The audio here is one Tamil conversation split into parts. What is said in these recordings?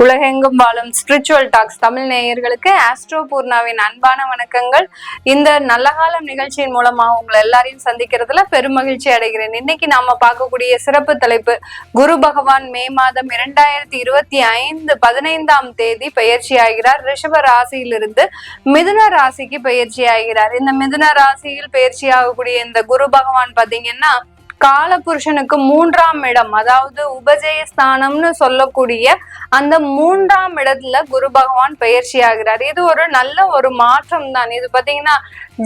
உலகெங்கும் வாழும் ஸ்பிரிச்சுவல் டாக்ஸ் தமிழ் நேயர்களுக்கு ஆஸ்ட்ரோ பூர்ணாவின் அன்பான வணக்கங்கள். இந்த நல்ல காலம் நிகழ்ச்சியின் மூலமா உங்களை எல்லாரையும் சந்திக்கிறதுல பெருமகிழ்ச்சி அடைகிறேன். இன்னைக்கு நாம பார்க்கக்கூடிய சிறப்பு தலைப்பு, குரு பகவான் மே மாதம் 2025 15ஆம் தேதி பயிற்சி ஆகிறார். ரிஷப ராசியிலிருந்து மிதுன ராசிக்கு பயிற்சி ஆகிறார். இந்த மிதுன ராசியில் பயிற்சி ஆகக்கூடிய இந்த குரு பகவான் பாத்தீங்கன்னா காலபுருஷனுக்கு 3ஆம் இடம், அதாவது உபஜயஸ்தானம்னு சொல்லக்கூடிய அந்த 3ஆம் இடத்துல குரு பகவான் பயிற்சி ஆகிறார். இது ஒரு நல்ல ஒரு மாற்றம் தான். இது பாத்தீங்கன்னா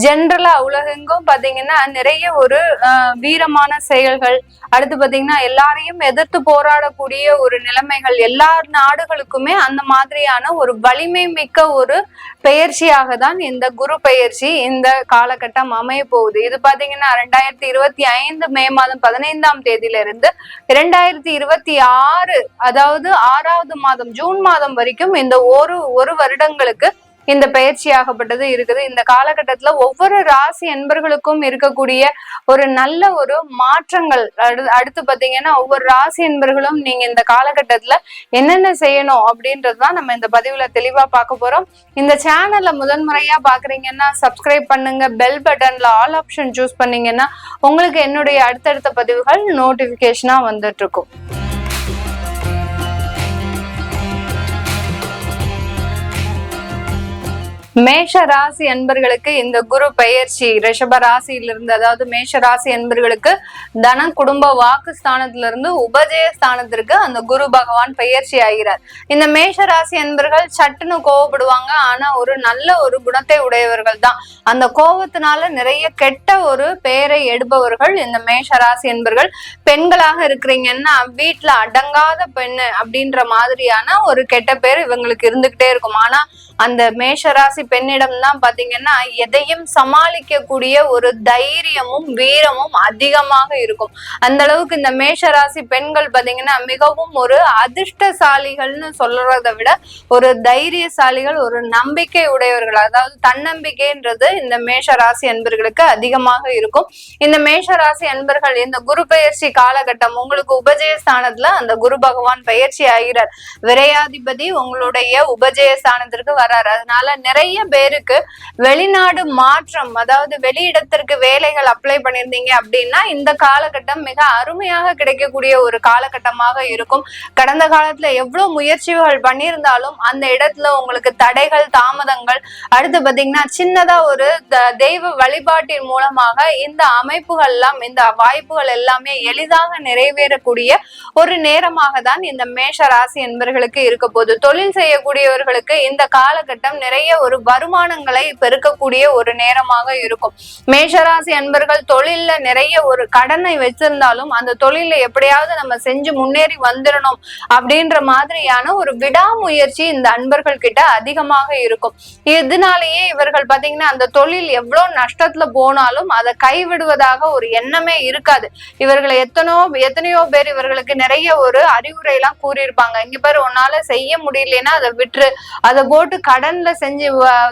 ஜென்ரலா உலகெங்கும் பாத்தீங்கன்னா நிறைய ஒரு வீரமான செயல்கள், அடுத்து பாத்தீங்கன்னா எல்லாரையும் எதிர்த்து போராடக்கூடிய ஒரு நிலைமைகள், எல்லா நாடுகளுக்குமே அந்த மாதிரியான ஒரு வலிமை மிக்க ஒரு பெயர்ச்சியாக தான் இந்த குரு பெயர்ச்சி இந்த காலகட்டம் அமைய போகுது. இது பாத்தீங்கன்னா 2025 மே மாதம் 15ஆம் தேதியிலிருந்து 2026 அதாவது 6வது மாதம் ஜூன் மாதம் வரைக்கும் இந்த ஒரு வருடங்களுக்கு இந்த பயிற்சியாகப்பட்டது இருக்குது. இந்த காலகட்டத்துல ஒவ்வொரு ராசி என்பர்களுக்கும் இருக்கக்கூடிய ஒரு நல்ல ஒரு மாற்றங்கள், அடுத்து பாத்தீங்கன்னா ஒவ்வொரு ராசி என்பர்களும் நீங்க இந்த காலகட்டத்துல என்னென்ன செய்யணும் அப்படின்றதுதான் நம்ம இந்த பதிவுல தெளிவா பார்க்க போறோம். இந்த சேனல்ல முதன்முறையா பாக்குறீங்கன்னா சப்ஸ்கிரைப் பண்ணுங்க, பெல் பட்டன்ல ஆல் ஆப்ஷன் சூஸ் பண்ணீங்கன்னா உங்களுக்கு என்னுடைய அடுத்தடுத்த பதிவுகள் நோட்டிபிகேஷனா வந்துட்டு இருக்கும். மேஷ ராசி அன்பர்களுக்கு இந்த குரு பெயர்ச்சி ரிஷப ராசியிலிருந்து, அதாவது மேஷ ராசி அன்பர்களுக்கு தன குடும்ப வாக்கு ஸ்தானத்திலிருந்து உபஜயஸ்தானத்திற்கு அந்த குரு பகவான் பெயர்ச்சி ஆகிறார். இந்த மேஷ ராசி அன்பர்கள் சட்டுன்னு கோவப்படுவாங்க, ஆனா ஒரு நல்ல ஒரு குணத்தை உடையவர்கள் தான். அந்த கோபத்தினால நிறைய கெட்ட ஒரு பெயரை எடுப்பவர்கள் இந்த மேஷ ராசி அன்பர்கள். பெண்களாக இருக்கிறீங்கன்னா வீட்டுல அடங்காத பெண்ணு அப்படின்ற மாதிரியான ஒரு கெட்ட பேர் இவங்களுக்கு இருந்துகிட்டே இருக்கும். ஆனா அந்த மேஷராசி பெண்ணிடம் தான் பாத்தீங்கன்னா எதையும் சமாளிக்க கூடிய ஒரு தைரியமும் வீரமும் அதிகமாக இருக்கும். அந்த அளவுக்கு இந்த மேஷராசி பெண்கள் பாத்தீங்கன்னா மிகவும் ஒரு அதிர்ஷ்டசாலிகள்னு சொல்றதை விட ஒரு தைரியசாலிகள், ஒரு நம்பிக்கை உடையவர்கள், அதாவது தன்னம்பிக்கைன்றது இந்த மேஷராசி அன்பர்களுக்கு அதிகமாக இருக்கும். இந்த மேஷராசி அன்பர்கள் இந்த குரு பெயர்ச்சி காலகட்டம் உங்களுக்கு உபஜயஸ்தானத்துல அந்த குரு பகவான் பயிற்சி ஆகிறார். விரையாதிபதி உங்களுடைய உபஜயஸ்தானத்திற்கு வர்றாரு. அதனால நிறைய பேருக்கு வெளிநாடு மாற்றம், அதாவது வெளியிடத்திற்கு வேலைகள் அப்ளை பண்ணிருந்தீங்க அப்படின்னா இந்த காலகட்டம் மிக அருமையாக கிடைக்கக்கூடிய ஒரு காலகட்டமாக இருக்கும். கடந்த காலத்துல எவ்வளவு முயற்சிகள் பண்ணியிருந்தாலும் அந்த இடத்துல உங்களுக்கு தடைகள், தாமதங்கள், அடுத்து பாத்தீங்கன்னா சின்னதா ஒரு தெய்வ வழிபாட்டின் மூலமாக இந்த அமைப்புகள் எல்லாம், இந்த வாய்ப்புகள் எல்லாமே எளிதாக நிறைவேறக்கூடிய ஒரு நேரமாக தான் இந்த மேஷ ராசி என்பவர்களுக்கு இருக்க போகுது. தொழில் செய்யக்கூடியவர்களுக்கு இந்த காலகட்டம் நிறைய ஒரு வருமானங்களை பெருக்கக்கூடிய ஒரு நேரமாக இருக்கும். மேஷராசி அன்பர்கள் தொழில்ல நிறைய ஒரு கடனை வச்சிருந்தாலும் அந்த தொழில எப்படியாவது நம்ம செஞ்சு முன்னேறி வந்துடணும் அப்படின்ற மாதிரியான ஒரு விடாமுயற்சி இந்த அன்பர்கள் கிட்ட அதிகமாக இருக்கும். இதனாலேயே இவர்கள் பாத்தீங்கன்னா அந்த தொழில் எவ்வளவு நஷ்டத்துல போனாலும் அதை கைவிடுவதாக ஒரு எண்ணமே இருக்காது. இவர்களை எத்தனையோ பேர் இவர்களுக்கு நிறைய ஒரு அறிவுரை எல்லாம் கூறியிருப்பாங்க. இங்க பேர் உன்னால செய்ய முடியலன்னா அதை விட்டுரு, அதை போட்டு கடன்ல செஞ்சு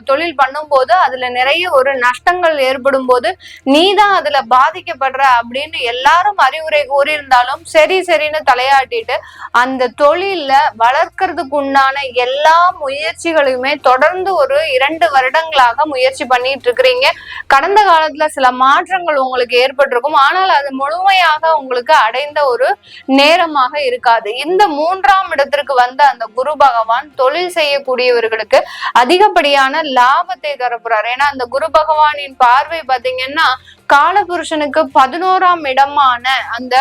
தொழில் பண்ணும் போது அதுல நிறைய ஒரு நஷ்டங்கள் ஏற்படும் போது நீதான் அதுல பாதிக்கப்படுற அப்படின்னு எல்லாரும் அறிவுரை கூறியிருந்தாலும் சரின்னு தலையாட்டிட்டு அந்த தொழில வளர்க்கறதுக்கு உண்டான எல்லா முயற்சிகளையுமே தொடர்ந்து ஒரு 2 வருடங்களாக முயற்சி பண்ணிட்டு இருக்கிறீங்க. கடந்த காலத்துல சில மாற்றங்கள் உங்களுக்கு ஏற்பட்டிருக்கும், ஆனால் அது முழுமையாக உங்களுக்கு அடைந்த ஒரு நேரமாக இருக்காது. இந்த 3ஆம் இடத்திற்கு வந்த அந்த குரு பகவான் தொழில் செய்யக்கூடியவர்களுக்கு அதிகப்படியான லாபத்தை தரப்போறாரு. ஏன்னா அந்த குரு பகவானின் பார்வை பாத்தீங்கன்னா காலபுருஷனுக்கு 11ஆம் இடமான அந்த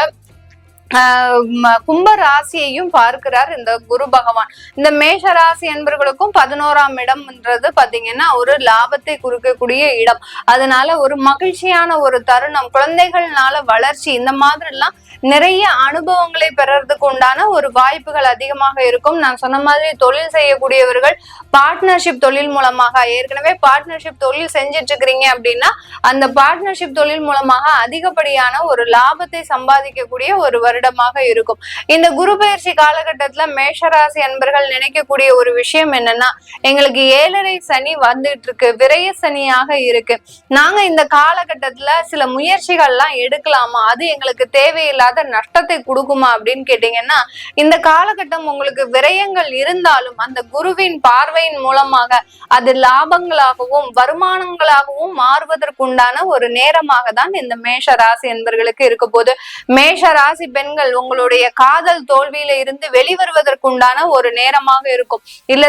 கும்ப ராசியையும் பார்க்கிறார் இந்த குரு பகவான். இந்த மேஷ ராசி என்பவர்களுக்கும் 11ஆம் இடம்ன்றது பாத்தீங்கன்னா ஒரு லாபத்தை குறிக்கக்கூடிய இடம். அதனால ஒரு மகிழ்ச்சியான ஒரு தருணம், குழந்தைகள்னால வளர்ச்சி, இந்த மாதிரி எல்லாம் நிறைய அனுபவங்களை பெறறதுக்கு உண்டான ஒரு வாய்ப்புகள் அதிகமாக இருக்கும். நான் சொன்ன மாதிரி தொழில் செய்யக்கூடியவர்கள் பார்ட்னர்ஷிப் தொழில் மூலமாக, ஏற்கனவே பார்ட்னர்ஷிப் தொழில் செஞ்சிட்டு இருக்கிறீங்க அப்படின்னா அந்த பார்ட்னர்ஷிப் தொழில் மூலமாக அதிகப்படியான ஒரு லாபத்தை சம்பாதிக்கக்கூடிய ஒரு வருடம் வருடமாக இருக்கும். இந்த குரு பயிற்சி காலகட்டத்துல மேஷராசி அன்பர்கள் நினைக்கக்கூடிய ஒரு விஷயம் என்னன்னா, எங்களுக்கு 7.5 சனி வந்துட்டு இருக்கு, விரய சனியாக இருக்கு, நாங்க இந்த காலகட்டத்துல சில முயற்சிகள்லாம் எடுக்கலாமா, அது எங்களுக்கு தேவையில்லாத நஷ்டத்தை கொடுக்குமா அப்படின்னு கேட்டீங்கன்னா, இந்த காலகட்டம் உங்களுக்கு விரயங்கள் இருந்தாலும் அந்த குருவின் பார்வையின் மூலமாக அது லாபங்களாகவும் வருமானங்களாகவும் மாறுவதற்குண்டான ஒரு நேரமாக தான் இந்த மேஷ ராசி என்பர்களுக்கு இருக்க போது. மேஷ ராசி பெண்கள் உங்களுடைய காதல் தோல்வியில இருந்து வெளிவருவதற்குண்டான ஒரு நேரமாக இருக்கும். இல்ல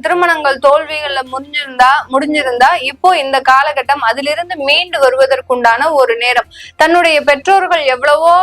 திருமணங்கள் தோல்விகள்ல முடிஞ்சிருந்தா இப்போ இந்த காலகட்டம் அதிலிருந்து மீண்டு வருவதற்குண்டான ஒரு நேரம். தன்னுடைய பெற்றோர்கள் எவ்வளவோ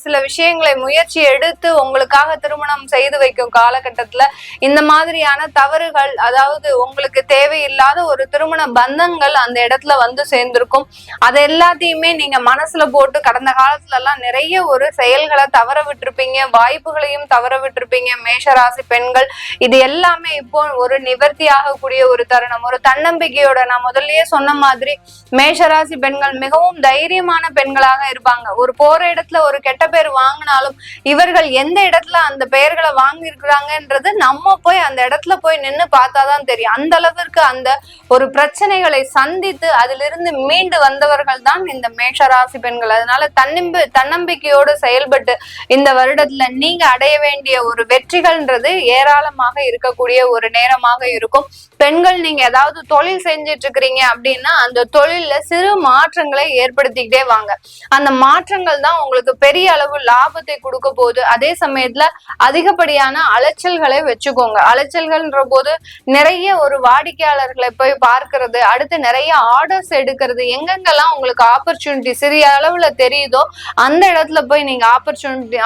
சில விஷயங்களை முயற்சி எடுத்து உங்களுக்காக திருமணம் செய்து வைக்கும் காலகட்டத்துல இந்த மாதிரியான தவறுகள், அதாவது உங்களுக்கு தேவையில்லாத ஒரு திருமண பந்தங்கள் அந்த இடத்துல வந்து சேர்ந்திருக்கும். அது எல்லாத்தையுமே நீங்க மனசுல போட்டு கடந்த காலத்துல எல்லாம் நிறைய ஒரு செயல்களை தவற விட்டுருப்பீங்க, வாய்ப்புகளையும் தவற விட்டுருப்பீங்க மேஷராசி பெண்கள். இது எல்லாமே இப்போ ஒரு நிவர்த்தி ஆகக்கூடிய ஒரு தருணம், ஒரு தன்னம்பிக்கையோட. நான் முதல்லயே சொன்ன மாதிரி மேஷராசி பெண்கள் மிகவும் தைரியமான பெண்களாக இருப்பாங்க. ஒரு போற இடத்துல ஒரு கெட்ட பேர் வாங்கினாலும் இவர்கள் எந்த இடத்துல அந்த பெயர்களை வாங்கி இருக்கிறாங்கன்றது நம்ம போய் அந்த இடத்துல போய் நின்று பார்த்தாதான் தெரியும். அந்த அளவிற்கு அந்த ஒரு பிரச்சனைகளை சந்தித்து அதிலிருந்து மீண்டு வந்தவர்கள் தான் இந்த மேஷராசி பெண்கள். அதனால தன்னம்பிக்கையோடு செயல்பட்டு இந்த வருடத்துல நீங்க அடைய வேண்டிய ஒரு வெற்றிகள்ன்றது ஏராளமாக இருக்கக்கூடிய ஒரு நேரமாக இருக்கும். பெண்கள் நீங்க ஏதாவது தொழில் செஞ்சிட்டு இருக்கிறீங்க அப்படின்னா அந்த தொழில்ல சிறு மாற்றங்களை ஏற்படுத்திக்கிட்டே வாங்க. அந்த மாற்றங்கள் தான் உங்களுக்கு பெரிய அளவு லாபத்தை கொடுக்க போகுது. அதே சமயத்துல அதிகப்படியான அலைச்சல்களை வச்சுக்கோங்க. அலைச்சல்கள்ன்ற போது நிறைய ஒரு வாடிக்கையாளர்களை போய் பார்க்கிறது, அடுத்து நிறைய ஆர்டர்ஸ் எடுக்கிறது, எங்கெங்கெல்லாம் உங்களுக்கு ஆப்பர்ச்சுனிட்டி சிறிய அளவுல தெரியுதோ அந்த இடத்துல போய் நீங்க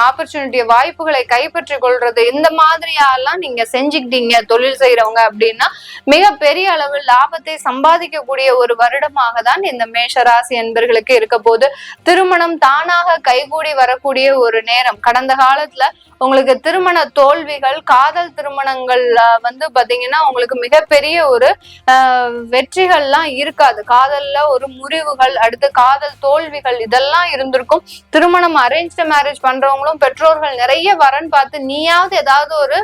ஆப்பர்ச்சுனிட்டி வாய்ப்புகளை கைப்பற்றி கொள்றது, இந்த மாதிரியெல்லாம் நீங்க செஞ்சுக்கிட்டீங்க தொழில் செய்யறவங்க அப்படின்னா மிக பெரிய அளவு லாபத்தை சம்பாதிக்கக்கூடிய ஒரு வருடமாக தான் இந்த மேஷராசி என்பர்களுக்கு இருக்க போது. திருமணம் தானாக கைகூடி வரக்கூடிய ஒரு நேரம். கடந்த காலத்துல உங்களுக்கு திருமண தோல்விகள், காதல் திருமணங்கள் வந்து பாத்தீங்கன்னா உங்களுக்கு மிகப்பெரிய ஒரு வெற்றிகள்லாம் இருக்காது. காதல்ல ஒரு முறிவுகள், அடுத்து காதல் தோல்விகள் இதெல்லாம் இருந்திருக்கும். திருமணம் அரேஞ்ச் மேரேஜ் பண்றவங்களும் பெற்றோர்கள் நிறைய வரன் பார்த்து நீயாவது ஏதாவது ஒரு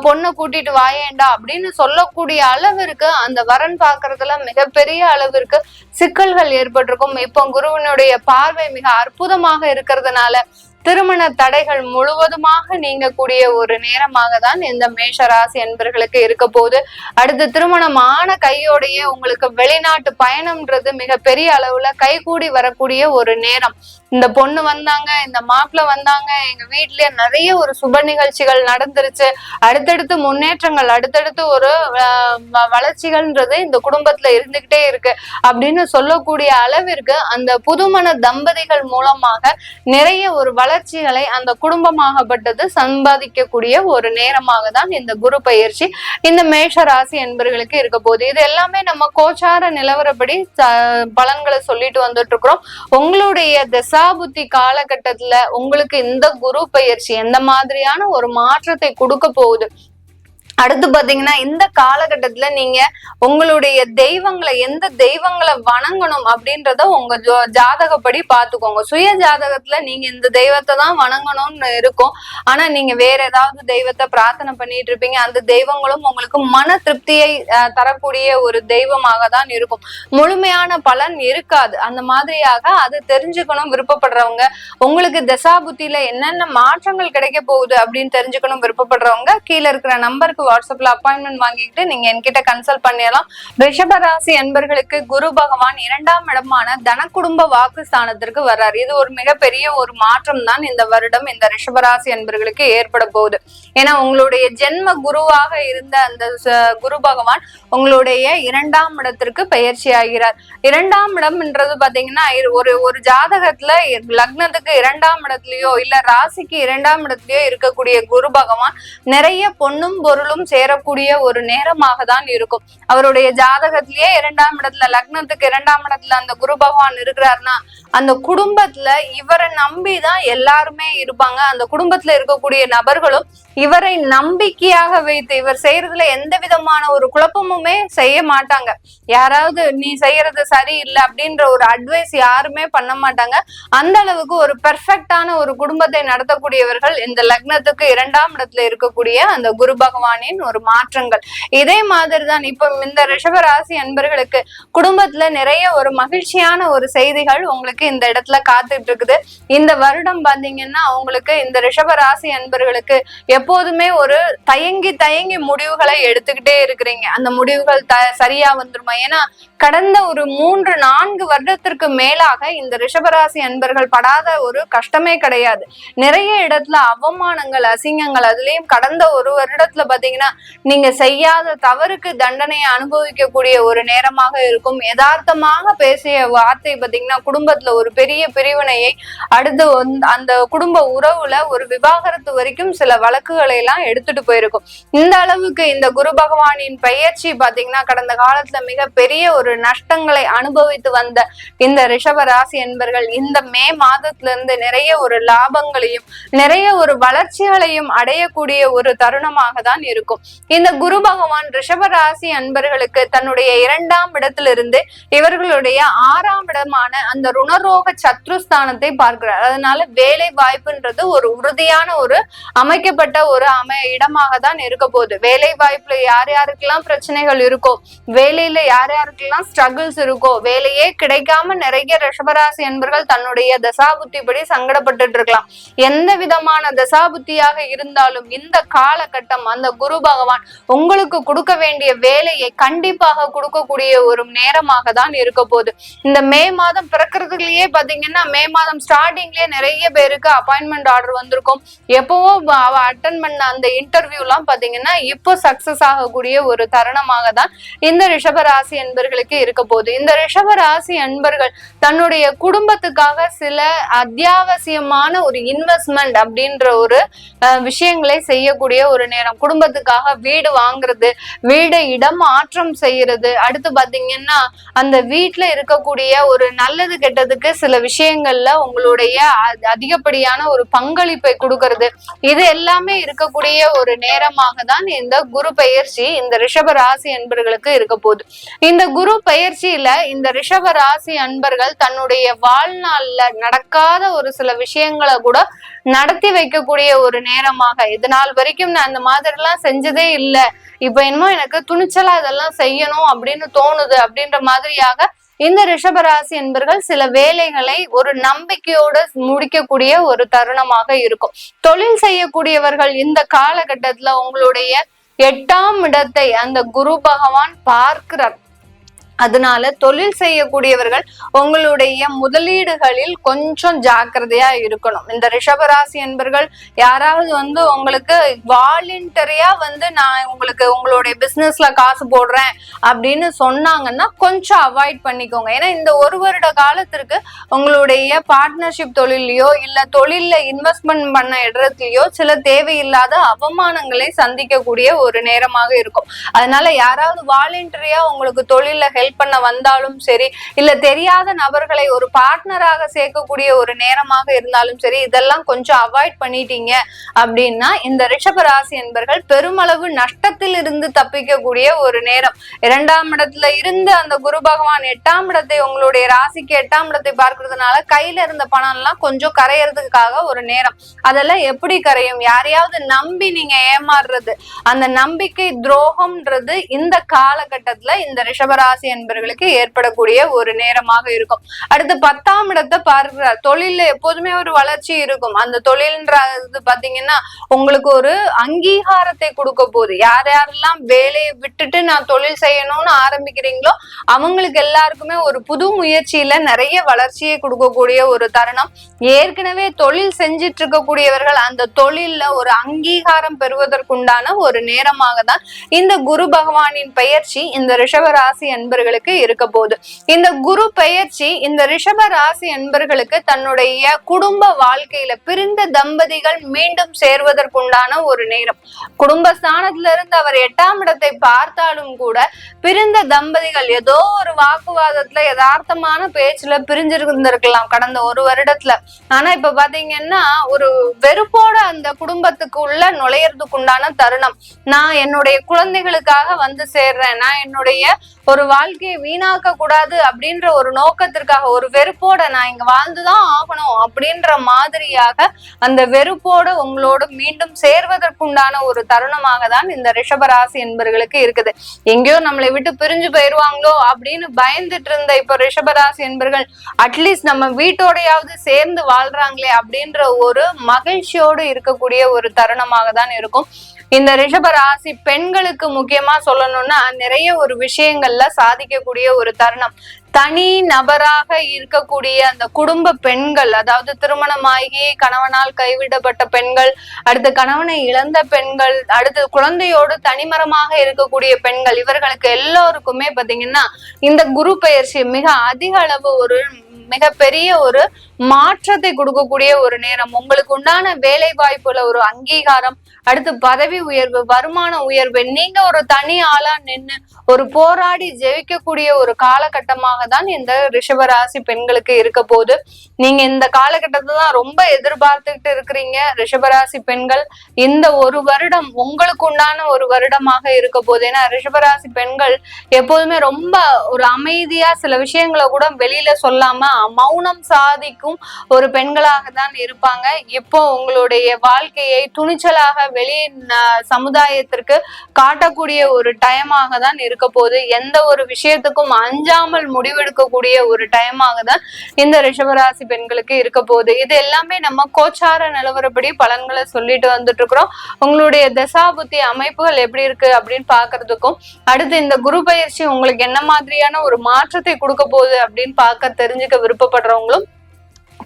பொண்ணை கூட்டிட்டு வாயேண்டா அப்படின்னு சொல்லக்கூடிய அளவிற்கு அந்த வரன் பார்க்கறதுல மிகப்பெரிய அளவிற்கு சிக்கல்கள் ஏற்பட்டிருக்கும். இப்போ குருவினுடைய பார்வை மிக அற்புதமாக இருக்கிறதுனால திருமண தடைகள் முழுவதுமாக நீங்கக்கூடிய ஒரு நேரமாக தான் இந்த மேஷராசி என்பர்களுக்கு இருக்க போது. அடுத்து திருமணமான கையோடையே உங்களுக்கு வெளிநாட்டு பயணம்ன்றது மிக பெரிய அளவுல கைகூடி வரக்கூடிய ஒரு நேரம். இந்த பொண்ணு வந்தாங்க, இந்த மாப்பிள்ள வந்தாங்க, எங்க வீட்லயே நிறைய ஒரு சுப நிகழ்ச்சிகள் நடந்துருச்சு, அடுத்தடுத்து முன்னேற்றங்கள், அடுத்தடுத்து ஒரு வளர்ச்சிகள்ன்றது இந்த குடும்பத்துல இருந்துகிட்டே இருக்கு அப்படின்னு சொல்லக்கூடிய அளவிற்கு அந்த புதுமண தம்பதிகள் மூலமாக நிறைய ஒரு வளர்ச்சிகளை அந்த குடும்பமாகப்பட்டது சம்பாதிக்கக்கூடிய ஒரு நேரமாக தான் இந்த குரு பயிற்சி இந்த மேஷ ராசி என்பர்களுக்கு இருக்க போகுது. இது எல்லாமே நம்ம கோச்சார நிலவரப்படி பலன்களை சொல்லிட்டு வந்துட்டு இருக்கிறோம். உங்களுடைய தசாபுத்தி காலகட்டத்துல உங்களுக்கு இந்த குரு பயிற்சி எந்த மாதிரியான ஒரு மாற்றத்தை கொடுக்க போகுது, அடுத்து பாத்தீங்கன்னா இந்த காலகட்டத்துல நீங்க உங்களுடைய தெய்வங்களை எந்த தெய்வங்களை வணங்கணும் அப்படின்றத உங்க ஜாதகப்படி பாத்துக்கோங்க. சுய ஜாதகத்துல நீங்க இந்த தெய்வத்தை தான் வணங்கணும்னு இருக்கும், ஆனா நீங்க வேற ஏதாவது தெய்வத்தை பிரார்த்தனை பண்ணிட்டு இருப்பீங்க. அந்த தெய்வங்களும் உங்களுக்கு மன திருப்தியை தரக்கூடிய ஒரு தெய்வமாக தான் இருக்கும். முழுமையான பலன் இருக்காது. அந்த மாதிரியாக அது தெரிஞ்சுக்கணும் விருப்பப்படுறவங்க, உங்களுக்கு தசாபுத்தியில என்னென்ன மாற்றங்கள் கிடைக்க போகுது அப்படின்னு தெரிஞ்சுக்கணும் விருப்பப்படுறவங்க கீழே இருக்கிற நம்பருக்கு வாட்ஸ்அப்ல அப்பாயின்மெண்ட் வாங்கிக்கிட்டு நீங்க என்கிட்ட கன்சல்ட் பண்ணிடலாம். ரிஷபராசி என்பர்களுக்கு குரு பகவான் 2ஆம் இடமான தன குடும்ப வாக்கு ஸ்தானத்திற்கு வர்றாரு. இது ஒரு மிகப்பெரிய ஒரு மாற்றம் தான் இந்த வருடம் இந்த ரிஷபராசி என்பர்களுக்கு ஏற்பட போகுது. ஏன்னா உங்களுடைய ஜென்ம குருவாக இருந்த அந்த குரு பகவான் உங்களுடைய 2ஆம் இடத்திற்கு பயிற்சி ஆகிறார். 2ஆம் இடம்ன்றது பாத்தீங்கன்னா ஒரு ஜாதகத்துல லக்னத்துக்கு 2ஆம் இடத்துலயோ இல்ல ராசிக்கு 2ஆம் இடத்துலயோ இருக்கக்கூடிய குரு பகவான் நிறைய பொண்ணும் பொருளும் நபர்களும் சேரக்கூடிய ஒரு நேரமாக தான் இருக்கும். அவருடைய ஜாதகத்திலேயே 2ஆம் இடத்துல, லக்னத்துக்கு 2ஆம் இடத்துல அந்த குரு பகவான் இருக்கிறாருன்னா அந்த குடும்பத்துல இவரை நம்பிதான் எல்லாருமே இருப்பாங்க. அந்த குடும்பத்துல இருக்கக்கூடிய நபர்களும் இவரை நம்பிக்கையாக வைத்து இவர் செய்யறதுல எந்த விதமான ஒரு குழப்பமுமே செய்ய மாட்டாங்க. யாராவது நீ செய்யறது சரியில்லை அப்படின்ற ஒரு அட்வைஸ் யாருமே பண்ண மாட்டாங்க. அந்த அளவுக்கு ஒரு பெர்ஃபெக்டான ஒரு குடும்பத்தை நடத்தக்கூடியவர்கள் இந்த லக்னத்துக்கு 2ஆம் இடத்துல இருக்கக்கூடிய அந்த குரு பகவானின் ஒரு மாற்றங்கள். இதே மாதிரிதான் இப்ப இந்த ரிஷபராசி அன்பர்களுக்கு குடும்பத்துல நிறைய ஒரு மகிழ்ச்சியான ஒரு செய்திகள் உங்களுக்கு இந்த இடத்துல காத்துட்டு இருக்குது. இந்த வருடம் பாத்தீங்கன்னா அவங்களுக்கு இந்த ரிஷபராசி அன்பர்களுக்கு எப்போதுமே ஒரு தயங்கி முடிவுகளை எடுத்துக்கிட்டே இருக்கிறீங்க. அந்த முடிவுகள் சரியா வந்துருமா? ஏன்னா கடந்த ஒரு 3-4 வருடத்திற்கு மேலாக இந்த ரிஷபராசி அன்பர்கள் படாத ஒரு கஷ்டமே கிடையாது. நிறைய இடத்துல அவமானங்கள், அசிங்கங்கள், அதுலயும் கடந்த ஒரு வருடத்துல பாத்தீங்கன்னா நீங்க செய்யாத தவறுக்கு தண்டனையை அனுபவிக்கக்கூடிய ஒரு நேரமாக இருக்கும். யதார்த்தமாக பேசிய வார்த்தை பாத்தீங்கன்னா குடும்பத்துல ஒரு பெரிய பிரிவினையை, அடுத்து அந்த குடும்ப உறவுல ஒரு விவாகரத்து வரைக்கும் சில வழக்குகளை எல்லாம் எடுத்துட்டு போயிருக்கும். இந்த அளவுக்கு இந்த குரு பகவானின் பெயர்ச்சி பாத்தீங்கன்னா கடந்த காலத்துல மிக பெரிய ஒரு நஷ்டங்களை அனுபவித்து வந்த இந்த ரிஷப ராசி என்பர்கள் இந்த மே மாதத்துல இருந்து நிறைய ஒரு லாபங்களையும் நிறைய ஒரு வளர்ச்சிகளையும் அடையக்கூடிய ஒரு தருணமாக தான் இருக்கும். இந்த குரு பகவான் ரிஷப ராசி அன்பர்களுக்கு தன்னுடைய 2ஆம் இடத்திலிருந்து இவர்களுடைய 6ஆம் இடமான அந்த ருணரோக சத்ருஸ்தானத்தை பார்க்கிறார். அதனால வேலை வாய்ப்புன்றது ஒரு உறுதியான ஒரு அமைக்கப்பட்ட ஒரு இடமாக தான் இருக்க போகுது. வேலை வாய்ப்புல யார் யாருக்கெல்லாம் பிரச்சனைகள் இருக்கோ, வேலையில யார் யாருக்கெல்லாம் ஸ்ட்ரகிள்ஸ் இருக்கோ, வேலையே கிடைக்காம நிறைய ரிஷபராசி என்பர்கள் தன்னுடைய தசாபுத்திப்படி சங்கடப்பட்டு இருக்கலாம். எந்த விதமான தசாபுத்தியாக இருந்தாலும் இந்த காலகட்டம் அந்த குரு பகவான் உங்களுக்கு கொடுக்க வேண்டிய வேலையை கண்டிப்பாக கொடுக்கக்கூடிய ஒரு நேரமாக தான் இருக்க போகுது. இந்த மே மாதம் பிறக்கிறதுலயே பாத்தீங்கன்னா மே மாதம் ஸ்டார்டிங்லயே நிறைய பேருக்கு அப்பாயின்மெண்ட் ஆர்டர் வந்திருக்கும். எப்பவோ அவ அட்டன் பண்ண அந்த இன்டர்வியூ எல்லாம் பாத்தீங்கன்னா இப்போ சக்சஸ் ஆகக்கூடிய ஒரு தருணமாக தான் இந்த ரிஷபராசி அன்பர்களுக்கு இருக்க போகுது. இந்த ரிஷபராசி அன்பர்கள் தன்னுடைய குடும்பத்துக்காக சில அத்தியாவசியமான ஒரு இன்வெஸ்ட்மெண்ட் அப்படின்ற ஒரு விஷயங்களை செய்யக்கூடிய ஒரு நேரம். குடும்பத்துக்காக வீடு வாங்குறது, வீடை இடம் மாற்றம் செய்யறது, அடுத்து பாத்தீங்கன்னா அந்த வீட்டுல இருக்கக்கூடிய ஒரு நல்லது கெட்டதுக்கு சில விஷயங்கள்ல உங்களுடைய அதிகப்படியான ஒரு பங்களிப்பை கொடுக்கறது, இது எல்லாமே இருக்கக்கூடிய ஒரு நேரமாக தான் இந்த குரு பெயர்ச்சி இந்த ரிஷப ராசி அன்பர்களுக்கு இருக்க போகுது. இந்த குரு பெயர்ச்சியில இந்த ரிஷப ராசி அன்பர்கள் தன்னுடைய வாழ்நாள்ல நடக்காத ஒரு சில விஷயங்களை கூட நடத்தி வைக்கக்கூடிய ஒரு நேரமாக, இது நாள் வரைக்கும் நான் அந்த மாதிரி எல்லாம் செஞ்சதே இல்லை, இப்ப என்னமோ எனக்கு துணிச்சலா இதெல்லாம் செய்யணும் அப்படின்னு தோணுது அப்படின்ற மாதிரியாக இந்த ரிஷபராசி என்பர்கள் சில வேலைகளை ஒரு நம்பிக்கையோடு முடிக்கக்கூடிய ஒரு தருணமாக இருக்கும். தொழில் செய்யக்கூடியவர்கள் இந்த காலகட்டத்துல உங்களுடைய 8ஆம் இடத்தை அந்த குரு பகவான் பார்க்கிறார். அதனால தொழில் செய்யக்கூடியவர்கள் உங்களுடைய முதலீடுகளில் கொஞ்சம் ஜாக்கிரதையா இருக்கணும். இந்த ரிஷபராசி என்பர்கள் யாராவது உங்களுக்கு வாலண்டரியா நான் உங்களுக்கு உங்களுடைய பிசினஸ்ல காசு போடுறேன் அப்படின்னு சொன்னாங்கன்னா கொஞ்சம் அவாய்ட் பண்ணிக்கோங்க. ஏன்னா இந்த ஒரு வருட காலத்திற்கு உங்களுடைய பார்ட்னர்ஷிப் தொழிலையோ இல்ல தொழில இன்வெஸ்ட்மெண்ட் பண்ண இடத்துலயோ சில தேவையில்லாத அவமானங்களை சந்திக்கக்கூடிய ஒரு நேரமாக இருக்கும். அதனால யாராவது வாலண்டரியா உங்களுக்கு தொழில ஹெல்ப் பண்ண வந்தாலும் சரி, இல்ல தெரியாத நபர்களை ஒரு பார்ட்னராக சேர்க்கக்கூடிய ஒரு நேரமாக இருந்தாலும் சரி, இதெல்லாம் கொஞ்சம் அவாய்ட் பண்ணிட்டீங்க அப்படின்னா இந்த ரிஷபராசி என்பர்கள் பெருமளவு நஷ்டத்தில் இருந்து தப்பிக்கக்கூடிய ஒரு நேரம். 2ஆம் இடத்துல இருந்து அந்த குரு பகவான் 8ஆம் இடத்தை உங்களுடைய ராசிக்கு 8ஆம் இடத்தை பார்க்கறதுனால கையில இருந்த பணம் எல்லாம் கொஞ்சம் கரையறதுக்காக ஒரு நேரம். அதெல்லாம் எப்படி கரையும்? யாரையாவது நம்பி நீங்க ஏமாறுறது, அந்த நம்பிக்கை துரோகம்ன்றது இந்த காலகட்டத்துல இந்த ரிஷபராசி என்பவர்களுக்கு ஏற்படக்கூடிய ஒரு நேரமாக இருக்கும். அடுத்து 10ஆம் இடத்தை பார்க்கிறார். தொழில எப்போதுமே ஒரு வளர்ச்சி இருக்கும். அந்த தொழில்ன்றது பாத்தீங்கன்னா உங்களுக்கு ஒரு அங்கீகாரத்தை கொடுக்க போகுது. யார் யாரெல்லாம் வேலையை விட்டுட்டு நான் தொழில் செய்யணும்னு ஆரம்பிக்கிறீங்களோ அவங்களுக்கு எல்லாருக்குமே ஒரு புது முயற்சியில நிறைய வளர்ச்சியை கொடுக்கக்கூடிய ஒரு தருணம். ஏற்கனவே தொழில் செஞ்சிட்டு இருக்கக்கூடியவர்கள் அந்த தொழில்ல ஒரு அங்கீகாரம் பெறுவதற்குண்டான ஒரு நேரமாக தான் இந்த குரு பகவானின் பெயர்ச்சி இந்த ரிஷபராசி என்பர்கள் என்பர்களுக்கு இருக்க போகுது. இந்த குரு பெயர்ச்சி இந்த ரிஷப ராசி என்பர்களுக்கு தன்னுடைய குடும்ப வாழ்க்கையில பிரிந்த தம்பதிகள் மீண்டும் சேர்வதற்குண்டான ஒரு நேரம். குடும்பஸ்தானத்துல இருந்து அவர் 8ஆம் இடத்தை பார்த்தாலும் கூட பிரிந்த தம்பதிகள் ஏதோ ஒரு வாக்குவாதத்துல யதார்த்தமான பேச்சுல பிரிஞ்சிருந்திருக்கலாம் கடந்த ஒரு வருடத்துல. ஆனா இப்ப பாத்தீங்கன்னா ஒரு வெறுப்போட அந்த குடும்பத்துக்கு உள்ள நுழையறதுக்கு உண்டான தருணம். நான் என்னுடைய குழந்தைகளுக்காக வந்து சேர்றேன், நான் என்னுடைய ஒரு வாழ்க்கையை வீணாக்க கூடாது அப்படின்ற ஒரு நோக்கத்திற்காக ஒரு வெறுப்போட நான் இங்க வாழ்ந்துதான் ஆகணும் அப்படின்ற மாதிரியாக அந்த வெறுப்போட உங்களோட மீண்டும் சேர்வதற்குண்டான ஒரு தருணமாக தான் இந்த ரிஷபராசி என்பர்களுக்கு இருக்குது. எங்கேயோ நம்மளை விட்டு பிரிஞ்சு போயிருவாங்களோ அப்படின்னு பயந்துட்டு இருந்த இப்ப ரிஷபராசி என்பர்கள் அட்லீஸ்ட் நம்ம வீட்டோடையாவது சேர்ந்து வாழ்றாங்களே அப்படின்ற ஒரு மகிழ்ச்சியோடு இருக்கக்கூடிய ஒரு தருணமாக தான் இருக்கும். இந்த ரிஷப ராசி பெண்களுக்கு முக்கியமா சொல்லணும்னா நிறைய ஒரு விஷயங்கள்ல சாதிக்கக்கூடிய ஒரு தருணம். தனி நபராக இருக்கக்கூடிய அந்த குடும்ப பெண்கள், அதாவது திருமணமாகி கணவனால் கைவிடப்பட்ட பெண்கள், அடுத்து கணவனை இழந்த பெண்கள், அடுத்து குழந்தையோடு தனிமரமாக இருக்கக்கூடிய பெண்கள், இவர்களுக்கு எல்லோருக்குமே பாத்தீங்கன்னா இந்த குரு பெயர்ச்சி மிக அதிக அளவு ஒரு மிகப்பெரிய ஒரு மாற்றத்தை கொடுக்கக்கூடிய ஒரு நேரம். உங்களுக்கு உண்டான வேலை வாய்ப்புல ஒரு அங்கீகாரம், அடுத்து பதவி உயர்வு, வருமான உயர்வு, நீங்க ஒரு தனி ஆளா நின்று ஒரு போராடி ஜெயிக்கக்கூடிய ஒரு காலகட்டமாக தான் இந்த ரிஷபராசி பெண்களுக்கு இருக்க போது. நீங்க இந்த காலகட்டத்தை தான் ரொம்ப எதிர்பார்த்துக்கிட்டு இருக்கிறீங்க ரிஷபராசி பெண்கள். இந்த ஒரு வருடம் உங்களுக்கு உண்டான ஒரு வருடமாக இருக்க போது. ஏன்னா ரிஷபராசி பெண்கள் எப்போதுமே ரொம்ப ஒரு அமைதியா சில விஷயங்களை கூட வெளியில சொல்லாம மௌனம் சாதிக்கும் ஒரு பெண்களாக தான் இருப்பாங்க. இப்போ உங்களுடைய வாழ்க்கையை துணிச்சலாக வெளி சமுதாயத்திற்கு காட்டக்கூடிய ஒரு டைமாக தான் இருக்க போது. எந்த ஒரு விஷயத்துக்கும் அஞ்சாமல் முடிவெடுக்கக்கூடிய ஒரு டைமாக தான் இந்த ரிஷபராசி பெண்களுக்கு இருக்க போகுது. இது எல்லாமே நம்ம கோச்சார நிலவரப்படி பலன்களை சொல்லிட்டு வந்துட்டு இருக்கிறோம். உங்களுடைய தசாபுத்தி அமைப்புகள் எப்படி இருக்கு அப்படின்னு பாக்குறதுக்கும், அடுத்து இந்த குரு பயிற்சி உங்களுக்கு என்ன மாதிரியான ஒரு மாற்றத்தை கொடுக்க போகுது அப்படின்னு பார்க்க தெரிஞ்சுக்க விருப்பப்படுறவங்களும்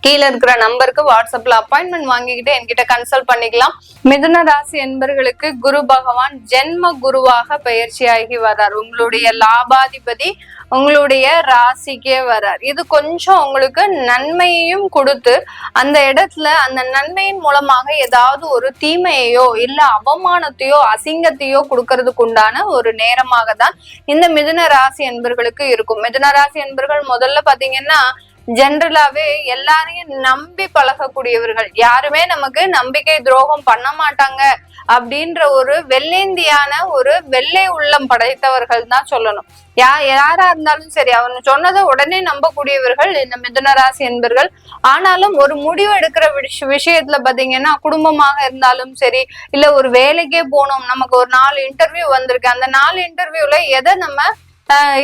கீழே இருக்கிற நம்பருக்கு வாட்ஸ்அப்ல அப்பாயின்மெண்ட் வாங்கிக்கிட்டு என்கிட்ட கன்சல்ட் பண்ணிக்கலாம். மிதுன ராசி என்பர்களுக்கு குரு பகவான் ஜென்ம குருவாக பயிற்சியாகி வர்றார். உங்களுடைய லாபாதிபதி உங்களுடைய ராசிக்கே வர்றார். இது கொஞ்சம் உங்களுக்கு நன்மையையும் கொடுத்து அந்த இடத்துல அந்த நன்மையின் மூலமாக ஏதாவது ஒரு தீமையோ இல்ல அவமானத்தையோ அசிங்கத்தையோ கொடுக்கறதுக்கு உண்டான ஒரு நேரமாக தான் இந்த மிதுன ராசி என்பர்களுக்கு இருக்கும். மிதுன ராசி என்பர்கள் முதல்ல பாத்தீங்கன்னா ஜென்ரலாவே எல்லாரையும் நம்பி பழகக்கூடியவர்கள், யாருமே நமக்கு நம்பிக்கை துரோகம் பண்ண மாட்டாங்க அப்படின்ற ஒரு வெள்ளேந்தியான ஒரு வெள்ளை உள்ளம் படைத்தவர்கள் தான் சொல்லணும். யாரா இருந்தாலும் சரி அவன் சொன்னதை உடனே நம்பக்கூடியவர்கள் இந்த மிதுன ராசி என்பர்கள். ஆனாலும் ஒரு முடிவு எடுக்கிற விஷயத்துல பாத்தீங்கன்னா குடும்பமாக இருந்தாலும் சரி, இல்ல ஒரு வேலைக்கே போனோம், நமக்கு ஒரு 4 இன்டர்வியூ வந்திருக்கு, அந்த 4 இன்டர்வியூல எதை நம்ம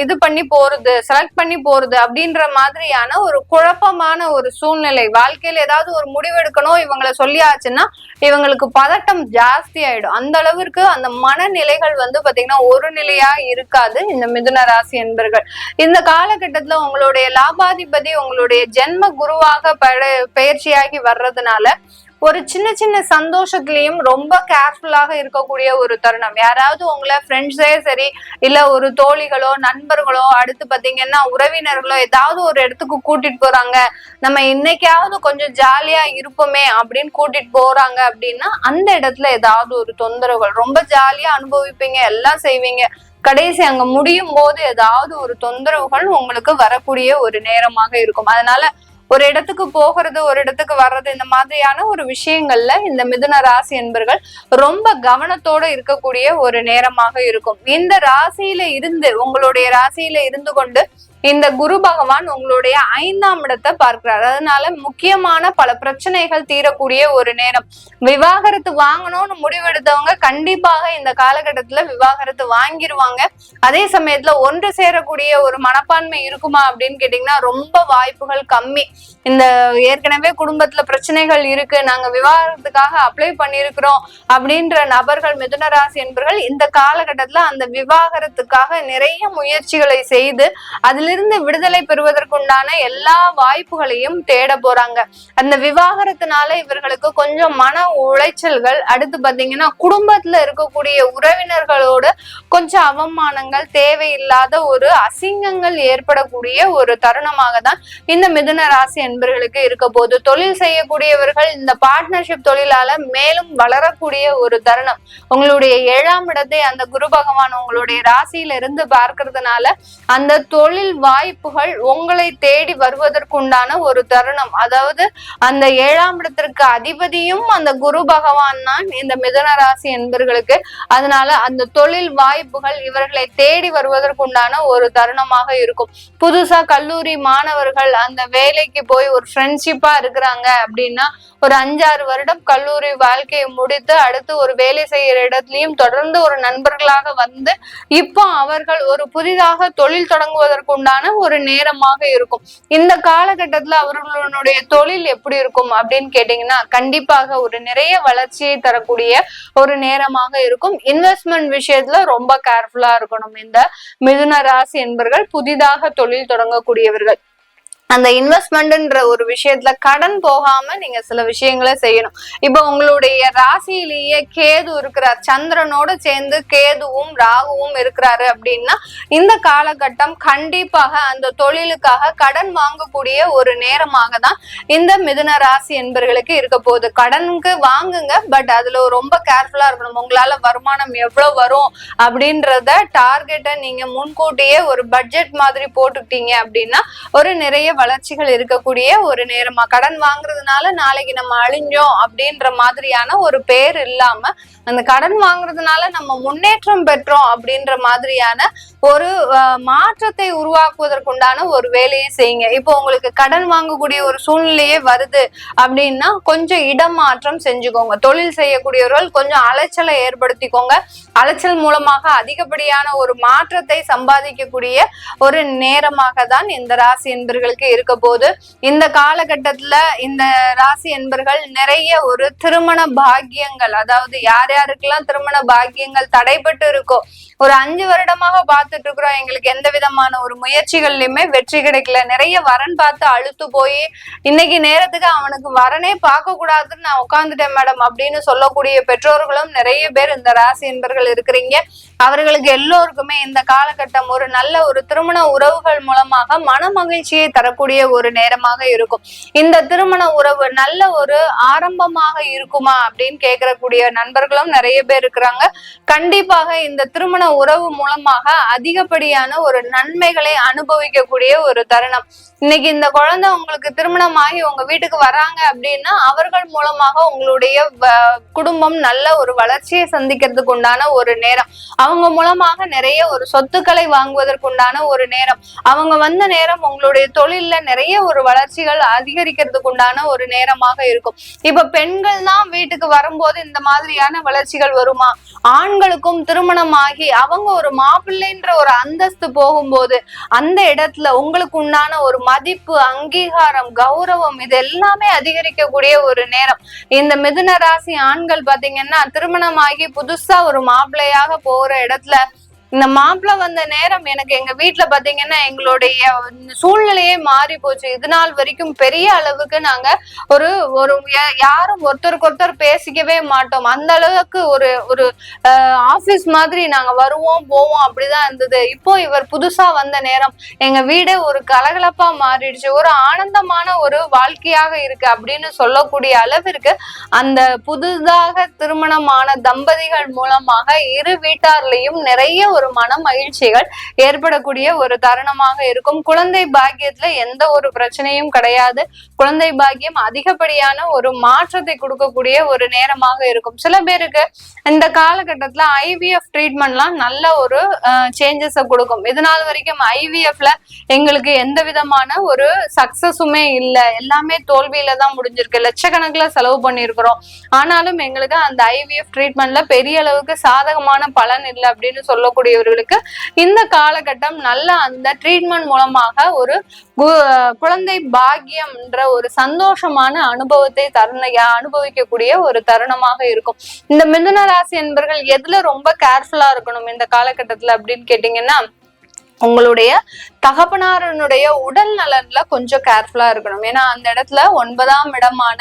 இது பண்ணி போறது, செலக்ட் பண்ணி போறது அப்படின்ற மாதிரியான ஒரு குழப்பமான ஒரு சூழ்நிலை. வாழ்க்கையில ஏதாவது ஒரு முடிவெடுக்கணும் இவங்களை சொல்லியாச்சுன்னா இவங்களுக்கு பதட்டம் ஜாஸ்தி ஆயிடும். அந்த அளவிற்கு அந்த மனநிலைகள் பாத்தீங்கன்னா ஒரு நிலையா இருக்காது இந்த மிதுன ராசி என்பர்கள். இந்த காலகட்டத்துல உங்களுடைய லாபாதிபதி உங்களுடைய ஜென்ம குருவாக பயிற்சியாகி வர்றதுனால ஒரு சின்ன சின்ன சந்தோஷத்திலையும் ரொம்ப கேர்ஃபுல்லாக இருக்கக்கூடிய ஒரு தருணம். யாராவது உங்களை ஃப்ரெண்ட்ஸே சரி இல்ல ஒரு தோழிகளோ நண்பர்களோ அடுத்து பாத்தீங்கன்னா உறவினர்களோ ஏதாவது ஒரு இடத்துக்கு கூட்டிட்டு போறாங்க, நம்ம இன்னைக்காவது கொஞ்சம் ஜாலியா இருப்போமே அப்படின்னு கூட்டிட்டு போறாங்க அப்படின்னா அந்த இடத்துல ஏதாவது ஒரு தொந்தரவுகள், ரொம்ப ஜாலியா அனுபவிப்பீங்க, எல்லாம் செய்வீங்க, கடைசி அங்க முடியும் போது ஏதாவது ஒரு தொந்தரவுகள் உங்களுக்கு வரக்கூடிய ஒரு நேரமாக இருக்கும். அதனால ஒரு இடத்துக்கு போகிறது ஒரு இடத்துக்கு வர்றது இந்த மாதிரியான ஒரு விஷயங்கள்ல இந்த மிதுன ராசி என்பர்கள் ரொம்ப கவனத்தோட இருக்கக்கூடிய ஒரு நேரமாக இருக்கும். இந்த ராசியில இருந்து உங்களுடைய ராசியில இருந்து கொண்டு இந்த குரு பகவான் உங்களுடைய 5ஆம் இடத்தை பார்க்கிறார். அதனால முக்கியமான பல பிரச்சனைகள் தீரக்கூடிய ஒரு நேரம். விவாகரத்து வாங்கணும்னு முடிவெடுத்தவங்க கண்டிப்பாக இந்த காலகட்டத்துல விவாகரத்து வாங்கிருவாங்க. அதே சமயத்துல ஒன்று சேரக்கூடிய ஒரு மனப்பான்மை இருக்குமா அப்படின்னு கேட்டீங்கன்னா ரொம்ப வாய்ப்புகள் கம்மி. இந்த ஏற்கனவே குடும்பத்துல பிரச்சனைகள் இருக்கு, நாங்க விவாகரத்துக்காக அப்ளை பண்ணிருக்கிறோம் அப்படின்ற நபர்கள் மிதுன ராசி என்பர்கள் இந்த காலகட்டத்துல அந்த விவாகரத்துக்காக நிறைய முயற்சிகளை செய்து அதுல அதிலிருந்து விடுதலை பெறுவதற்குண்டான எல்லா வாய்ப்புகளையும் தேட போறாங்க. அந்த விவாகரத்தினால இவர்களுக்கு கொஞ்சம் மன உளைச்சல்கள், அடுத்து பாத்தீங்கன்னா குடும்பத்துல இருக்கக்கூடிய உறவினர்களோடு கொஞ்சம் அவமானங்கள், தேவையில்லாத ஒரு அசிங்கங்கள் ஏற்படக்கூடிய ஒரு தருணமாக தான் இந்த மிதுன ராசி என்பர்களுக்கு இருக்க போது. தொழில் செய்யக்கூடியவர்கள் இந்த பார்ட்னர்ஷிப் தொழிலால மேலும் வளரக்கூடிய ஒரு தருணம். உங்களுடைய 7ஆம் இடத்தை அந்த குரு பகவான் உங்களுடைய ராசியில இருந்து பார்க்கறதுனால அந்த தொழில் வாய்ப்புகள் உங்களை தேடி வருவதற்குண்டான ஒரு தருணம். அதாவது அந்த 7ஆம் இடத்திற்கு அதிபதியும் அந்த குரு பகவான் தான் இந்த மிதுன ராசி என்பர்களுக்கு. அதனால அந்த தொழில் வாய்ப்புகள் இவர்களை தேடி வருவதற்குண்டான ஒரு தருணமாக இருக்கும். புதுசா கல்லூரி மாணவர்கள் அந்த வேலைக்கு போய் ஒரு ஃப்ரெண்ட்ஷிப்பா இருக்கிறாங்க அப்படின்னா ஒரு 5-6 வருடம் கல்லூரி வாழ்க்கையை முடித்து அடுத்து ஒரு வேலை செய்யற இடத்துலயும் தொடர்ந்து ஒரு நண்பர்களாக வந்து இப்போ அவர்கள் ஒரு புதிதாக தொழில் தொடங்குவதற்குண்டான ஒரு நேரமாக இருக்கும். இந்த காலகட்டத்துல அவர்களுடைய தொழில் எப்படி இருக்கும் அப்படின்னு கேட்டீங்கன்னா கண்டிப்பாக ஒரு நிறைய வளர்ச்சியை தரக்கூடிய ஒரு நேரமாக இருக்கும். இன்வெஸ்ட்மெண்ட் விஷயத்துல ரொம்ப கேர்ஃபுல்லா இருக்கணும் இந்த மிதுன ராசி என்பவர்கள், புதிதாக தொழில் தொடங்கக்கூடியவர்கள். அந்த இன்வெஸ்ட்மெண்ட்ன்ற ஒரு விஷயத்துல கடன் போகாம நீங்க சில விஷயங்களை செய்யணும். இப்ப உங்களுடைய ராசியிலேயே கேது இருக்கிறார், சந்திரனோட சேர்ந்து கேதுவும் ராகுவும் இருக்கிறாரு அப்படின்னா இந்த காலகட்டம் கண்டிப்பாக அந்த தொழிலுக்காக கடன் வாங்கக்கூடிய ஒரு நேரமாக தான் இந்த மிதுன ராசி என்பர்களுக்கு இருக்க போகுது. கடனுக்கு வாங்குங்க, பட் அதுல ரொம்ப கேர்ஃபுல்லா இருக்கணும். உங்களால வருமானம் எவ்வளவு வரும் அப்படின்றத டார்கெட்டை நீங்க முன்கூட்டியே ஒரு பட்ஜெட் மாதிரி போட்டுக்கிட்டீங்க அப்படின்னா ஒரு நிறைய வளர்ச்சிகள் இருக்கக்கூடிய ஒரு நேரமா. கடன் வாங்குறதுனால நாளைக்கு நம்ம அழிஞ்சோம் அப்படின்ற மாதிரியான ஒரு பேர் இல்லாம அந்த கடன் வாங்குறதுனால நம்ம முன்னேற்றம் பெற்றோம் அப்படின்ற மாதிரியான ஒரு மாற்றத்தை உருவாக்குவதற்குண்டான ஒரு வேலையை செய்யுங்க. இப்போ உங்களுக்கு கடன் வாங்கக்கூடிய ஒரு சூழ்நிலையே வருது அப்படின்னா கொஞ்சம் இடமாற்றம் செஞ்சுக்கோங்க. தொழில் செய்யக்கூடியவர்கள் கொஞ்சம் அலைச்சலை ஏற்படுத்திக்கோங்க. அலைச்சல் மூலமாக அதிகப்படியான ஒரு மாற்றத்தை சம்பாதிக்கக்கூடிய ஒரு நேரமாக தான் இந்த ராசி என்பர்களுக்கு இருக்க போது. இந்த காலகட்டத்துல இந்த ராசி என்பர்கள் நிறைய ஒரு திருமண பாக்கியங்கள், அதாவது யார் யாருக்கெல்லாம் திருமண பாக்கியங்கள் தடைபட்டு இருக்கோ, ஒரு 5 வருடமாக பார்த்துட்டு இருக்கிறோம், எங்களுக்கு எந்த விதமான ஒரு முயற்சிகள்லயுமே வெற்றி கிடைக்கல, நிறைய வரன் பார்த்து அழுத்து போய் இன்னைக்கு நேரத்துக்கு அவனுக்கு வரனே பார்க்க கூடாதுன்னு நான் உட்காந்துட்டேன் மேடம் அப்படின்னு சொல்லக்கூடிய பெற்றோர்களும் நிறைய பேர் இந்த ராசி என்பர்கள் இருக்கிறீங்க. அவர்களுக்கு எல்லோருக்குமே இந்த காலகட்டம் ஒரு நல்ல ஒரு திருமண உறவுகள் மூலமாக மன மகிழ்ச்சியை தரக்கூடிய ஒரு நேரமாக இருக்கும். இந்த திருமண உறவு நல்ல ஒரு ஆரம்பமாக இருக்குமா அப்படின்னு கேட்கக்கூடிய நண்பர்களும் நிறைய பேர் இருக்கிறாங்க. கண்டிப்பாக இந்த திருமண உறவு மூலமாக அதிகப்படியான ஒரு நன்மைகளை அனுபவிக்கக்கூடிய ஒரு தருணம். இன்னைக்கு இந்த குழந்தை உங்களுக்கு திருமணம் ஆகி உங்க வீட்டுக்கு வராங்க அப்படின்னா அவர்கள் மூலமாக உங்களுடைய குடும்பம் நல்ல ஒரு வளர்ச்சியை சந்திக்கிறதுக்கு உண்டான ஒரு நேரம். அவங்க மூலமாக நிறைய ஒரு சொத்துக்களை வாங்குவதற்குண்டான ஒரு நேரம். அவங்க வந்த நேரம் உங்களுடைய தொழில்ல நிறைய ஒரு வளர்ச்சிகள் அதிகரிக்கிறதுக்கு உண்டான ஒரு நேரமாக இருக்கும். இப்ப பெண்கள் தான் வீட்டுக்கு வரும்போது இந்த மாதிரியான வளர்ச்சிகள் வருமா? ஆண்களுக்கும் திருமணம் ஆகி அவங்க ஒரு மாப்பிள்ளைன்ற ஒரு அந்தஸ்து போகும்போது அந்த இடத்துல உங்களுக்கு உண்டான ஒரு மதிப்பு, அங்கீகாரம், கௌரவம் இது எல்லாமே அதிகரிக்கக்கூடிய ஒரு நேரம். இந்த மிதுன ராசி ஆண்கள் பாத்தீங்கன்னா திருமணமாகி புதுசா ஒரு மாப்பிள்ளையாக போற இடத்துல இந்த மாப்பிள்ள வந்த நேரம் எனக்கு எங்க வீட்டுல பாத்தீங்கன்னா எங்களுடைய சூழ்நிலையே மாறி போச்சு. இது நாள் வரைக்கும் பெரிய அளவுக்கு நாங்க ஒரு ஒரு யாரும் ஒருத்தருக்கு ஒருத்தர் பேசிக்கவே மாட்டோம். அந்த அளவுக்கு ஒரு ஒரு ஆபீஸ் மாதிரி நாங்க வருவோம் போவோம் அப்படிதான் இருந்தது. இப்போ இவர் புதுசா வந்த நேரம் எங்க வீடே ஒரு கலகலப்பா மாறிடுச்சு, ஒரு ஆனந்தமான ஒரு வாழ்க்கையாக இருக்கு அப்படின்னு சொல்லக்கூடிய அளவிற்கு அந்த புதுதாக திருமணமான தம்பதிகள் மூலமாக இரு வீட்டார்லயும் நிறைய ஒரு மன மகிழ்ச்சிகள் ஏற்படக்கூடிய ஒரு தருணமாக இருக்கும். குழந்தை பாக்கியத்துல எந்த ஒரு பிரச்சனையும் கிடையாது. குழந்தை பாக்கியம் அதிகப்படியான ஒரு மாற்றத்தை கொடுக்கக்கூடிய ஒரு நேரமாக இருக்கும். சில பேருக்கு இந்த காலகட்டத்துல IVF ட்ரீட்மெண்ட்லாம் நல்ல ஒரு சேஞ்சஸ் கொடுக்கும். இதனால் வரைக்கும் IVFல எங்களுக்கு எந்த விதமான ஒரு சக்சஸுமே இல்லை, எல்லாமே தோல்வியில தான் முடிஞ்சிருக்கு, லட்சக்கணக்கில் செலவு பண்ணியிருக்கிறோம், ஆனாலும் எங்களுக்கு அந்த IVF ட்ரீட்மெண்ட்ல பெரிய அளவுக்கு சாதகமான பலன் இல்லை அப்படின்னு சொல்லக்கூடிய இந்த காலகட்டம் நல்ல அந்த ட்ரீட்மெண்ட் மூலமாக ஒரு குழந்தை பாக்கியம் என்ற ஒரு சந்தோஷமான அனுபவத்தை அனுபவிக்கக்கூடிய ஒரு தருணமாக இருக்கும். இந்த மிதுன ராசி என்பர்கள் எதுல ரொம்ப கேர்ஃபுல்லா இருக்கணும் இந்த காலகட்டத்துல அப்படின்னு கேட்டீங்கன்னா உங்களுடைய தகப்பனாரனுடைய உடல் நலன்ல கொஞ்சம் கேர்ஃபுல்லா இருக்கணும். ஏன்னா அந்த இடத்துல 9ஆம் இடமான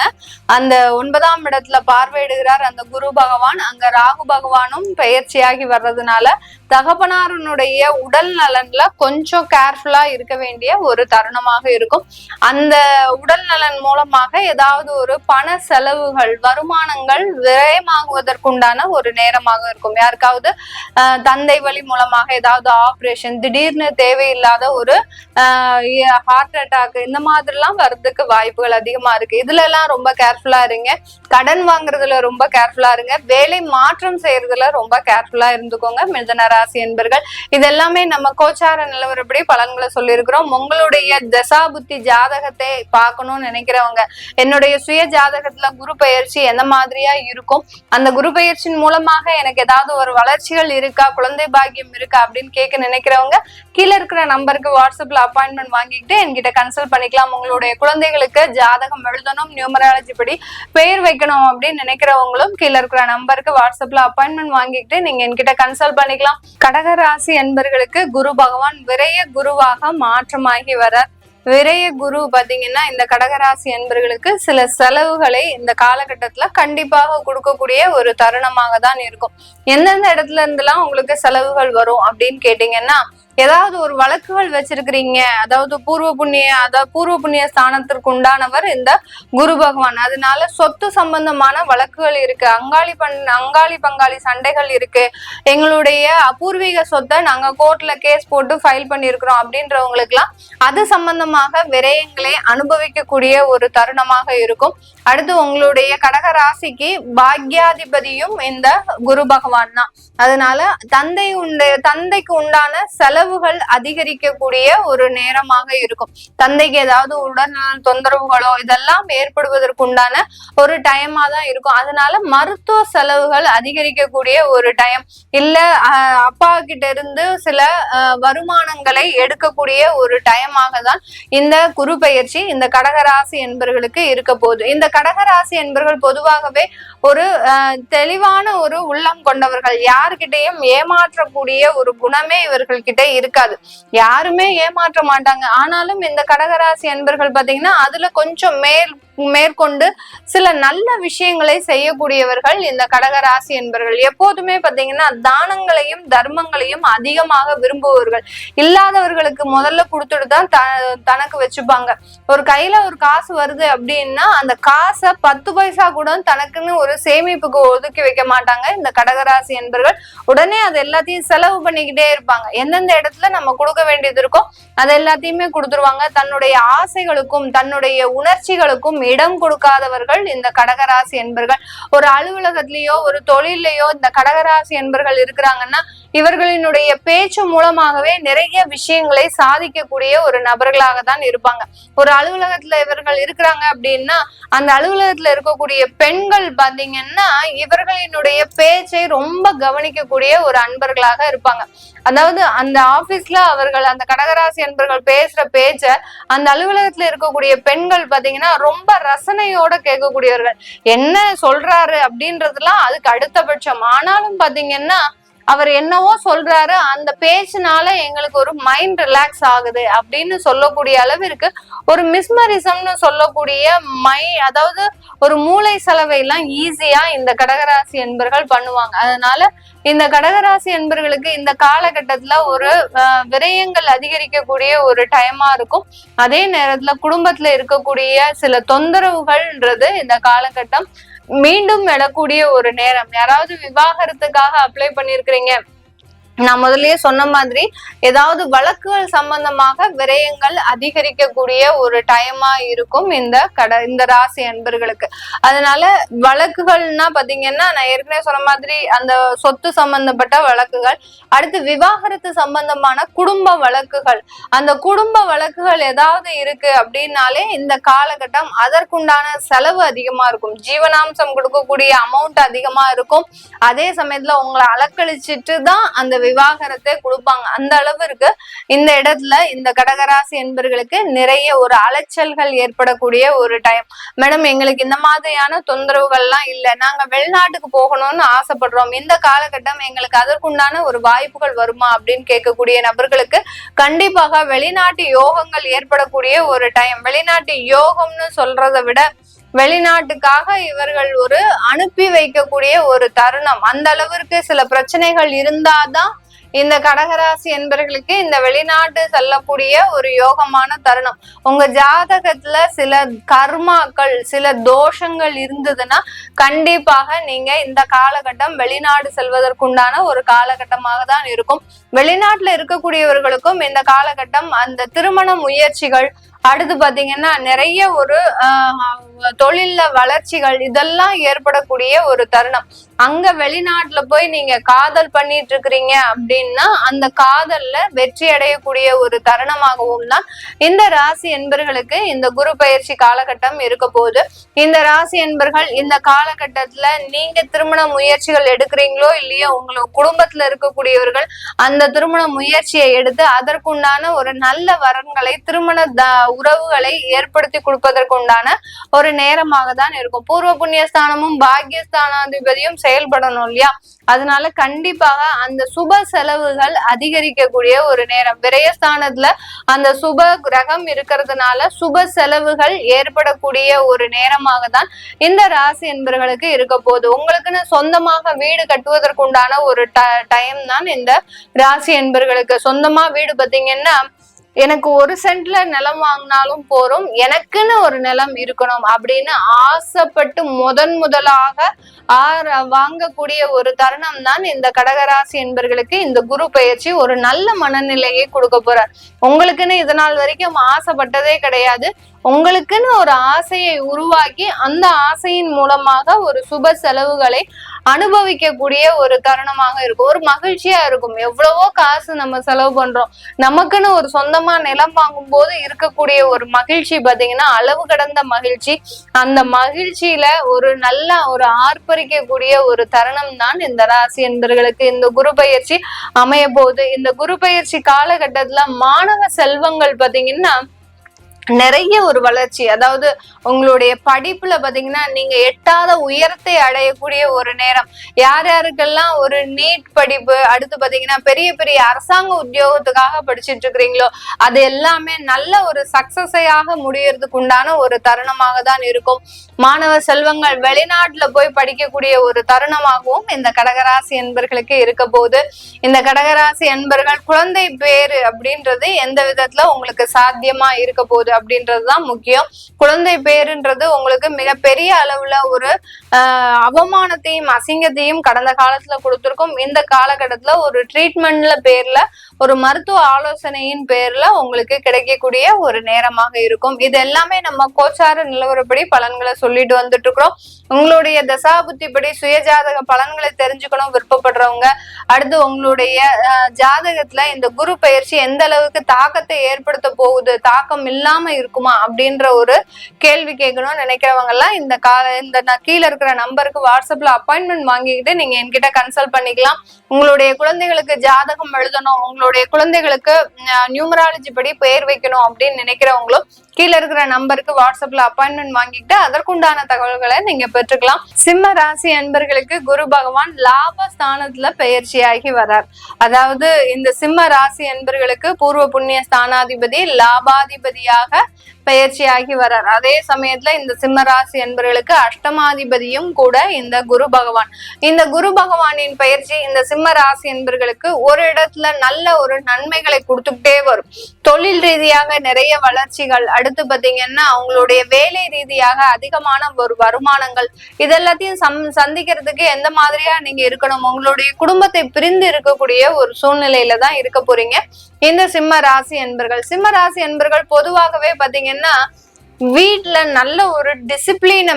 அந்த 9ஆம் இடத்துல பார்வையிடுகிறார் அந்த குரு பகவான். அங்க ராகு பகவானும் பெயர்ச்சியாகி வர்றதுனால தகப்பனாரனுடைய உடல் நலன்ல கொஞ்சம் கேர்ஃபுல்லா இருக்க வேண்டிய ஒரு தருணமாக இருக்கும். அந்த உடல் நலன் மூலமாக ஏதாவது ஒரு பண செலவுகள், வருமானங்கள் விரயமாகுவதற்குண்டான ஒரு நேரமாக இருக்கும். யாருக்காவது தந்தை வழி மூலமாக ஏதாவது ஆபரேஷன், திடீர்னு தேவையில்லாத ஒரு ஹார்ட் அட்டாக், இந்த மாதிரி எல்லாம் வர்றதுக்கு வாய்ப்புகள் அதிகமா இருக்கு. இதுல எல்லாம் ரொம்ப கேர்ஃபுல்லா இருங்க. கடன் வாங்குறதுல ரொம்ப கேர்ஃபுல்லா இருங்க. வேலை மாற்றம் செய்யறதுல ரொம்ப கேர்ஃபுல்லா இருந்துக்கோங்க மிதுன ராசி என்பர்கள். இது எல்லாமே நம்ம கோச்சார நிலவரப்படி பலன்களை சொல்லியிருக்கிறோம். உங்களுடைய தசா புத்தி ஜாதகத்தை பார்க்கணும்னு நினைக்கிறவங்க, என்னுடைய சுய ஜாதகத்துல குரு பயிற்சி எந்த மாதிரியா இருக்கும், அந்த குரு பயிற்சியின் மூலமாக எனக்கு ஏதாவது ஒரு வளர்ச்சிகள் இருக்கா, குழந்தை பாக்கியம் இருக்கா அப்படின்னு கேட்க நினைக்கிறவங்க கீழே இருக்கிற நம்பருக்கு வாட்ஸ்அப்ல அப்பாயின்மெண்ட் வாங்கிட்டு என்கிட்ட கன்சல்ட் பண்ணிக்கலாம். உங்களுடைய குழந்தைகளுக்கு ஜாதகம் எழுதணும், நியூமராலஜி படி பெயர் வைக்கணும் அப்படின்னு நினைக்கிறவங்களும் கீழே இருக்கிற நம்பருக்கு வாட்ஸ்அப்ல அப்பாயின்மெண்ட் வாங்கிட்டு நீங்க என்கிட்ட கன்சல்ட் பண்ணிக்கலாம். கடகராசி என்பர்களுக்கு குரு பகவான் விரைய குருவாக மாற்றமாகி வர, விரைய குரு பாத்தீங்கன்னா இந்த கடகராசி என்பர்களுக்கு சில செலவுகளை இந்த காலகட்டத்துல கண்டிப்பாக கொடுக்கக்கூடிய ஒரு தருணமாக தான் இருக்கும். எந்தெந்த இடத்துல இருந்தெல்லாம் உங்களுக்கு செலவுகள் வரும் அப்படின்னு கேட்டீங்கன்னா, ஏதாவது ஒரு வழக்குகள் வச்சிருக்கிறீங்க, அதாவது பூர்வ புண்ணிய ஸ்தானத்திற்கு உண்டானவர் இந்த குரு பகவான். அதனால சொத்து சம்பந்தமான வழக்குகள் இருக்கு, அங்காளி பங்காளி சண்டைகள் இருக்கு, எங்களுடைய அபூர்வீக சொத்தை நாங்க கோர்ட்ல கேஸ் போட்டு ஃபைல் பண்ணிருக்கிறோம் அப்படின்றவங்களுக்கு எல்லாம் அது சம்பந்தமாக விரயங்களை அனுபவிக்கக்கூடிய ஒரு தருணமாக இருக்கும். அடுத்து உங்களுடைய கடக ராசிக்கு பாக்யாதிபதியும் இந்த குரு பகவான் தான். அதனால தந்தைக்கு உண்டான செலவுகள் அதிகரிக்கக்கூடிய ஒரு நேரமாக இருக்கும். தந்தைக்கு ஏதாவது உடல்நல தொந்தரவுகளோ இதெல்லாம் ஏற்படுவதற்குண்டான ஒரு டைமா தான் இருக்கும். அதனால மருத்துவ செலவுகள் அதிகரிக்கக்கூடிய ஒரு டைம், இல்ல அப்பா கிட்ட இருந்து சில வருமானங்களை எடுக்கக்கூடிய ஒரு டைமாக தான் இந்த குரு பயிற்சி இந்த கடகராசி என்பர்களுக்கு இருக்க போகுது. இந்த கடகராசி என்பர்கள் பொதுவாகவே ஒரு தெளிவான ஒரு உள்ளம் கொண்டவர்கள். யாருக்கிட்டையும் ஏமாற்றக்கூடிய ஒரு குணமே இவர்கள் கிட்ட இருக்காது. யாருமே ஏமாற்ற மாட்டாங்க. ஆனாலும் இந்த கடகராசி என்பர்கள் பாத்தீங்கன்னா அதுல கொஞ்சம் மேற்கொண்டு சில நல்ல விஷயங்களை செய்யக்கூடியவர்கள் இந்த கடகராசி என்பர்கள். எப்போதுமே பாத்தீங்கன்னா தானங்களையும் தர்மங்களையும் அதிகமாக விரும்புவர்கள். இல்லாதவர்களுக்கு முதல்ல கொடுத்துட்டு தான் தனக்கு வச்சுப்பாங்க. ஒரு கையில ஒரு காசு வருது அப்படின்னா அந்த காசை 10 பைசா கூட தனக்குன்னு ஒரு சேமிப்புக்கு ஒதுக்கி வைக்க மாட்டாங்க இந்த கடகராசி என்பர்கள். உடனே அது எல்லாத்தையும் செலவு பண்ணிக்கிட்டே இருப்பாங்க. எந்தெந்த இடத்துல நம்ம கொடுக்க வேண்டியது இருக்கோ அது எல்லாத்தையுமே கொடுத்துருவாங்க. தன்னுடைய ஆசைகளுக்கும் தன்னுடைய உணர்ச்சிகளுக்கும் இடம் கொடுக்காதவர்கள் இந்த கடகராசி என்பர்கள். ஒரு அலுவலகத்திலேயோ ஒரு தொழிலையோ இந்த கடகராசி என்பர்கள் இருக்கிறாங்கன்னா இவர்களினுடைய பேச்சு மூலமாகவே நிறைய விஷயங்களை சாதிக்கக்கூடிய ஒரு நபர்களாக தான் இருப்பாங்க. ஒரு அலுவலகத்துல இவர்கள் இருக்கிறாங்க அப்படின்னா அந்த அலுவலகத்துல இருக்கக்கூடிய பெண்கள் பாத்தீங்கன்னா இவர்களினுடைய பேச்சை ரொம்ப கவனிக்கக்கூடிய ஒரு அன்பர்களாக இருப்பாங்க. அதாவது அந்த ஆபீஸ்ல அவர்கள் அந்த கடகராசி என்பர்கள் பேசுற பேச்ச அந்த அலுவலகத்துல இருக்கக்கூடிய பெண்கள் பாத்தீங்கன்னா ரொம்ப ரசனையோட கேட்கக்கூடியவர்கள். என்ன சொல்றாரு அப்படின்றதுலாம் அதுக்கு அடுத்தபட்சம். ஆனாலும் பாத்தீங்கன்னா அவர் என்னவோ சொல்றாரு, அந்த பேச்சுனால எங்களுக்கு ஒரு மைண்ட் ரிலாக்ஸ் ஆகுது அப்படின்னு சொல்லக்கூடிய அளவிற்கு ஒரு மிஸ்மரிசம்னு சொல்லக்கூடிய அதாவது ஒரு மூளை செலவை எல்லாம் ஈஸியா இந்த கடகராசி என்பர்கள் பண்ணுவாங்க. அதனால இந்த கடகராசி என்பர்களுக்கு இந்த காலகட்டத்துல ஒரு விரயங்கள் அதிகரிக்கக்கூடிய ஒரு டைமா இருக்கும். அதே நேரத்துல குடும்பத்துல இருக்கக்கூடிய சில தொந்தரவுகள்ன்றது இந்த காலகட்டம் மீண்டும் எழக்கூடிய ஒரு நேரம். யாராவது விவாகரத்துக்காக அப்ளை பண்ணிருக்கிறீங்க, நான் முதல்லயே சொன்ன மாதிரி ஏதாவது வழக்குகள் சம்பந்தமாக விரயங்கள் அதிகரிக்கக்கூடிய ஒரு டைமா இருக்கும் இந்த ராசி அன்பர்களுக்கு. அதனால வழக்குகள்னா பாத்தீங்கன்னா நான் ஏற்கனவே சொன்ன மாதிரி அந்த சொத்து சம்பந்தப்பட்ட வழக்குகள், அடுத்து விவாகரத்து சம்பந்தமான குடும்ப வழக்குகள், அந்த குடும்ப வழக்குகள் ஏதாவது இருக்கு அப்படின்னாலே இந்த காலகட்டம் அதற்குண்டான செலவு அதிகமா இருக்கும். ஜீவனாம்சம் கொடுக்கக்கூடிய அமௌண்ட் அதிகமா இருக்கும். அதே சமயத்துல உங்களை அலக்கழிச்சிட்டு தான் அந்த விவாகரத்தை கொடுப்பாங்க. அந்த அளவிற்கு இந்த இடத்துல இந்த கடகராசி என்பர்களுக்கு நிறைய ஒரு அலைச்சல்கள் ஏற்படக்கூடிய ஒரு டைம். மேடம் எங்களுக்கு இந்த மாதிரியான தொந்தரவுகள்லாம் இல்லை, நாங்க வெளிநாட்டுக்கு போகணும்னு ஆசைப்படுறோம், இந்த காலகட்டம் எங்களுக்கு அதற்குண்டான ஒரு வாய்ப்புகள் வருமா அப்படின்னு கேட்கக்கூடிய நபர்களுக்கு கண்டிப்பாக வெளிநாட்டு யோகங்கள் ஏற்படக்கூடிய ஒரு டைம். வெளிநாட்டு யோகம்னு சொல்றதை விட வெளிநாட்டுக்காக இவர்கள் ஒரு அனுப்பி வைக்கக்கூடிய ஒரு தருணம். அந்த அளவிற்கு சில பிரச்சனைகள் இருந்தாதான் இந்த கடகராசி என்பர்களுக்கு இந்த வெளிநாட்டு செல்லக்கூடிய ஒரு யோகமான தருணம். உங்க ஜாதகத்துல சில கர்மாக்கள் சில தோஷங்கள் இருந்ததுன்னா கண்டிப்பாக நீங்க இந்த காலகட்டம் வெளிநாடு செல்வதற்குண்டான ஒரு காலகட்டமாக தான் இருக்கும். வெளிநாட்டுல இருக்கக்கூடியவர்களுக்கும் இந்த காலகட்டம் அந்த திருமண முயற்சிகள், அடுத்து பாத்தீங்கன்னா நிறைய ஒரு தொழில்ல வளர்ச்சிகள் இதெல்லாம் ஏற்படக்கூடிய ஒரு தருணம். அங்க வெளிநாட்டுல போய் நீங்க காதல் பண்ணிட்டு இருக்கிறீங்க அப்படின்னா அந்த காதல்ல வெற்றி அடையக்கூடிய ஒரு தருணமாகவும் தான் இந்த ராசி என்பர்களுக்கு இந்த குரு பயிற்சி காலகட்டம் இருக்க போகுது. இந்த ராசி என்பர்கள் இந்த காலகட்டத்துல நீங்க திருமண முயற்சிகள் எடுக்கிறீங்களோ இல்லையோ, உங்களுக்கு குடும்பத்துல இருக்கக்கூடியவர்கள் அந்த திருமண முயற்சியை எடுத்து அதற்குண்டான ஒரு நல்ல வரன்களை திருமண உறவுகளை ஏற்படுத்தி கொடுப்பதற்குண்டான ஒரு நேரமாக தான் இருக்கும். பூர்வ புண்ணியஸ்தானமும் பாக்கியஸ்தானாதிபதியும் செயல்படணும் இல்லையா, அதனால கண்டிப்பாக அந்த சுப செலவுகள் அதிகரிக்கக்கூடிய ஒரு நேரம். விரயஸ்தானத்துல அந்த சுப கிரகம் இருக்கிறதுனால சுப செலவுகள் ஏற்படக்கூடிய ஒரு நேரமாக தான் இந்த ராசி என்பர்களுக்கு இருக்க போகுது. உங்களுக்குன்னு சொந்தமாக வீடு கட்டுவதற்குண்டான ஒரு டைம் தான் இந்த ராசி என்பர்களுக்கு. சொந்தமா வீடு பாத்தீங்கன்னா எனக்கு 1 சென்ட்ல நிலம் வாங்கினாலும் போறோம், எனக்குன்னு ஒரு நிலம் இருக்கணும் அப்படின்னு ஆசைப்பட்டு முதலாக வாங்கக்கூடிய ஒரு தருணம் தான் இந்த கடகராசி என்பர்களுக்கு இந்த குரு பயிற்சி ஒரு நல்ல மனநிலையை கொடுக்க போறார். உங்களுக்குன்னு இதனால் வரைக்கும் ஆசைப்பட்டதே கிடையாது. உங்களுக்குன்னு ஒரு ஆசையை உருவாக்கி அந்த ஆசையின் மூலமாக ஒரு சுப செலவுகளை அனுபவிக்கக்கூடிய ஒரு தருணமாக இருக்கும். ஒரு மகிழ்ச்சியா இருக்கும். எவ்வளவோ காசு நம்ம செலவு பண்றோம், நமக்குன்னு ஒரு சொந்தமா நிலம் வாங்கும் போது இருக்கக்கூடிய ஒரு மகிழ்ச்சி பாத்தீங்கன்னா அளவு கடந்த மகிழ்ச்சி. அந்த மகிழ்ச்சியில ஒரு நல்ல ஒரு ஆர்ப்பரிக்கக்கூடிய ஒரு தருணம் தான் இந்த ராசி என்பர்களுக்கு இந்த குரு பயிற்சி அமைய போகுது. இந்த குரு பயிற்சி காலகட்டத்துல மாணவ செல்வங்கள் பாத்தீங்கன்னா நிறைய ஒரு வளர்ச்சி. அதாவது உங்களுடைய படிப்புல பாத்தீங்கன்னா நீங்க எட்டாத உயரத்தை அடையக்கூடிய ஒரு நேரம். யார் யாருக்கெல்லாம் ஒரு நீட் படிப்பு, அடுத்து பாத்தீங்கன்னா பெரிய பெரிய அரசாங்க உத்தியோகத்துக்காக படிச்சுட்டு இருக்கிறீங்களோ அது எல்லாமே நல்ல ஒரு சக்சஸையாக முடியறதுக்கு உண்டான ஒரு தருணமாக தான் இருக்கும். மாணவ செல்வங்கள் வெளிநாட்டுல போய் படிக்கக்கூடிய ஒரு தருணமாகவும் இந்த கடகராசி என்பர்களுக்கு இருக்க போது. இந்த கடகராசி என்பர்கள் குழந்தை பேரு அப்படின்றது எந்த விதத்துல உங்களுக்கு சாத்தியமா இருக்க போகுது அப்படின்றதுதான் முக்கியம். குழந்தை பேருன்றது உங்களுக்கு மிகப்பெரிய அளவுல ஒரு அவமானத்தையும் அசிங்கத்தையும் கடந்த காலத்துல கொடுத்திருக்கும். இந்த காலகட்டத்துல ஒரு ட்ரீட்மெண்ட்ல பேர்ல ஒரு மருத்துவ ஆலோசனையின் பேர்ல உங்களுக்கு கிடைக்கக்கூடிய ஒரு நேரமாக இருக்கும். இது எல்லாமே நம்ம கோச்சார நிலவரப்படி பலன்களை சொல்லிட்டு வந்துட்டு இருக்கிறோம். உங்களுடைய தசாபுத்திப்படி சுயஜாதக பலன்களை தெரிஞ்சுக்கணும் விருப்பப்படுறவங்க, அடுத்து உங்களுடைய ஜாதகத்துல இந்த குரு பயிற்சி எந்த அளவுக்கு தாக்கத்தை ஏற்படுத்த போகுது, தாக்கம் இல்லாம இருக்குமா அப்படின்ற ஒரு கேள்வி கேட்கணும்னு நினைக்கிறவங்க எல்லாம் இந்த கீழே இருக்கிற நம்பருக்கு வாட்ஸ்அப்ல அப்பாயின்மெண்ட் வாங்கிக்கிட்டு நீங்க என்கிட்ட கன்சல்ட் பண்ணிக்கலாம். உங்களுடைய குழந்தைகளுக்கு ஜாதகம் எழுதணும், உங்களுடைய குழந்தைகளுக்கு நியூமராலஜி படி பெயர் வைக்கணும் அப்படின்னு நினைக்கிறவங்களும் கீழே இருக்கிற நம்பருக்கு வாட்ஸ்அப்ல அப்பாயின்மெண்ட் வாங்கிக்கிட்டு அதற்குண்டான தகவல்களை நீங்க பெற்றுக்கலாம். சிம்ம ராசி அன்பர்களுக்கு குரு பகவான் லாபஸ்தானத்துல பெயர்ச்சியாகி வரார். அதாவது இந்த சிம்ம ராசி அன்பர்களுக்கு பூர்வ புண்ணிய ஸ்தானாதிபதி லாபாதிபதியாக பெயர்ச்சியாகி வரார். அதே சமயத்துல இந்த சிம்ம ராசி என்பவர்களுக்கு அஷ்டமாதிபதியும் கூட இந்த குரு பகவான். இந்த குரு பகவானின் பயிற்சி இந்த சிம்ம ராசி என்பவர்களுக்கு ஒரு இடத்துல நல்ல ஒரு நன்மைகளை கொடுத்துக்கிட்டே வரும். தொழில் ரீதியாக நிறைய வளர்ச்சிகள், அடுத்து பாத்தீங்கன்னா அவங்களுடைய வேலை ரீதியாக அதிகமான ஒரு வருமானங்கள், இதெல்லாத்தையும் சந்திக்கிறதுக்கு எந்த மாதிரியா நீங்க இருக்கணும், உங்களுடைய குடும்பத்தை பிரிந்து இருக்கக்கூடிய ஒரு சூழ்நிலையில தான் இருக்க போறீங்க இந்த சிம்ம ராசி என்பர்கள். சிம்ம ராசி என்பர்கள் பொதுவாகவே பாத்தீங்கன்னா வீட்டுல நல்ல ஒரு டிசிப்ளினை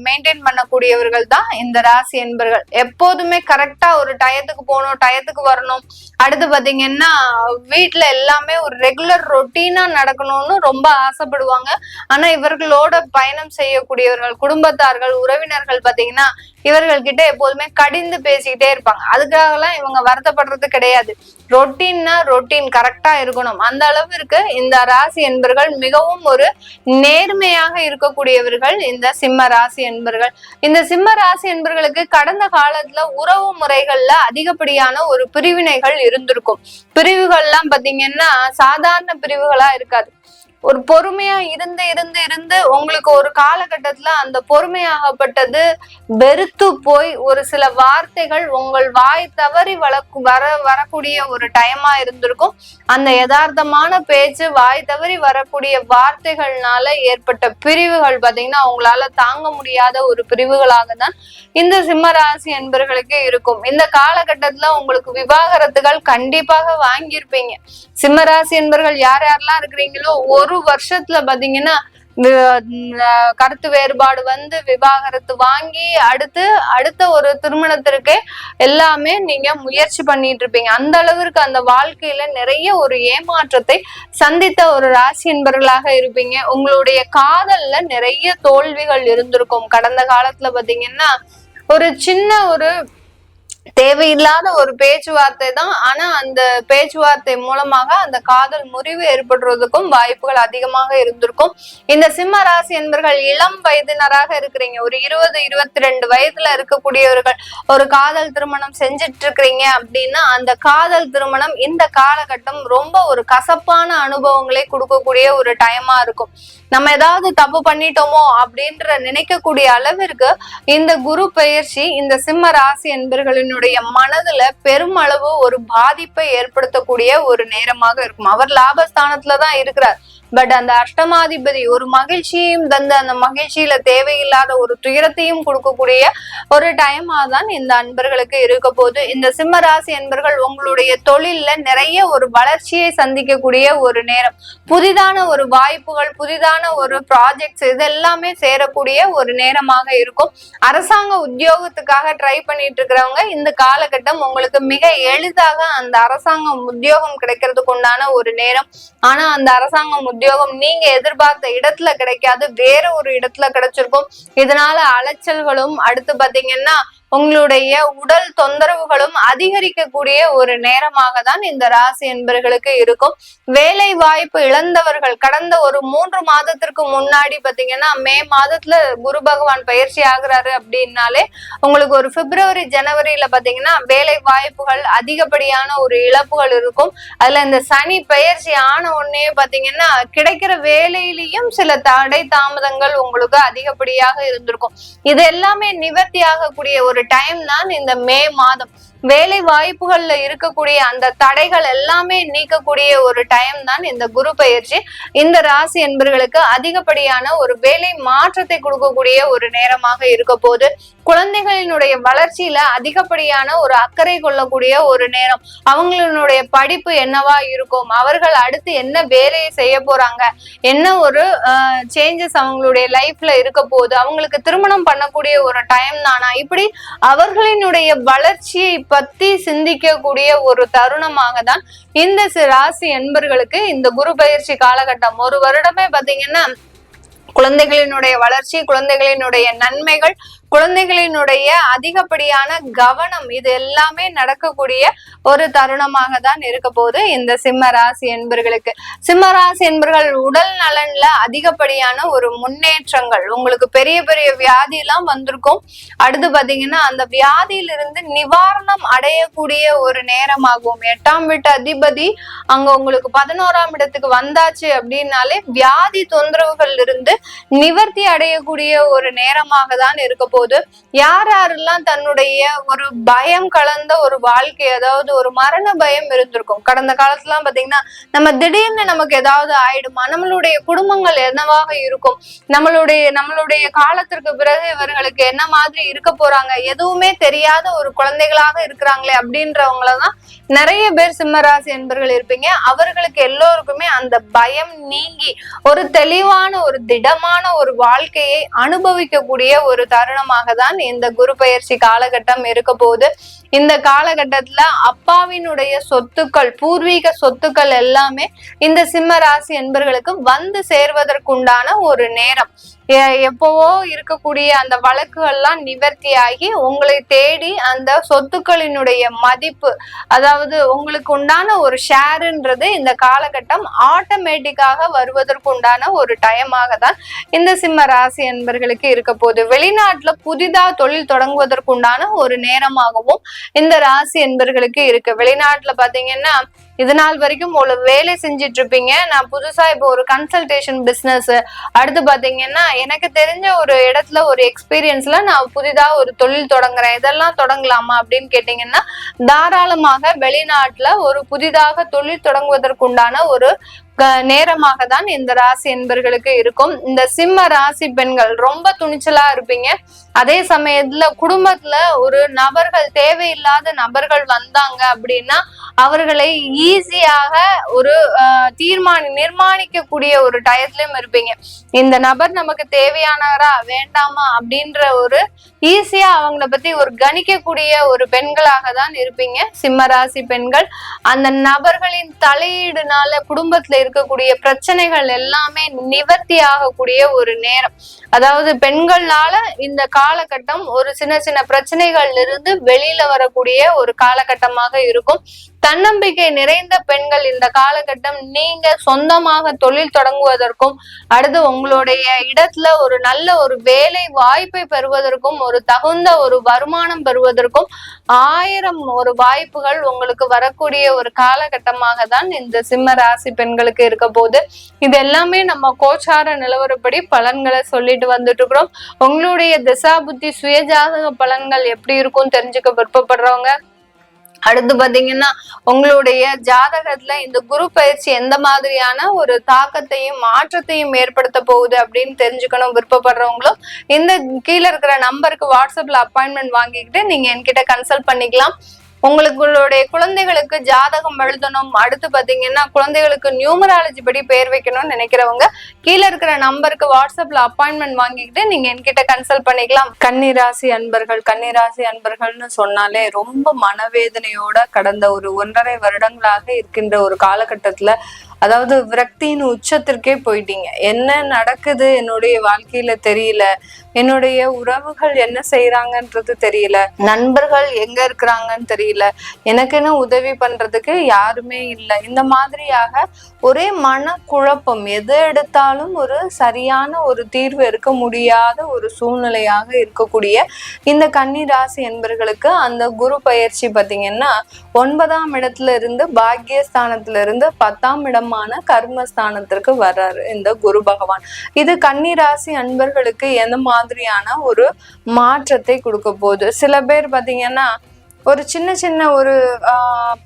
மெயின்டைன் பண்ணக்கூடியவர்கள் தான் இந்த ராசி என்பர்கள். எப்போதுமே கரெக்டா ஒரு டயத்துக்கு போகணும், டயத்துக்கு வரணும். அடுத்து பாத்தீங்கன்னா வீட்டுல எல்லாமே ஒரு ரெகுலர் ரொட்டீனா நடக்கணும்னு ரொம்ப ஆசைப்படுவாங்க. ஆனா இவர்களோட பயணம் செய்யக்கூடியவர்கள், குடும்பத்தார்கள், உறவினர்கள் பாத்தீங்கன்னா இவர்கள் கிட்ட எப்போதுமே கடிந்து பேசிக்கிட்டே இருப்பாங்க. அதுக்காக எல்லாம் இவங்க வருத்தப்படுறது கிடையாது. ரொட்டீன்னா ரொட்டீன் கரெக்டா இருக்கணும். அந்த அளவிற்கு இந்த ராசி என்பர்கள் மிகவும் ஒரு நேர்மையாக இருக்கக்கூடியவர்கள் இந்த சிம்ம ராசி என்பர்கள். இந்த சிம்ம ராசி என்பர்களுக்கு கடந்த காலத்துல உறவு முறைகள்ல அதிகப்படியான ஒரு பிரிவினைகள் இருந்திருக்கும். பிரிவுகள்லாம் பாத்தீங்கன்னா சாதாரண பிரிவுகளா இருக்காது. ஒரு பொறுமையா இருந்து இருந்து இருந்து உங்களுக்கு ஒரு காலகட்டத்துல அந்த பொறுமையாகப்பட்டது வெறுத்து போய் ஒரு சில வார்த்தைகள் உங்கள் வாய் தவறி வரக்கூடிய ஒரு டைமா இருந்திருக்கும். அந்த யதார்த்தமான பேச்சு, வாய் தவறி வரக்கூடிய வார்த்தைகள்னால ஏற்பட்ட பிரிவுகள் பாத்தீங்கன்னா அவங்களால தாங்க முடியாத ஒரு பிரிவுகளாக தான் இந்த சிம்ம ராசி என்பர்களுக்கு இருக்கும். இந்த காலகட்டத்துல உங்களுக்கு விவாகரத்துகள் கண்டிப்பாக வாங்கியிருப்பீங்க. சிம்ம ராசி என்பர்கள் யார் யாரெல்லாம் இருக்கிறீங்களோ ஒரு வருஷத்துல பாத்தீங்கன்னா கருத்து வேறுபாடு வந்து விவாகரத்து வாங்கி அடுத்த ஒரு திருமணத்திற்கே எல்லாமே நீங்க முயற்சி பண்ணிட்டு இருப்பீங்க. அந்த அளவிற்கு அந்த வாழ்க்கையில நிறைய ஒரு ஏமாற்றத்தை சந்தித்த ஒரு ராசி என்பர்களாக இருப்பீங்க. உங்களுடைய காதல்ல நிறைய தோல்விகள் இருந்திருக்கும். கடந்த காலத்துல பாத்தீங்கன்னா ஒரு சின்ன ஒரு தேவையில்லாத ஒரு பேச்சுவார்த்தை தான். ஆனா அந்த பேச்சுவார்த்தை மூலமாக அந்த காதல் முறிவு ஏற்படுறதுக்கும் வாய்ப்புகள் அதிகமாக இருந்திருக்கும். இந்த சிம்ம ராசி என்பர்கள் இளம் வயதினராக இருக்கிறீங்க. ஒரு 20-22 வயதுல இருக்கக்கூடியவர்கள் ஒரு காதல் திருமணம் செஞ்சிட்டு இருக்கிறீங்க அப்படின்னா அந்த காதல் திருமணம் இந்த காலகட்டம் ரொம்ப ஒரு கசப்பான அனுபவங்களை கொடுக்கக்கூடிய ஒரு டைமா இருக்கும். நம்ம ஏதாவது தப்பு பண்ணிட்டோமோ அப்படின்ற நினைக்கக்கூடிய அளவிற்கு இந்த குரு பெயர்ச்சி இந்த சிம்ம ராசி என்பர்களினுடைய மனதுல பெருமளவு ஒரு பாதிப்பை ஏற்படுத்தக்கூடிய ஒரு நேரமாக இருக்கும். அவர் லாபஸ்தானத்துலதான் இருக்கிறார். பட் அந்த அஷ்டமாதிபதி ஒரு மகிழ்ச்சியும் தந்து அந்த மகிழ்ச்சியில தேவையில்லாத ஒரு துயரத்தையும் கொடுக்கக்கூடிய ஒரு டைமா தான் இந்த அன்பர்களுக்கு இருக்க போது. இந்த சிம்ம ராசி என்பர்கள் உங்களுடைய தொழில்ல நிறைய ஒரு வளர்ச்சியை சந்திக்கக்கூடிய ஒரு நேரம். புதிதான ஒரு வாய்ப்புகள், புதிதான ஒரு ப்ராஜெக்ட்ஸ் இதெல்லாமே சேரக்கூடிய ஒரு நேரமாக இருக்கும். அரசாங்க உத்தியோகத்துக்காக ட்ரை பண்ணிட்டு இருக்கிறவங்க இந்த காலகட்டம் உங்களுக்கு மிக எளிதாக அந்த அரசாங்கம் உத்தியோகம் கிடைக்கிறதுக்கு உண்டான ஒரு நேரம். ஆனா அந்த அரசாங்கம் உத்தியோகம் நீங்க எதிர்பார்த்த இடத்துல கிடைக்காது, வேற ஒரு இடத்துல கிடைச்சிருக்கும். இதனால அலைச்சல்களும் அடுத்து பாத்தீங்கன்னா உங்களுடைய உடல் தொந்தரவுகளும் அதிகரிக்கக்கூடிய ஒரு நேரமாக தான் இந்த ராசி என்பர்களுக்கு இருக்கும். வேலை வாய்ப்பு இழந்தவர்கள் கடந்த ஒரு 3 மாதத்திற்கு முன்னாடி பாத்தீங்கன்னா மே மாதத்துல குரு பகவான் பயிற்சி ஆகுறாரு அப்படின்னாலே உங்களுக்கு ஒரு பிப்ரவரி ஜனவரியில பாத்தீங்கன்னா வேலை வாய்ப்புகள் அதிகப்படியான ஒரு இழப்புகள் இருக்கும். அதுல இந்த சனி பயிற்சி ஆன உடனே பாத்தீங்கன்னா கிடைக்கிற வேலையிலையும் சில தடை தாமதங்கள் உங்களுக்கு அதிகப்படியாக இருந்திருக்கும். இது எல்லாமே நிவர்த்தி ஆகக்கூடிய ஒரு டைம் தான் இந்த மே மாதம். வேலை வாய்ப்புகள்ல இருக்கக்கூடிய அந்த தடைகள் எல்லாமே நீக்கக்கூடிய ஒரு டைம் தான் இந்த குரு பயிற்சி. இந்த ராசி என்பர்களுக்கு அதிகப்படியான ஒரு வேலை மாற்றத்தை கொடுக்கக்கூடிய ஒரு நேரமாக இருக்க போது. குழந்தைகளினுடைய வளர்ச்சியில அதிகப்படியான ஒரு அக்கறை கொள்ளக்கூடிய ஒரு நேரம். அவங்களுடைய படிப்பு என்னவா இருக்கும், அவர்கள் அடுத்து என்ன வேலையை செய்ய போறாங்க, என்ன ஒரு சேஞ்சஸ் அவங்களுடைய லைஃப்ல இருக்க போகுது, அவங்களுக்கு திருமணம் பண்ணக்கூடிய ஒரு டைம் தானா, இப்படி அவர்களினுடைய வளர்ச்சியை பத்தி சிந்திக்கக்கூடிய ஒரு தருணமாக தான் இந்த ராசி என்பர்களுக்கு இந்த குரு பயிற்சி காலகட்டம். ஒரு வருடமே பாத்தீங்கன்னா குழந்தைகளினுடைய வளர்ச்சி, குழந்தைகளினுடைய நன்மைகள், குழந்தைகளினுடைய அதிகப்படியான கவனம் இது எல்லாமே நடக்கக்கூடிய ஒரு தருணமாக தான் இருக்க போது இந்த சிம்ம ராசி என்பர்களுக்கு. சிம்ம ராசி என்பர்கள் உடல் நலன்ல அதிகப்படியான ஒரு முன்னேற்றங்கள், உங்களுக்கு பெரிய பெரிய வியாதி எல்லாம் வந்திருக்கும். அடுத்து பாத்தீங்கன்னா அந்த வியாதியிலிருந்து நிவாரணம் அடையக்கூடிய ஒரு நேரமாகும். 8ஆம் வீட்டு அதிபதி அங்க உங்களுக்கு 11ஆம் இடத்துக்கு வந்தாச்சு அப்படின்னாலே வியாதி தொந்தரவுகள் இருந்து நிவர்த்தி அடையக்கூடிய ஒரு நேரமாக தான் இருக்க போது யார் யாரெல்லாம் தன்னுடைய ஒரு பயம் கலந்த ஒரு வாழ்க்கை, அதாவது ஒரு மரண பயம் இருந்திருக்கும். கடந்த காலத்துல எல்லாம் பாத்தீங்கன்னா நம்ம திடீர்னு நமக்கு ஏதாவது ஆயிடுமா, நம்மளுடைய குடும்பங்கள் என்னவாக இருக்கும், நம்மளுடைய காலத்திற்கு பிறகு இவர்களுக்கு என்ன மாதிரி இருக்க போறாங்க, எதுவுமே தெரியாத ஒரு குழந்தைகளாக இருக்கிறாங்களே அப்படின்றவங்களதான் நிறைய பேர் சிம்மராசி என்பர்கள் இருப்பீங்க. அவர்களுக்கு எல்லோருக்குமே அந்த பயம் நீங்கி ஒரு தெளிவான ஒரு திடமான ஒரு வாழ்க்கையை அனுபவிக்கக்கூடிய ஒரு தருணமாக தான் இந்த குரு பெயர்ச்சி காலகட்டம் இருக்க போகுது. இந்த காலகட்டத்துல அப்பாவினுடைய சொத்துக்கள், பூர்வீக சொத்துக்கள் எல்லாமே இந்த சிம்ம ராசி என்பர்களுக்கு வந்து சேர்வதற்குண்டான ஒரு நேரம். எப்பவோ இருக்கக்கூடிய அந்த வழக்குகள்லாம் நிவர்த்தியாகி உங்களை தேடி அந்த சொத்துக்களினுடைய மதிப்பு, அதாவது உங்களுக்கு உண்டான ஒரு ஷேருன்றது இந்த காலகட்டம் ஆட்டோமேட்டிக்காக வருவதற்கு உண்டான ஒரு டைமாக தான் இந்த சிம்ம ராசி என்பர்களுக்கு இருக்க போகுது. வெளிநாட்டுல புதிதா தொழில் தொடங்குவதற்குண்டான ஒரு நேரமாகவும் இந்த ராசி என்பர்களுக்கு இருக்கு. வெளிநாட்டுல பாத்தீங்கன்னா இது நாள் வரைக்கும் ஒரு வேலை செஞ்சிட்டு இருப்பீங்க. நான் புதுசா இப்போ ஒரு கன்சல்டேஷன் பிசினஸ், அடுத்து பாத்தீங்கன்னா எனக்கு தெரிஞ்ச ஒரு இடத்துல ஒரு எக்ஸ்பீரியன்ஸ்ல நான் புதிதா ஒரு தொழில் தொடங்குறேன், இதெல்லாம் தொடங்கலாமா அப்படின்னு கேட்டீங்கன்னா தாராளமாக வெளிநாட்டுல ஒரு புதிதாக தொழில் தொடங்குவதற்குண்டான ஒரு நேரமாக தான் இந்த ராசி என்பர்களுக்கு இருக்கும். இந்த சிம்ம ராசி பெண்கள் ரொம்ப துணிச்சலா இருப்பீங்க. அதே சமயத்துல குடும்பத்துல ஒரு நபர்கள், தேவையில்லாத நபர்கள் வந்தாங்க அப்படின்னா அவர்களை ஈஸியாக ஒரு நிர்மாணிக்கக்கூடிய ஒரு டயத்திலும் இருப்பீங்க. இந்த நபர் நமக்கு தேவையானவரா வேண்டாமா அப்படின்ற ஒரு ஈஸியா அவங்கள பத்தி ஒரு கணிக்கக்கூடிய ஒரு பெண்களாக தான் இருப்பீங்க சிம்ம ராசி பெண்கள். அந்த நபர்களின் தலையீடுனால குடும்பத்துல இருக்கக்கூடிய பிரச்சனைகள் எல்லாமே நிவர்த்தி ஆகக்கூடிய ஒரு நேரம். அதாவது பெண்கள்னால இந்த காலகட்டம் ஒரு சின்ன சின்ன பிரச்சனைகள்ல இருந்து வெளியில வரக்கூடிய ஒரு காலகட்டமாக இருக்கும். தன்னம்பிக்கை நிறைந்த பெண்கள் இந்த காலகட்டம் நீங்க சொந்தமாக தொழில் தொடங்குவதற்கும், அடுத்து உங்களுடைய இடத்துல ஒரு நல்ல ஒரு வேலை வாய்ப்பை பெறுவதற்கும், ஒரு தகுந்த ஒரு வருமானம் பெறுவதற்கும் 1000 ஒரு வாய்ப்புகள் உங்களுக்கு வரக்கூடிய ஒரு காலகட்டமாக தான் இந்த சிம்ம ராசி பெண்களுக்கு இருக்க போது. இது எல்லாமே நம்ம கோச்சார நிலவரப்படி பலன்களை சொல்லிட்டு வந்துட்டு இருக்கிறோம். உங்களுடைய திசா புத்தி சுயஜாதக பலன்கள் எப்படி இருக்கும் தெரிஞ்சுக்க விருப்பப்படுறவங்க, அடுத்து பாத்தீங்கன்னா உங்களுடைய ஜாதகத்துல இந்த குரு பயிற்சி எந்த மாதிரியான ஒரு தாக்கத்தையும் மாற்றத்தையும் ஏற்படுத்த போகுது அப்படின்னு தெரிஞ்சுக்கணும் விருப்பப்படுறவங்களும் இந்த கீழே இருக்கிற நம்பருக்கு வாட்ஸ்அப்ல அப்பாயின்மெண்ட் வாங்கிக்கிட்டு நீங்க என்கிட்ட கன்சல்ட் பண்ணிக்கலாம். உங்களுடைய குழந்தைகளுக்கு ஜாதகம் எழுதணும், அடுத்து பாத்தீங்கன்னா குழந்தைகளுக்கு நியூமராலஜி படி பேர் வைக்கணும்னு நினைக்கிறவங்க கீழே இருக்கிற நம்பருக்கு வாட்ஸ்அப்ல அப்பாயின்மெண்ட் வாங்கிக்கிட்டு நீங்க என்கிட்ட கன்சல்ட் பண்ணிக்கலாம். கன்னிராசி அன்பர்கள்னு சொன்னாலே ரொம்ப மனவேதனையோட கடந்த ஒரு 1.5 வருடங்களாக இருக்கின்ற ஒரு காலகட்டத்துல, அதாவது விரக்தியின் உச்சத்திற்கே போயிட்டீங்க. என்ன நடக்குது என்னுடைய வாழ்க்கையில தெரியல, என்னுடைய உறவுகள் என்ன செய்யறாங்கன்றது தெரியல, நண்பர்கள் எங்க இருக்கிறாங்கன்னு தெரியல, எனக்குன்னு உதவி பண்றதுக்கு யாருமே இல்லை. இந்த மாதிரியாக ஒரே மனக்குழப்பம், எது எடுத்தாலும் ஒரு சரியான ஒரு தீர்வு எடுக்க முடியாத ஒரு சூழ்நிலையாக இருக்கக்கூடிய இந்த கன்னிராசி என்பர்களுக்கு அந்த குரு பயிற்சி பாத்தீங்கன்னா 9ஆம் இடத்துல இருந்து பாக்கியஸ்தானத்துல இருந்து 10ஆம் இடமான கர்மஸ்தானத்திற்கு வர்றாரு இந்த குரு பகவான். இது கன்னிராசி அன்பர்களுக்கு எந்த மாதிரியான ஒரு மாற்றத்தை கொடுக்க போகுது? சில பேர் பாத்தீங்கன்னா ஒரு சின்ன சின்ன ஒரு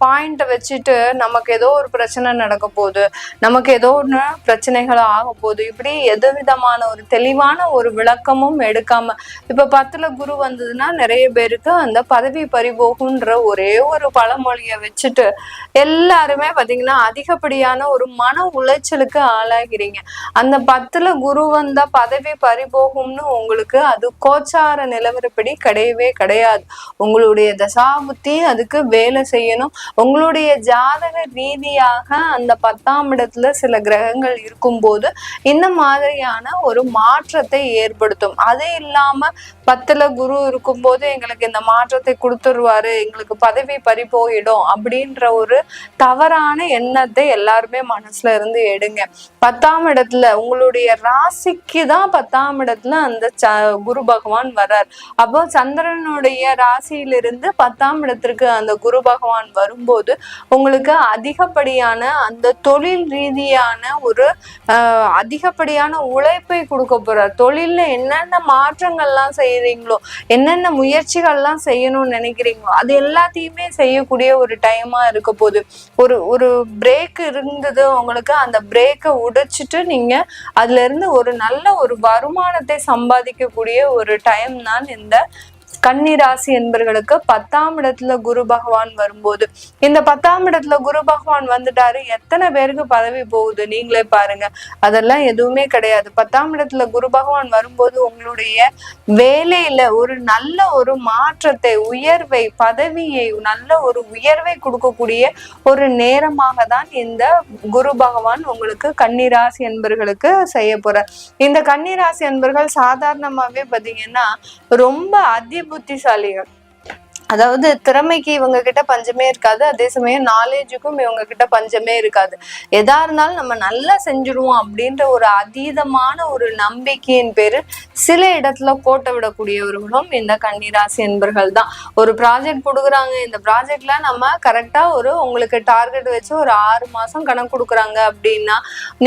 பாயிண்ட வச்சுட்டு நமக்கு ஏதோ ஒரு பிரச்சனை நடக்க போகுது, நமக்கு ஏதோ ஒன்று பிரச்சனைகள் ஆக போகுது, இப்படி எது விதமான ஒரு தெளிவான ஒரு விளக்கமும் எடுக்காம, இப்ப 10ல குரு வந்ததுன்னா நிறைய பேருக்கு அந்த பதவி பறிபோகுன்ற ஒரே ஒரு பழமொழியை வச்சுட்டு எல்லாருமே பாத்தீங்கன்னா அதிகப்படியான ஒரு மன உளைச்சலுக்கு ஆளாகிறீங்க. அந்த 10ல குரு வந்தா பதவி பறிபோகும்னு உங்களுக்கு அது கோச்சார நிலவரப்படி கிடையவே கிடையாது. உங்களுடைய புத்தி அதுக்கு வேலை செய்யணும். உங்களுடைய ஜாதக ரீதியாக அந்த 10ஆம் இடத்துல சில கிரகங்கள் இருக்கும்போது இந்த மாதிரியான ஒரு மாற்றத்தை ஏற்படுத்தும். அது இல்லாம 10ல குரு இருக்கும்போது எங்களுக்கு இந்த மாற்றத்தை கொடுத்துருவாரு, எங்களுக்கு பதவி பறி போயிடும் அப்படின்ற ஒரு தவறான எண்ணத்தை எல்லாருமே மனசுல இருந்து எடுங்க. 10ஆம் இடத்துல உங்களுடைய ராசிக்கு தான் 10ஆம் இடத்துல அந்த குரு பகவான் வர்றார். அப்போ சந்திரனுடைய ராசியிலிருந்து 10ஆம் இடத்திற்கு அந்த குரு பகவான் வரும்போது உங்களுக்கு அதிகப்படியான அந்த தொழில் ரீதியான ஒரு அதிகப்படியான உழைப்பை கொடுக்க போறார். தொழில்ல என்னென்ன மாற்றங்கள்லாம் செய்ய செய்யறீங்களோ, என்னென்ன முயற்சிகள்லாம் செய்யணும்னு நினைக்கிறீங்களோ அது எல்லாத்தையுமே செய்யக்கூடிய ஒரு டைமா இருக்க போகுது. ஒரு ஒரு பிரேக் இருந்தது உங்களுக்கு, அந்த பிரேக்கை உடைச்சிட்டு நீங்க அதுல இருந்து ஒரு நல்ல ஒரு வருமானத்தை சம்பாதிக்கக்கூடிய ஒரு டைம் தான் இந்த கன்னிராசி என்பர்களுக்கு 10ஆம் இடத்துல குரு பகவான் வரும்போது. இந்த 10ஆம் இடத்துல குரு பகவான் வந்துட்டாரு, எத்தனை பேருக்கு பதவி போகுது நீங்களே பாருங்க. அதெல்லாம் எதுவுமே கிடையாது. 10ஆம் இடத்துல குரு பகவான் வரும்போது உங்களுடைய வேலையில ஒரு நல்ல ஒரு மாற்றத்தை, உயர்வை, பதவியை, நல்ல ஒரு உயர்வை கொடுக்கக்கூடிய ஒரு நேரமாக தான் இந்த குரு பகவான் உங்களுக்கு கன்னிராசி என்பர்களுக்கு செய்ய போறார். இந்த கன்னிராசி என்பர்கள் சாதாரணமாவே பாத்தீங்கன்னா ரொம்ப புத்திசாலிகள். அதாவது திறமைக்கு இவங்க கிட்ட பஞ்சமே இருக்காது, அதே சமயம் நாலேஜுக்கும் இவங்க கிட்ட பஞ்சமே இருக்காது. எதா இருந்தாலும் நம்ம நல்லா செஞ்சுடுவோம் அப்படின்ற ஒரு அதீதமான ஒரு நம்பிக்கையின் பேரு சில இடத்துல கோட்டை விடக்கூடியவர்களும் இந்த கன்னிராசி என்பர்கள் தான். ஒரு ப்ராஜெக்ட் கொடுக்குறாங்க, இந்த ப்ராஜெக்ட்ல நம்ம கரெக்டா உங்களுக்கு டார்கெட் வச்சு ஒரு 6 மாசம் கணக்கு கொடுக்குறாங்க அப்படின்னா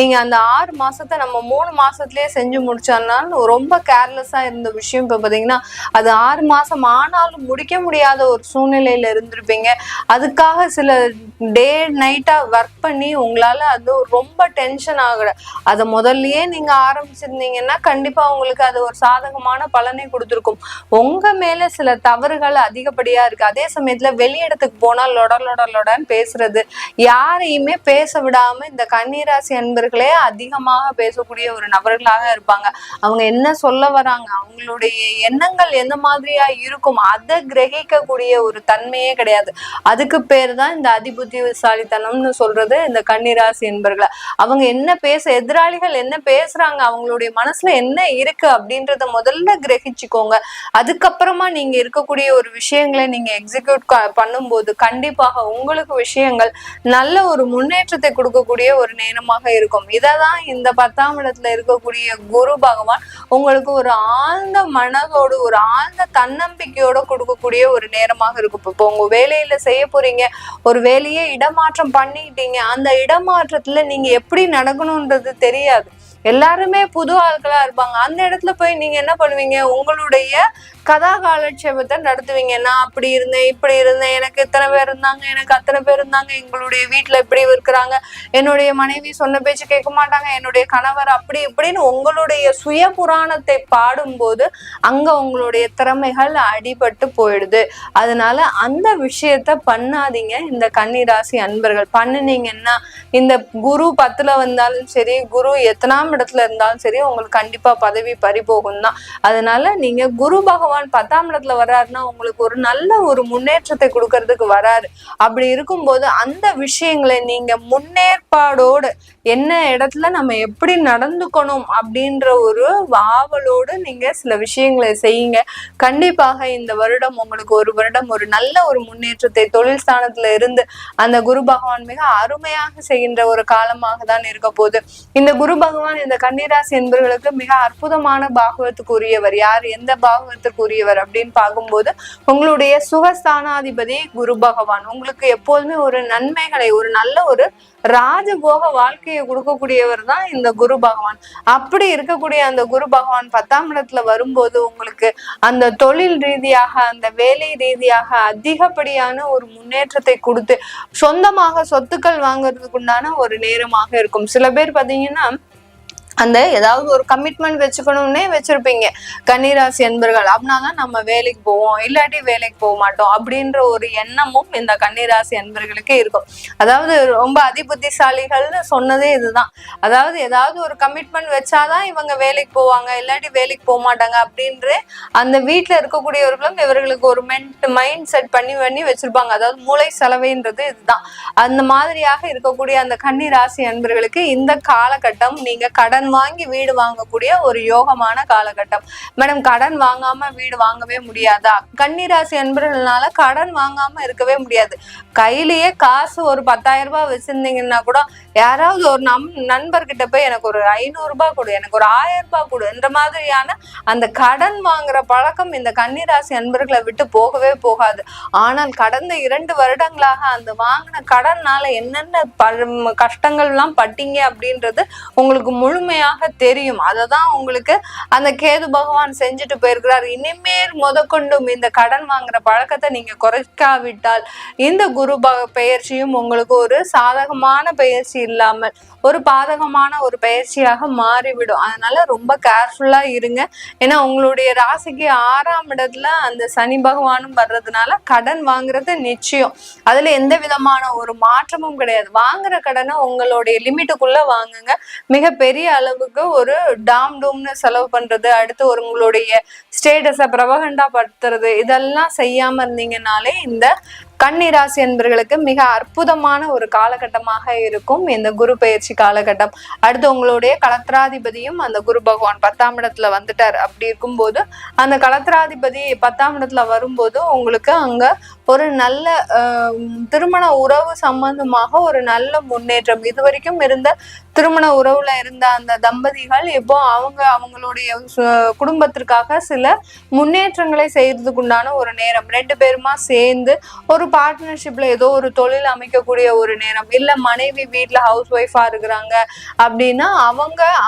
நீங்க அந்த 6 மாசத்தை நம்ம 3 மாசத்துலயே செஞ்சு முடிச்சோம்னா ரொம்ப கேர்லெஸ்ஸா இருந்த விஷயம் இப்ப பாத்தீங்கன்னா அது 6 மாசம் ஆனாலும் முடிக்க முடியாது ஒரு சூழ்நிலையில இருந்திருப்பீங்க. அதுக்காக சில டே நைட்டா ஒர்க் பண்ணி உங்களால அது ரொம்ப டென்ஷன் ஆகுற அதை முதல்லயே நீங்க ஆரம்பிச்சிருந்தீங்கன்னா கண்டிப்பா உங்களுக்கு அது ஒரு சாதகமான பலனை கொடுத்துருக்கும். உங்க மேல சில தவறுகள் அதிகப்படியா இருக்கு. அதே சமயத்துல வெளியிடத்துக்கு போனா லொடன்னு பேசுறது, யாரையுமே பேச விடாம இந்த கன்னிராசி அன்பர்களே அதிகமாக பேசக்கூடிய ஒரு நபர்களாக இருப்பாங்க. அவங்க என்ன சொல்ல வராங்க, அவங்களுடைய எண்ணங்கள் எந்த மாதிரியா இருக்கும் அதை கிரகிக்க கூடிய ஒரு தன்மையே கிடையாது. அதுக்கு பேர் தான் இந்த அதிபுத்திசாலித்தனம்னு சொல்றது இந்த கன்னிராசி என்பர்களை. அவங்க என்ன எதிராளிகள் என்ன பேசுறாங்க, அவங்களுடைய மனசுல என்ன இருக்கு அப்படின்றத முதல்ல கிரகிச்சுக்கோங்க. அதுக்கப்புறமா நீங்க இருக்கக்கூடிய ஒரு விஷயங்களை நீங்க எக்ஸிக்யூட் பண்ணும்போது கண்டிப்பாக உங்களுக்கு விஷயங்கள் நல்ல ஒரு முன்னேற்றத்தை கொடுக்கக்கூடிய ஒரு நேரமாக இருக்கும். இததான் இந்த 10ஆம் இடத்துல இருக்கக்கூடிய குரு பகவான் உங்களுக்கு ஒரு ஆழ்ந்த மனதோடு ஒரு ஆழ்ந்த தன்னம்பிக்கையோட கொடுக்கக்கூடிய ஒரு நேரமாக இருக்கும். இப்போ உங்க வேலையில செய்ய போறீங்க, ஒரு வேலையை இடமாற்றம் பண்ணிட்டீங்க, அந்த இடமாற்றத்துல நீங்க எப்படி நடக்கணும்ன்றது தெரியாது. எல்லாருமே புது ஆட்களா இருப்பாங்க. அந்த இடத்துல போய் நீங்க என்ன பண்ணுவீங்க, உங்களுடைய கதா காலட்சேபத்தை நடத்துவீங்க. நான் அப்படி இருந்தேன், இப்படி இருந்தேன், எனக்கு இத்தனை பேர் இருந்தாங்க, எனக்கு அத்தனை பேர் இருந்தாங்க, எங்களுடைய வீட்டுல இப்படி இருக்கிறாங்க, என்னுடைய மனைவி சொன்ன பேச்சு கேட்க மாட்டாங்க, என்னுடைய கணவர் அப்படி இப்படின்னு உங்களுடைய சுய புராணத்தை பாடும்போது அங்க உங்களுடைய திறமைகள் அடிபட்டு போயிடுது. அதனால அந்த விஷயத்த பண்ணாதீங்க. இந்த கன்னிராசி அன்பர்கள் பண்ணுனீங்கன்னா இந்த குரு 10ல வந்தாலும் சரி, குரு எத்தனாம் இடத்துல இருந்தாலும் சரி, உங்களுக்கு கண்டிப்பா பதவி பறிபோகும் தான். அதனால நீங்க குரு பகவான் 10ஆம் இடத்துல வர்றாருன்னா உங்களுக்கு ஒரு நல்ல ஒரு முன்னேற்றத்தை கொடுக்கறதுக்கு வராரு. அப்படி இருக்கும்போது அந்த விஷயங்களை நீங்க முன்னேற்பாடோடு என்ன இடத்துல நம்ம எப்படி நடந்துக்கணும் அப்படின்ற ஒரு ஆவலோடு நீங்க சில விஷயங்களை செய்யுங்க. கண்டிப்பாக இந்த வருடம் உங்களுக்கு ஒரு வருடம் ஒரு நல்ல ஒரு முன்னேற்றத்தை தொழில் ஸ்தானத்துல இருந்து அந்த குரு பகவான் மிக அருமையாக செய்கின்ற ஒரு காலமாக தான் இருக்க போகுது. இந்த குரு பகவான் இந்த கன்னிராசி என்பவர்களுக்கு மிக அற்புதமான பாகவத்துக்கு உரியவர். யார், எந்த பாகவத்துக்கு உரியவர் அப்படின்னு பார்க்கும்போது உங்களுடைய சுகஸ்தானாதிபதி குரு பகவான் உங்களுக்கு எப்போதுமே ஒரு நன்மைகளை, ஒரு நல்ல ஒரு ராஜபோக வாழ்க்கையை கொடுக்கக்கூடியவர் தான் இந்த குரு பகவான். அப்படி இருக்கக்கூடிய அந்த குரு பகவான் 10ஆம் இடத்துல வரும்போது உங்களுக்கு அந்த தொழில் ரீதியாக, அந்த வேலை ரீதியாக அதிகப்படியான ஒரு முன்னேற்றத்தை கொடுத்து சொந்தமாக சொத்துக்கள் வாங்குறதுக்கு உண்டான ஒரு நேரமாக இருக்கும். சில பேர் பாத்தீங்கன்னா அந்த ஏதாவது ஒரு கமிட்மெண்ட் வச்சுக்கணும்னே வச்சிருப்பீங்க கன்னிராசி என்பர்கள். அப்படின்னாதான் நம்ம வேலைக்கு போவோம், இல்லாட்டி வேலைக்கு போக மாட்டோம் அப்படின்ற ஒரு எண்ணமும் இந்த கன்னிராசி என்பர்களுக்கு இருக்கும். அதாவது ரொம்ப அதிபுத்திசாலிகள்னு சொன்னதே இதுதான். அதாவது ஏதாவது ஒரு கமிட்மெண்ட் வச்சாதான் இவங்க வேலைக்கு போவாங்க, இல்லாட்டி வேலைக்கு போக மாட்டாங்க அப்படின்ற அந்த வீட்டுல இருக்கக்கூடியவர்களும் இவர்களுக்கு ஒரு மைண்ட் செட் பண்ணி வச்சிருப்பாங்க. அதாவது மூளை செலவைன்றது இதுதான். அந்த மாதிரியாக இருக்கக்கூடிய அந்த கன்னிராசி என்பர்களுக்கு இந்த காலகட்டம் நீங்க கடன் வாங்கி வீடு வாங்கக்கூடிய ஒரு யோகமான காலகட்டம். மேடம் கடன் வாங்காம வீடு வாங்கவே முடியாதா? கன்னிராசி அன்பர்களால கடன் வாங்காம இருக்கவே முடியாது. கையிலேயே காசு ஒரு 10,000 ரூபாய் வச்சிருந்தீங்கன்னா கூட யாராவது ஒரு நண்பர்கிட்ட போய் எனக்கு ஒரு 500 ரூபாய் கொடு, எனக்கு ஒரு 1000 ரூபாய் கொடு என்ற மாதிரியான அந்த கடன் வாங்குற பழக்கம் இந்த கன்னிராசி அன்பர்களை விட்டு போகவே போகாது. ஆனால் கடந்த 2 வருடங்களாக அந்த வாங்கின கடன்னால என்னென்ன கஷ்டங்கள் எல்லாம் பட்டீங்க அப்படின்றது உங்களுக்கு முழுமையாக தெரியும். அததான் உங்களுக்கு அந்த கேது பகவான் செஞ்சுட்டு போயிருக்கிறார். இனிமேல் முதற்கொண்டும் இந்த கடன் வாங்குற பழக்கத்தை நீங்க குறைக்காவிட்டால் இந்த குரு பெயர்ச்சியும் உங்களுக்கு ஒரு சாதகமான பெயர்ச்சி இல்லாமல் ஒரு பாதகமான ஒரு பயிற்சியாக மாறிவிடும். அதனால ரொம்ப கேர்ஃபுல்லா இருங்க. ஏன்னா உங்களுடைய ராசிக்கு 6ஆம் இடத்துல அந்த சனி பகவானும் வர்றதுனால கடன் வாங்குறது நிச்சயம். அதுல எந்த விதமான ஒரு மாற்றமும் கிடையாது. வாங்குற கடனை உங்களுடைய லிமிட்டுக்குள்ள வாங்குங்க. மிக பெரிய அளவுக்கு ஒரு டூம்னு செலவு பண்றது, அடுத்து ஒரு உங்களுடைய ஸ்டேட்டஸை பிரபகண்டா படுத்துறது, இதெல்லாம் செய்யாம இருந்தீங்கனாலே இந்த கன்னிராசி என்பர்களுக்கு மிக அற்புதமான ஒரு காலகட்டமாக இருக்கும் இந்த குரு பயிற்சி காலகட்டம். அடுத்து உங்களுடைய களத்திராதிபதியும் அந்த குரு பகவான் 10ஆம் இடத்துல வந்துட்டார். அப்படி இருக்கும்போது அந்த களத்திராதிபதி 10ஆம் இடத்துல வரும்போது உங்களுக்கு அங்க ஒரு நல்ல திருமண உறவு சம்பந்தமாக ஒரு நல்ல முன்னேற்றம். இதுவரைக்கும் இருந்த திருமண உறவுல இருந்த அந்த தம்பதிகள் இப்போ அவங்களுடைய குடும்பத்திற்காக சில முன்னேற்றங்களை செய்யறதுக்கு உண்டான ஒரு நேரம். 2 பேருமா சேர்ந்து ஒரு பார்ட்னர்ஷிப்ல ஏதோ ஒரு தொழில் அமைக்கக்கூடிய ஒரு நேரம். இல்ல மனைவி வீட்டுல ஹவுஸ் ஒய்ஃபா இருக்கிறாங்க அப்படின்னா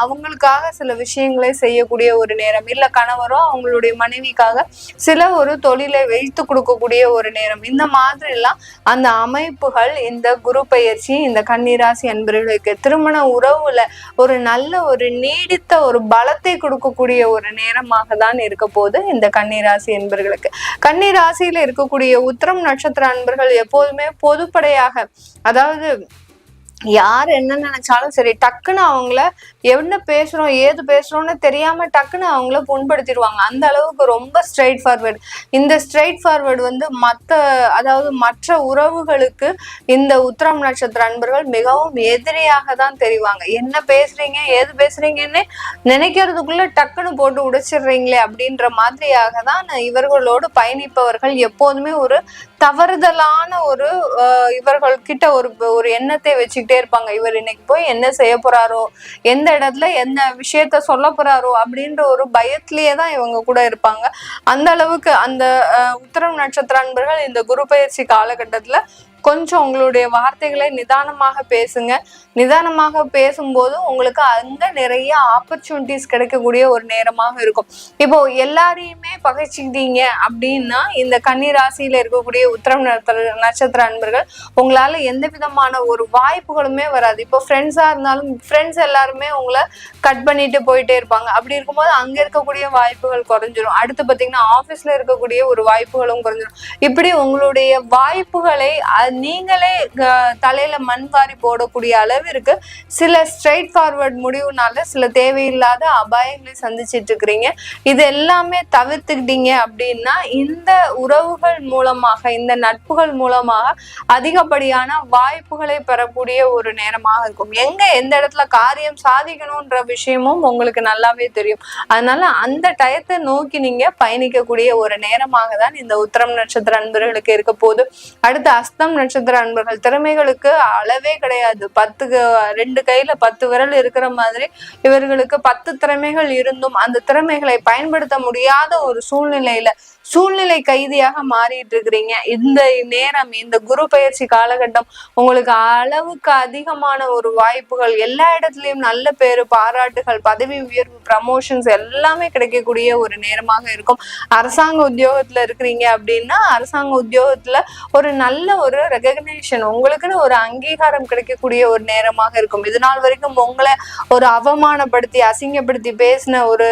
அவங்களுக்காக சில விஷயங்களை செய்யக்கூடிய ஒரு நேரம். இல்ல கணவரோ அவங்களுடைய மனைவிக்காக சில ஒரு தொழிலை வைத்து கொடுக்கக்கூடிய ஒரு நேரம். இந்த மாதிரி எல்லாம் அந்த அமைப்புகள் இந்த குரு பெயர்ச்சி இந்த கன்னிராசி அன்பர்களுக்கு திருமண உறவுல ஒரு நல்ல ஒரு நீடித்த ஒரு பலத்தை கொடுக்கக்கூடிய ஒரு நேரமாக தான் இருக்க போது இந்த கன்னிராசி என்பர்களுக்கு. கன்னிராசியில இருக்கக்கூடிய உத்திரம் நட்சத்திர அன்பர்கள் எப்போதுமே பொதுப்படையாக, அதாவது யார் என்ன நினைச்சாலும் சரி டக்குன்னு அவங்கள என்ன பேசுறோம் ஏது பேசுறோம்னு தெரியாம டக்குன்னு அவங்கள புண்படுத்திடுவாங்க. அந்த அளவுக்கு ரொம்ப ஸ்ட்ரெயிட் ஃபார்வர்டு. இந்த ஸ்ட்ரெயிட் ஃபார்வர்டு மற்ற உறவுகளுக்கு இந்த உத்திரம் நட்சத்திர அன்பர்கள் மிகவும் எதிரியாக தான் தெரிவாங்க. என்ன பேசுறீங்க ஏது பேசுறீங்கன்னு நினைக்கிறதுக்குள்ள டக்குன்னு போட்டு உடைச்சிடுறீங்களே அப்படின்ற மாதிரியாக தான் இவர்களோடு பயணிப்பவர்கள் எப்போதுமே ஒரு தவறுதலான ஒரு இவர்கள் கிட்ட ஒரு எண்ணத்தை வச்சுக்கிட்டே இருப்பாங்க. இவர் இன்னைக்கு போய் என்ன செய்ய போறாரோ, எந்த இடத்துல என்ன விஷயத்த சொல்ல போறாரோ அப்படின்ற ஒரு பயத்திலேயே தான் இவங்க கூட இருப்பாங்க. அந்த அளவுக்கு அந்த உத்திரம் நட்சத்திர அன்பர்கள் இந்த குரு பயிற்சி காலகட்டத்துல கொஞ்சம் உங்களுடைய வார்த்தைகளை நிதானமாக பேசுங்க. நிதானமாக பேசும்போது உங்களுக்கு அங்க நிறைய ஆப்பர்ச்சுனிட்டிஸ் கிடைக்கக்கூடிய ஒரு நேரமாக இருக்கும். இப்போ எல்லாரையுமே பகைச்சிக்கிட்டீங்க அப்படின்னா இந்த கன்னி ராசியில இருக்கக்கூடிய உத்திரம் நட்சத்திர அன்பர்கள் உங்களால எந்த விதமான ஒரு வாய்ப்புகளுமே வராது. இப்போ ஃப்ரெண்ட்ஸா இருந்தாலும் ஃப்ரெண்ட்ஸ் எல்லாருமே உங்களை கட் பண்ணிட்டு போயிட்டே இருப்பாங்க. அப்படி இருக்கும்போது அங்க இருக்கக்கூடிய வாய்ப்புகள் குறைஞ்சிரும். அடுத்து பாத்தீங்கன்னா ஆபீஸ்ல இருக்கக்கூடிய ஒரு வாய்ப்புகளும் குறைஞ்சிரும். இப்படி உங்களுடைய வாய்ப்புகளை நீங்களே தலையில மண் வாரி போடக்கூடிய அளவிற்கு சில ஸ்ட்ரெயிட் ஃபார்வர்ட் முடிவுனால சில தேவையில்லாத அபாயங்களை சந்திச்சிட்டு இருக்கிறீங்க. இது எல்லாமே தவிர்த்துக்கிட்டீங்க அப்படின்னா இந்த உறவுகள் மூலமாக இந்த நட்புகள் மூலமாக அதிகப்படியான வாய்ப்புகளை பெறக்கூடிய ஒரு நேரமாக இருக்கும். எந்த இடத்துல காரியம் சாதிக்கணும்ன்ற விஷயமும் உங்களுக்கு நல்லாவே தெரியும். அதனால அந்த டயத்தை நோக்கி நீங்க பயணிக்கக்கூடிய ஒரு நேரமாக தான் இந்த உத்திரம் நட்சத்திர அன்பர்களுக்கு இருக்க போது. அடுத்து அஸ்தம் நட்சத்திர அன்பர்கள் திறமைகளுக்கு அளவே கிடையாது. 2 கையில 10 விரல் இருக்கிற மாதிரி இவர்களுக்கு 10 திறமைகள் இருந்தும் அந்த திறமைகளை பயன்படுத்த முடியாத ஒரு சூழ்நிலை கைதியாக மாறிட்டு இருக்கிறீங்க. இந்த நேரம் இந்த குரு பயிற்சி காலகட்டம் உங்களுக்கு அளவுக்கு அதிகமான ஒரு வாய்ப்புகள், எல்லா இடத்துலயும் நல்ல பேரு பாராட்டுகள், பதவி உயர்வு, ப்ரமோஷன்ஸ் எல்லாமே கிடைக்கக்கூடிய ஒரு நேரமாக இருக்கும். அரசாங்க உத்தியோகத்துல இருக்கிறீங்க அப்படின்னா அரசாங்க உத்தியோகத்துல ஒரு நல்ல ஒரு ரெகக்னேஷன், உங்களுக்குன்னு ஒரு அங்கீகாரம் கிடைக்கக்கூடிய ஒரு நேரமாக இருக்கும். இது நாள் வரைக்கும் உங்களை ஒரு அவமானப்படுத்தி அசிங்கப்படுத்தி பேசின ஒரு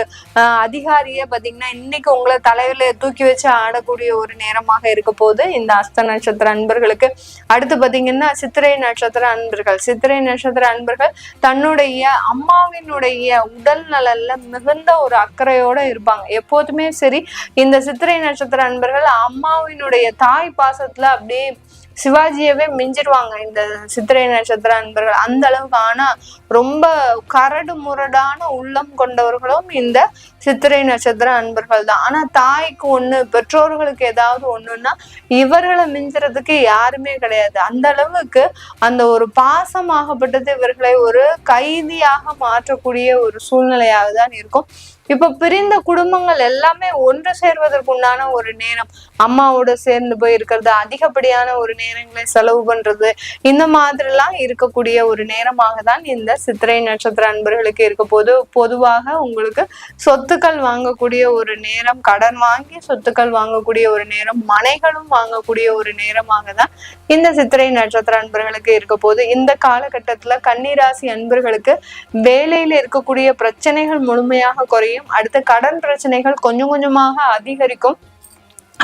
அதிகாரியை பாத்தீங்கன்னா இன்னைக்கு உங்களை தலையில தூக்கி வச்சு ஆடக்கூடிய ஒரு நேரமாக இருக்க போது இந்த அஸ்த நட்சத்திர அன்பர்களுக்கு. அடுத்து பாத்தீங்கன்னா சித்திரை நட்சத்திர அன்பர்கள் தன்னுடைய அம்மாவினுடைய உடல் நலன்ல மிகுந்த ஒரு அக்கறையோட இருப்பாங்க. எப்போதுமே சரி இந்த சித்திரை நட்சத்திர அன்பர்கள் அம்மாவினுடைய தாய் பாசத்துல அப்படியே சிவாஜியவே மிஞ்சிருவாங்க இந்த சித்திரை நட்சத்திர அன்பர்கள். அந்த அளவுக்கு. ஆனா ரொம்ப கரடு முரடான உள்ளம் கொண்டவர்களும் இந்த சித்திரை நட்சத்திர அன்பர்கள் தான். ஆனா தாய்க்கு ஒண்ணு, பெற்றோர்களுக்கு ஏதாவது ஒண்ணுன்னா இவர்களை மிஞ்சுறதுக்கு யாருமே கிடையாது. அந்த அளவுக்கு அந்த ஒரு பாசமாகப்பட்டது இவர்களை ஒரு கைதியாக மாற்றக்கூடிய ஒரு சூழ்நிலையாக தான் இருக்கும். இப்ப பிரிந்த குடும்பங்கள் எல்லாமே ஒன்று சேர்வதற்குண்டான ஒரு நேரம், அம்மாவோட சேர்ந்து போய் இருக்கிறது, அதிகப்படியான ஒரு நேரங்களை செலவு பண்றது, இந்த மாதிரி எல்லாம் இருக்கக்கூடிய ஒரு நேரமாக தான் இந்த சித்திரை நட்சத்திர அன்பர்களுக்கு இருக்க போது. பொதுவாக உங்களுக்கு சொத்துக்கள் வாங்கக்கூடிய ஒரு நேரம், கடன் வாங்கி சொத்துக்கள் வாங்கக்கூடிய ஒரு நேரம், மனைகளும் வாங்கக்கூடிய ஒரு நேரமாக தான் இந்த சித்திரை நட்சத்திர அன்பர்களுக்கு இருக்க போது. இந்த காலகட்டத்துல கன்னிராசி அன்பர்களுக்கு வேலையில இருக்கக்கூடிய பிரச்சனைகள் முழுமையாக குறையும். அடுத்த கடன் பிரச்சனைகள் கொஞ்சம் கொஞ்சமாக அதிகரிக்கும்.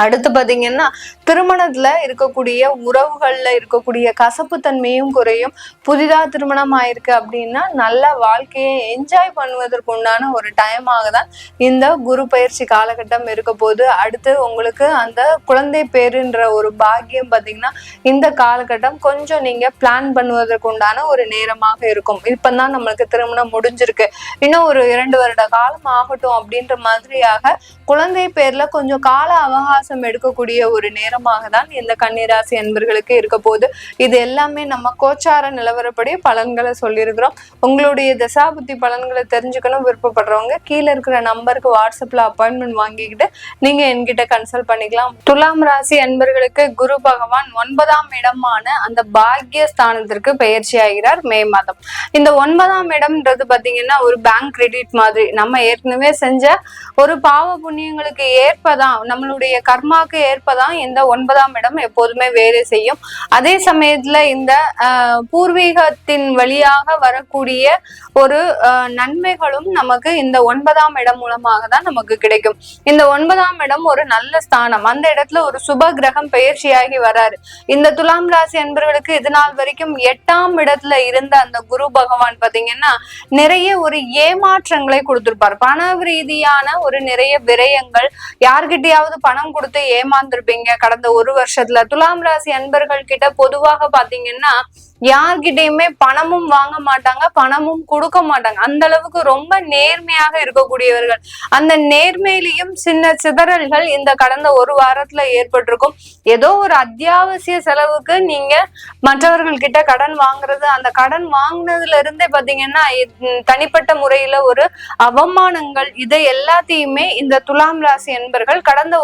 அடுத்து பாத்தீங்கன்னா திருமணத்துல இருக்கக்கூடிய உறவுகள்ல இருக்கக்கூடிய கசப்பு தன்மையும் குறையும். புதிதா திருமணம் ஆயிருக்கு அப்படின்னா நல்ல வாழ்க்கையை என்ஜாய் பண்ணுவதற்கு உண்டான ஒரு டைமாக தான் இந்த குரு பயிற்சி காலகட்டம் இருக்க போது. அடுத்து உங்களுக்கு அந்த குழந்தை பேருன்ற ஒரு பாக்கியம் பாத்தீங்கன்னா இந்த காலகட்டம் கொஞ்சம் நீங்க பிளான் பண்ணுவதற்கு உண்டான ஒரு நேரமாக இருக்கும். இப்பதான் நம்மளுக்கு திருமணம் முடிஞ்சிருக்கு, இன்னும் ஒரு 2 வருட காலம் ஆகட்டும் அப்படின்ற மாதிரியாக குழந்தை பேர்ல கொஞ்சம் கால அவகாசம் எடுக்கக்கூடிய ஒரு நேரமாக தான் இந்த கன்னிராசி அன்பர்களுக்கு இருக்க போது. இது எல்லாமே நம்ம கோச்சார நிலவரப்படி பலன்களை சொல்லியிருக்கிறோம். உங்களுடைய தசாபுத்தி பலன்களை தெரிஞ்சுக்கணும் விருப்பப்படுறவங்க கீழே இருக்கிற நம்பருக்கு வாட்ஸ்அப்ல அப்பாயின்மெண்ட் வாங்கிக்கிட்டு நீங்க என்கிட்ட கன்சல்ட் பண்ணிக்கலாம். துலாம் ராசி அன்பர்களுக்கு குரு பகவான் 9ஆம் இடமான அந்த பாக்கிய ஸ்தானத்திற்கு பயிற்சி ஆகிறார் மே மாதம். இந்த 9ஆம் இடம்ன்றது பாத்தீங்கன்னா ஒரு பேங்க் கிரெடிட் மாதிரி. நம்ம ஏற்கனவே செஞ்ச ஒரு பாவ புண்ணியங்களுக்கு ஏற்பதான், நம்மளுடைய கர்மாக்கு ஏற்பதான் இந்த 9ஆம் இடம் எப்போதுமே வேலை செய்யும். அதே சமயத்துல இந்த பூர்வீகத்தின் வழியாக வரக்கூடிய ஒரு நன்மைகளும் நமக்கு இந்த 9ஆம் இடம் மூலமாக தான் நமக்கு கிடைக்கும். இந்த 9ஆம் இடம் ஒரு நல்ல ஸ்தானம். அந்த இடத்துல ஒரு சுப கிரகம் பயிற்சியாகி வராரு. இந்த துலாம் ராசி அன்பர்களுக்கு இது நாள் வரைக்கும் 8ஆம் இடத்துல இருந்த அந்த குரு பகவான் பாத்தீங்கன்னா நிறைய ஒரு ஏமாற்றங்களை கொடுத்திருப்பார். பண ரீதியான ஒரு நிறைய விரயங்கள், யார்கிட்டயாவது பணம் கொடுத்து ஏமாந்துருப்பீங்க கடந்த ஒரு வருஷத்துல. துலாம் ராசி அன்பர்கள் கிட்ட பொதுவாக பாத்தீங்கன்னா யார்கிட்டயுமே பணமும் வாங்க மாட்டாங்க, பணமும் கொடுக்க மாட்டாங்க. அந்த அளவுக்கு ரொம்ப நேர்மையாக இருக்கக்கூடியவர்கள். அந்த நேர்மையிலையும் சின்ன சிதறல்கள் இந்த கடந்த ஒரு வாரத்துல ஏற்பட்டிருக்கும். ஏதோ ஒரு அத்தியாவசிய செலவுக்கு நீங்க மற்றவர்கள் கிட்ட கடன் வாங்குறது, அந்த கடன் வாங்கினதுல இருந்தே பாத்தீங்கன்னா தனிப்பட்ட முறையில ஒரு அவமானங்கள், இதை எல்லாத்தையுமே இந்த துலாம் ராசி அன்பர்கள் கடந்த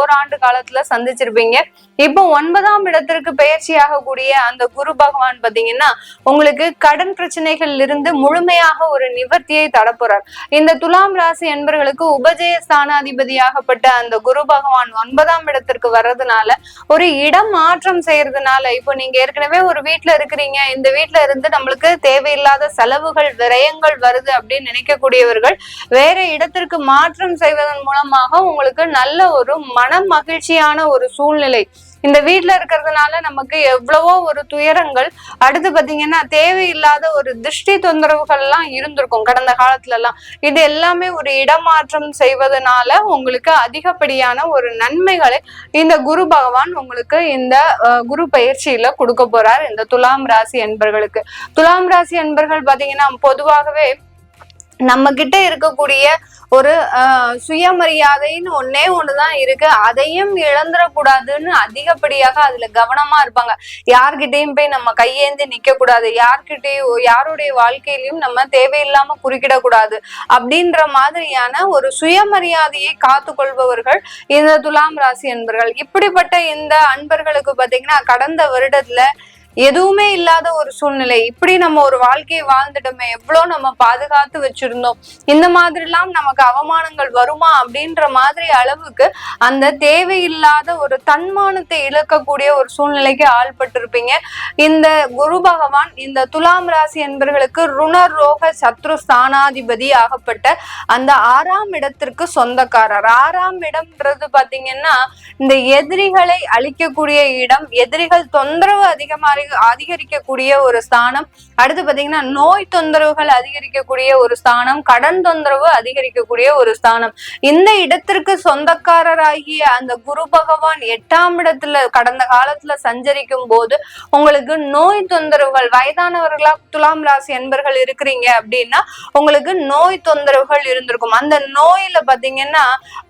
ஓராண்டு காலத்துல சந்திச்சிருப்பீங்க. இப்போ 9ஆம் இடத்திற்கு பயிற்சியாக கூடிய அந்த குரு பகவான் பாத்தீங்கன்னா உங்களுக்கு கடன் பிரச்சனைகள் இருந்து முழுமையாக ஒரு நிவர்த்தியை தரப்போறார். இந்த துலாம் ராசி அன்பர்களுக்கு உபஜய ஸ்தானாதிபதியாகப்பட்ட அந்த குரு பகவான் 9ஆம் இடத்திற்கு வர்றதுனால ஒரு இடம் மாற்றம் செய்யறதுனால, இப்போ நீங்க ஏற்கனவே ஒரு வீட்டுல இருக்கிறீங்க, இந்த வீட்டுல இருந்து நம்மளுக்கு தேவையில்லாத செலவுகள் விரயங்கள் வருது அப்படின்னு நினைக்கக்கூடியவர்கள் வேற இடத்திற்கு மாற்றம் செய்வதன் மூலமாக உங்களுக்கு நல்ல ஒரு மன மகிழ்ச்சியான ஒரு சூழ்நிலை. இந்த வீட்டுல இருக்கிறதுனால நமக்கு எவ்வளவோ ஒரு துயரங்கள், அடுத்து பாத்தீங்கன்னா தேவையில்லாத ஒரு திருஷ்டி தொந்தரவுகள் எல்லாம் இருந்திருக்கும் கடந்த காலத்துல எல்லாம். இது எல்லாமே ஒரு இடமாற்றம் செய்வதனால உங்களுக்கு அதிகப்படியான ஒரு நன்மைகளை இந்த குரு பகவான் உங்களுக்கு இந்த குரு பயிற்சியில கொடுக்க போறார் இந்த துலாம் ராசி அன்பர்களுக்கு. துலாம் ராசி அன்பர்கள் பாத்தீங்கன்னா பொதுவாகவே நம்ம கிட்ட இருக்கக்கூடிய ஒரு சுயமரியாதைன்னு ஒண்ணுதான் இருக்கு. அதையும் இழந்துடக்கூடாதுன்னு அதிகப்படியாக அதுல கவனமா இருப்பாங்க. யார்கிட்டையும் போய் நம்ம கையேந்தி நிக்க கூடாது, யாருடைய வாழ்க்கையிலையும் நம்ம தேவையில்லாம குறுக்கிடக்கூடாது அப்படின்ற மாதிரியான ஒரு சுயமரியாதையை காத்து கொள்பவர்கள் இந்த துலாம் ராசி அன்பர்கள். இப்படிப்பட்ட இந்த அன்பர்களுக்கு பாத்தீங்கன்னா கடந்த வருடத்துல எதுவுமே இல்லாத ஒரு சூழ்நிலை, இப்படி நம்ம ஒரு வாழ்க்கையை வாழ்ந்துட்டோமே, எவ்வளவு நம்ம பாதுகாத்து வச்சிருந்தோம், இந்த மாதிரி எல்லாம் நமக்கு அவமானங்கள் வருமா அப்படின்ற மாதிரி அளவுக்கு அந்த தேவையில்லாத ஒரு தன்மானத்தை இழக்கக்கூடிய ஒரு சூழ்நிலைக்கு ஆள்பட்டிருப்பீங்க. இந்த குரு பகவான் இந்த துலாம் ராசி என்பவர்களுக்கு ருணர் ரோக சத்ரு ஸ்தானாதிபதி ஆகப்பட்ட அந்த 6ஆம் இடத்திற்கு சொந்தக்காரர். 6ஆம் இடம்ன்றது பாத்தீங்கன்னா இந்த எதிரிகளை அழிக்கக்கூடிய இடம், எதிரிகள் தொந்தரவு அதிகமாக அதிகரிக்கக்கூடிய ஒரு ஸ்தானம். அடுத்து பாத்தீங்கன்னா நோய் தொந்தரவுகள் அதிகரிக்கக்கூடிய ஒரு ஸ்தானம், கடன் தொந்தரவு அதிகரிக்கக்கூடிய ஒரு ஸ்தானம். இந்த இடத்திற்கு சொந்தக்காரராகிய அந்த குரு பகவான் 8ஆம் இடத்துல கடந்த காலத்துல சஞ்சரிக்கும் போது உங்களுக்கு நோய் தொந்தரவுகள், வயதானவர்களா துலாம் ராசி அன்பர்கள் இருக்கிறீங்க அப்படின்னா உங்களுக்கு நோய் தொந்தரவுகள் இருந்திருக்கும். அந்த நோயில பாத்தீங்கன்னா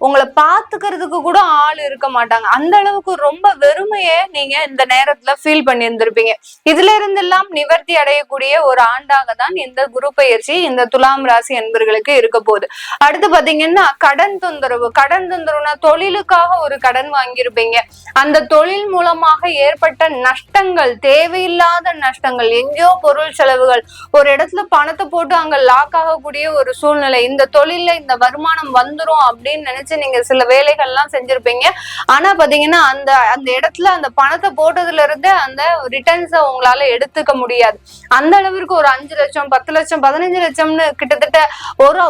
உங்களை பாத்துக்கிறதுக்கு கூட ஆள் இருக்க மாட்டாங்க. அந்த அளவுக்கு ரொம்ப வெறுமையை நீங்க இந்த நேரத்துல ஃபீல் பண்ணி இருந்திருப்பீங்க. இதுல இருந்தெல்லாம் நிவர்த்தி அடையக்கூடிய ஒரு ஆண்டாக தான் இந்த குரு பயிற்சி இந்த துலாம் ராசி அன்பர்களுக்கு இருக்க போகுது. அடுத்து பாத்தீங்கன்னா கடன் தொந்தரவு. கடன் தொந்தரவுனா தொழிலுக்காக ஒரு கடன் வாங்கியிருப்பீங்க. அந்த தொழில் மூலமாக ஏற்பட்ட நஷ்டங்கள், தேவையில்லாத நஷ்டங்கள், எங்கேயோ பொருள் செலவுகள், ஒரு இடத்துல பணத்தை போட்டு அங்க லாக் ஆகக்கூடிய ஒரு சூழ்நிலை. இந்த தொழில இந்த வருமானம் வந்துரும் அப்படின்னு நினைச்சு நீங்க சில வேலைகள்லாம் செஞ்சிருப்பீங்க. ஆனா பாத்தீங்கன்னா அந்த இடத்துல அந்த பணத்தை போட்டதுல இருந்து அந்த ரிட்டர்ன்ஸை உங்களால எடுத்துக்க முடியாது. அந்த அளவிற்கு ஒரு 5 லட்சம் 10 லட்சம் 15 லட்சம்னு கிட்டத்தட்ட ஒரு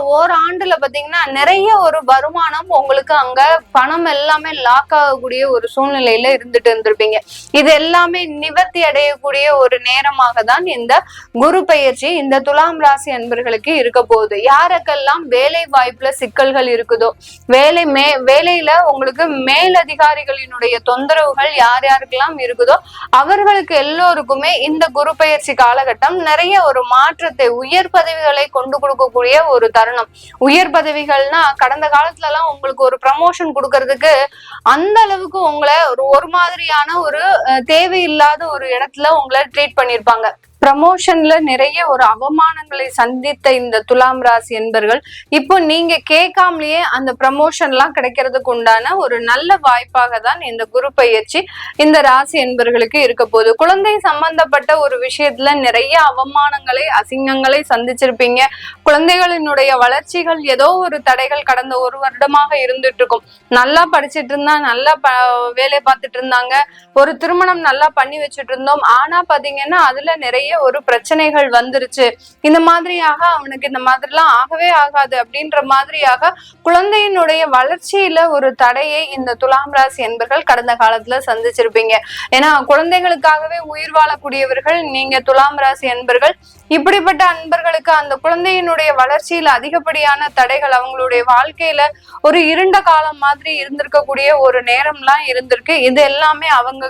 ஆண்டுல பாத்தீங்கன்னா நிறைய ஒரு வருமானம் உங்களுக்கு அங்க பணம் எல்லாமே லாக் ஆகக்கூடிய ஒரு சூழ்நிலையில இருந்துட்டு இருந்திருப்பீங்க. இது எல்லாமே நிவர்த்தி அடையக்கூடிய ஒரு நேரமாக தான் இந்த குரு பயிற்சி இந்த துலாம் ராசி அன்பர்களுக்கு இருக்க போகுது. யாருக்கெல்லாம் வேலை வாய்ப்புல சிக்கல்கள் இருக்குதோ, வேலையில உங்களுக்கு மேலதிகாரிகளினுடைய தொந்தரவுகள் யார் யாருக்கெல்லாம் இருக்குதோ அவர்களுக்கு எல்லோருக்குமே இந்த குரு பயிற்சி காலகட்டம் நிறைய ஒரு மாற்றத்தை, உயர் பதவிகளை கொண்டு கொடுக்கக்கூடிய ஒரு தருணம். உயர் பதவிகள்னா கடந்த காலத்துல எல்லாம் உங்களுக்கு ஒரு ப்ரமோஷன் கொடுக்கறதுக்கு அந்த அளவுக்கு உங்களை ஒரு மாதிரியான ஒரு தேவையில்லாத ஒரு இடத்துல உங்களை ட்ரீட் பண்ணிருப்பாங்க. ப்ரமோஷன்ல நிறைய ஒரு அவமானங்களை சந்தித்த இந்த துலாம் ராசி என்பர்கள் இப்போ நீங்க கேட்காமலேயே அந்த ப்ரமோஷன் எல்லாம் கிடைக்கிறதுக்கு உண்டான ஒரு நல்ல வாய்ப்பாக தான் இந்த குரு பயிற்சி இந்த ராசி என்பர்களுக்கு இருக்க போகுது. குழந்தை சம்பந்தப்பட்ட ஒரு விஷயத்துல நிறைய அவமானங்களை, அசிங்கங்களை சந்திச்சிருப்பீங்க. குழந்தைகளினுடைய வளர்ச்சிகள் ஏதோ ஒரு தடைகள் கடந்த ஒரு வருடமாக இருந்துட்டு இருக்கும். நல்லா படிச்சுட்டு இருந்தா, நல்லா வேலை பார்த்துட்டு இருந்தாங்க, ஒரு திருமணம் நல்லா பண்ணி வச்சுட்டு இருந்தோம். ஆனா பாத்தீங்கன்னா அதுல நிறைய ஒரு பிரச்சனைகள் வந்துருச்சு. இந்த மாதிரியாக அவனுக்கு இந்த மாதிரிலாம் ஆகவே ஆகாது அப்படின்ற மாதிரியாக குழந்தையினுடைய வளர்ச்சியில ஒரு தடையை இந்த துலாம் ராசி என்பர்கள் கடந்த காலத்துல சந்திச்சிருப்பீங்க. ஏன்னா குழந்தைகளுக்காகவே உயிர் வாழக்கூடியவர்கள் நீங்க துலாம் ராசி என்பர்கள். இப்படிப்பட்ட அன்பர்களுக்கு அந்த குழந்தையினுடைய வளர்ச்சியில அதிகப்படியான தடைகள், அவங்களுடைய வாழ்க்கையில ஒரு இருண்ட காலம் மாதிரி இருந்திருக்கக்கூடிய ஒரு நேரம்லாம் இருந்திருக்கு. இது எல்லாமே அவங்க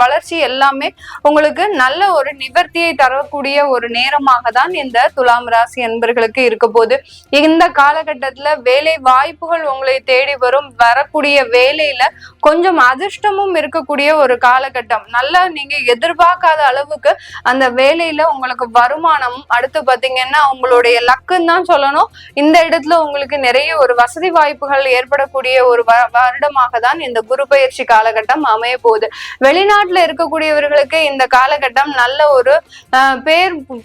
வளர்ச்சி எல்லாமே உங்களுக்கு நல்ல ஒரு நிவர்த்தியை தரக்கூடிய ஒரு நேரமாக தான் இந்த துலாம் ராசி அன்பர்களுக்கு இருக்க போது. இந்த காலகட்டத்துல வேலை வாய்ப்புகள் உங்களை தேடி வரும். வரக்கூடிய வேலையில கொஞ்சம் அதிர்ஷ்டமும் இருக்கக்கூடிய ஒரு காலகட்டம். நல்லா நீங்க எதிர்பார்க்காத அளவுக்கு அந்த வேலையில உங்களுக்கு வருமானம், அடுத்து பாத்தீங்கன்னா உங்களுடைய லக்குன்னு தான் சொல்லணும். இந்த இடத்துல உங்களுக்கு நிறைய ஒரு வசதி வாய்ப்புகள் ஏற்படக்கூடிய ஒரு வருடமாக தான் இந்த குரு பயிற்சி காலகட்டம் அமைய போகுது. வெளிநாட்டுல இருக்கக்கூடியவர்களுக்கு இந்த காலகட்டம் நல்ல ஒரு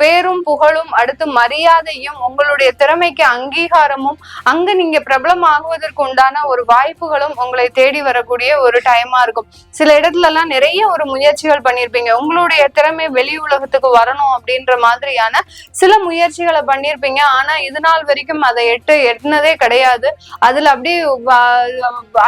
பேரும் புகழும், அடுத்து மரியாதையும், உங்களுடைய திறமைக்கு அங்கீகாரமும், அங்க நீங்க பிரபலம் ஆகுவதற்கு உண்டான ஒரு வாய்ப்புகளும் உங்களை தேடி வரக்கூடிய ஒரு டைமா இருக்கும். சில இடத்துல எல்லாம் நிறைய ஒரு முயற்சிகள் பண்ணிருப்பீங்க. உங்களுடைய திறமை வெளி உலகத்துக்கு வரணும் அப்படின்ற மாதிரியான சில முயற்சிகளை பண்ணிருப்பீங்க. ஆனா இது நாள் வரைக்கும் அதை எட்டுனதே கிடையாது. அதுல அப்படியே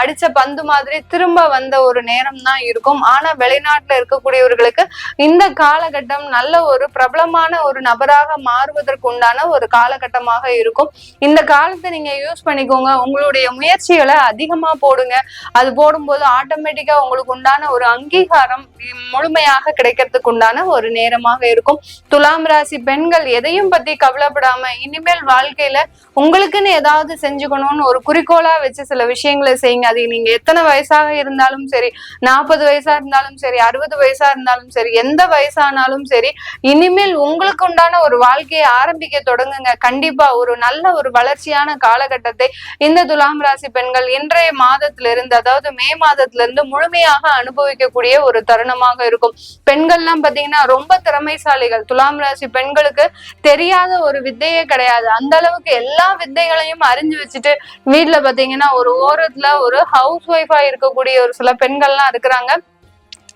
அடிச்ச பந்து மாதிரி திரும்ப வந்த ஒரு நேரம் தான் இருக்கும். ஆனா வெளிநாட்டுல இருக்கக்கூடியவர்களுக்கு இந்த காலகட்டம் நல்ல ஒரு பிரபலமான ஒரு நபராக மாறுவதற்கு உண்டான ஒரு காலகட்டமாக இருக்கும். இந்த காலத்தை நீங்க யூஸ் பண்ணிக்கோங்க. உங்களுடைய முயற்சிகளை அதிகமா போடுங்க. அது போடும்போது ஆட்டோமேட்டிக்கா உங்களுக்கு உண்டான ஒரு அங்கீகாரம் முழுமையாக கிடைக்கிறதுக்கு உண்டான ஒரு நேரமாக இருக்கும். துலாம் ராசி பெண்கள் எதையும் பத்தி கவலைப்படாம இனிமேல் வாழ்க்கையில உங்களுக்குன்னு ஏதாவது செஞ்சுக்கணும்னு ஒரு குறிக்கோளா வச்சு சில விஷயங்களை செய்யுங்க. அது நீங்க எத்தனை வயசாக இருந்தாலும் சரி, 40 வயசா இருந்தாலும் சரி, 60 வயசா இருந்தாலும் சரி, எந்த வயசானாலும் சரி, இனிமேல் உங்களுக்கு உண்டான ஒரு வாழ்க்கையை ஆரம்பிக்க தொடங்குங்க. கண்டிப்பா ஒரு நல்ல ஒரு வளர்ச்சியான காலகட்டத்தை இந்த துலாம் ராசி பெண்கள் இன்றைய மாதத்திலிருந்து, அதாவது மே மாதத்திலிருந்து முழுமையாக அனுபவிக்கக்கூடிய ஒரு தருணமாக இருக்கும். பெண்கள்லாம் பாத்தீங்கன்னா ரொம்ப திறமைசாலிகள். துலாம் ராசி பெண்களுக்கு தெரியாத ஒரு வித்தையே கிடையாது. அந்த அளவுக்கு எல்லா வித்தைகளையும் அறிஞ்சு வச்சுட்டு வீட்டுல பாத்தீங்கன்னா ஒரு ஓரத்துல ஒரு ஹவுஸ் ஒய்ஃபா இருக்கக்கூடிய ஒரு சில பெண்கள்லாம் இருக்கிறாங்க.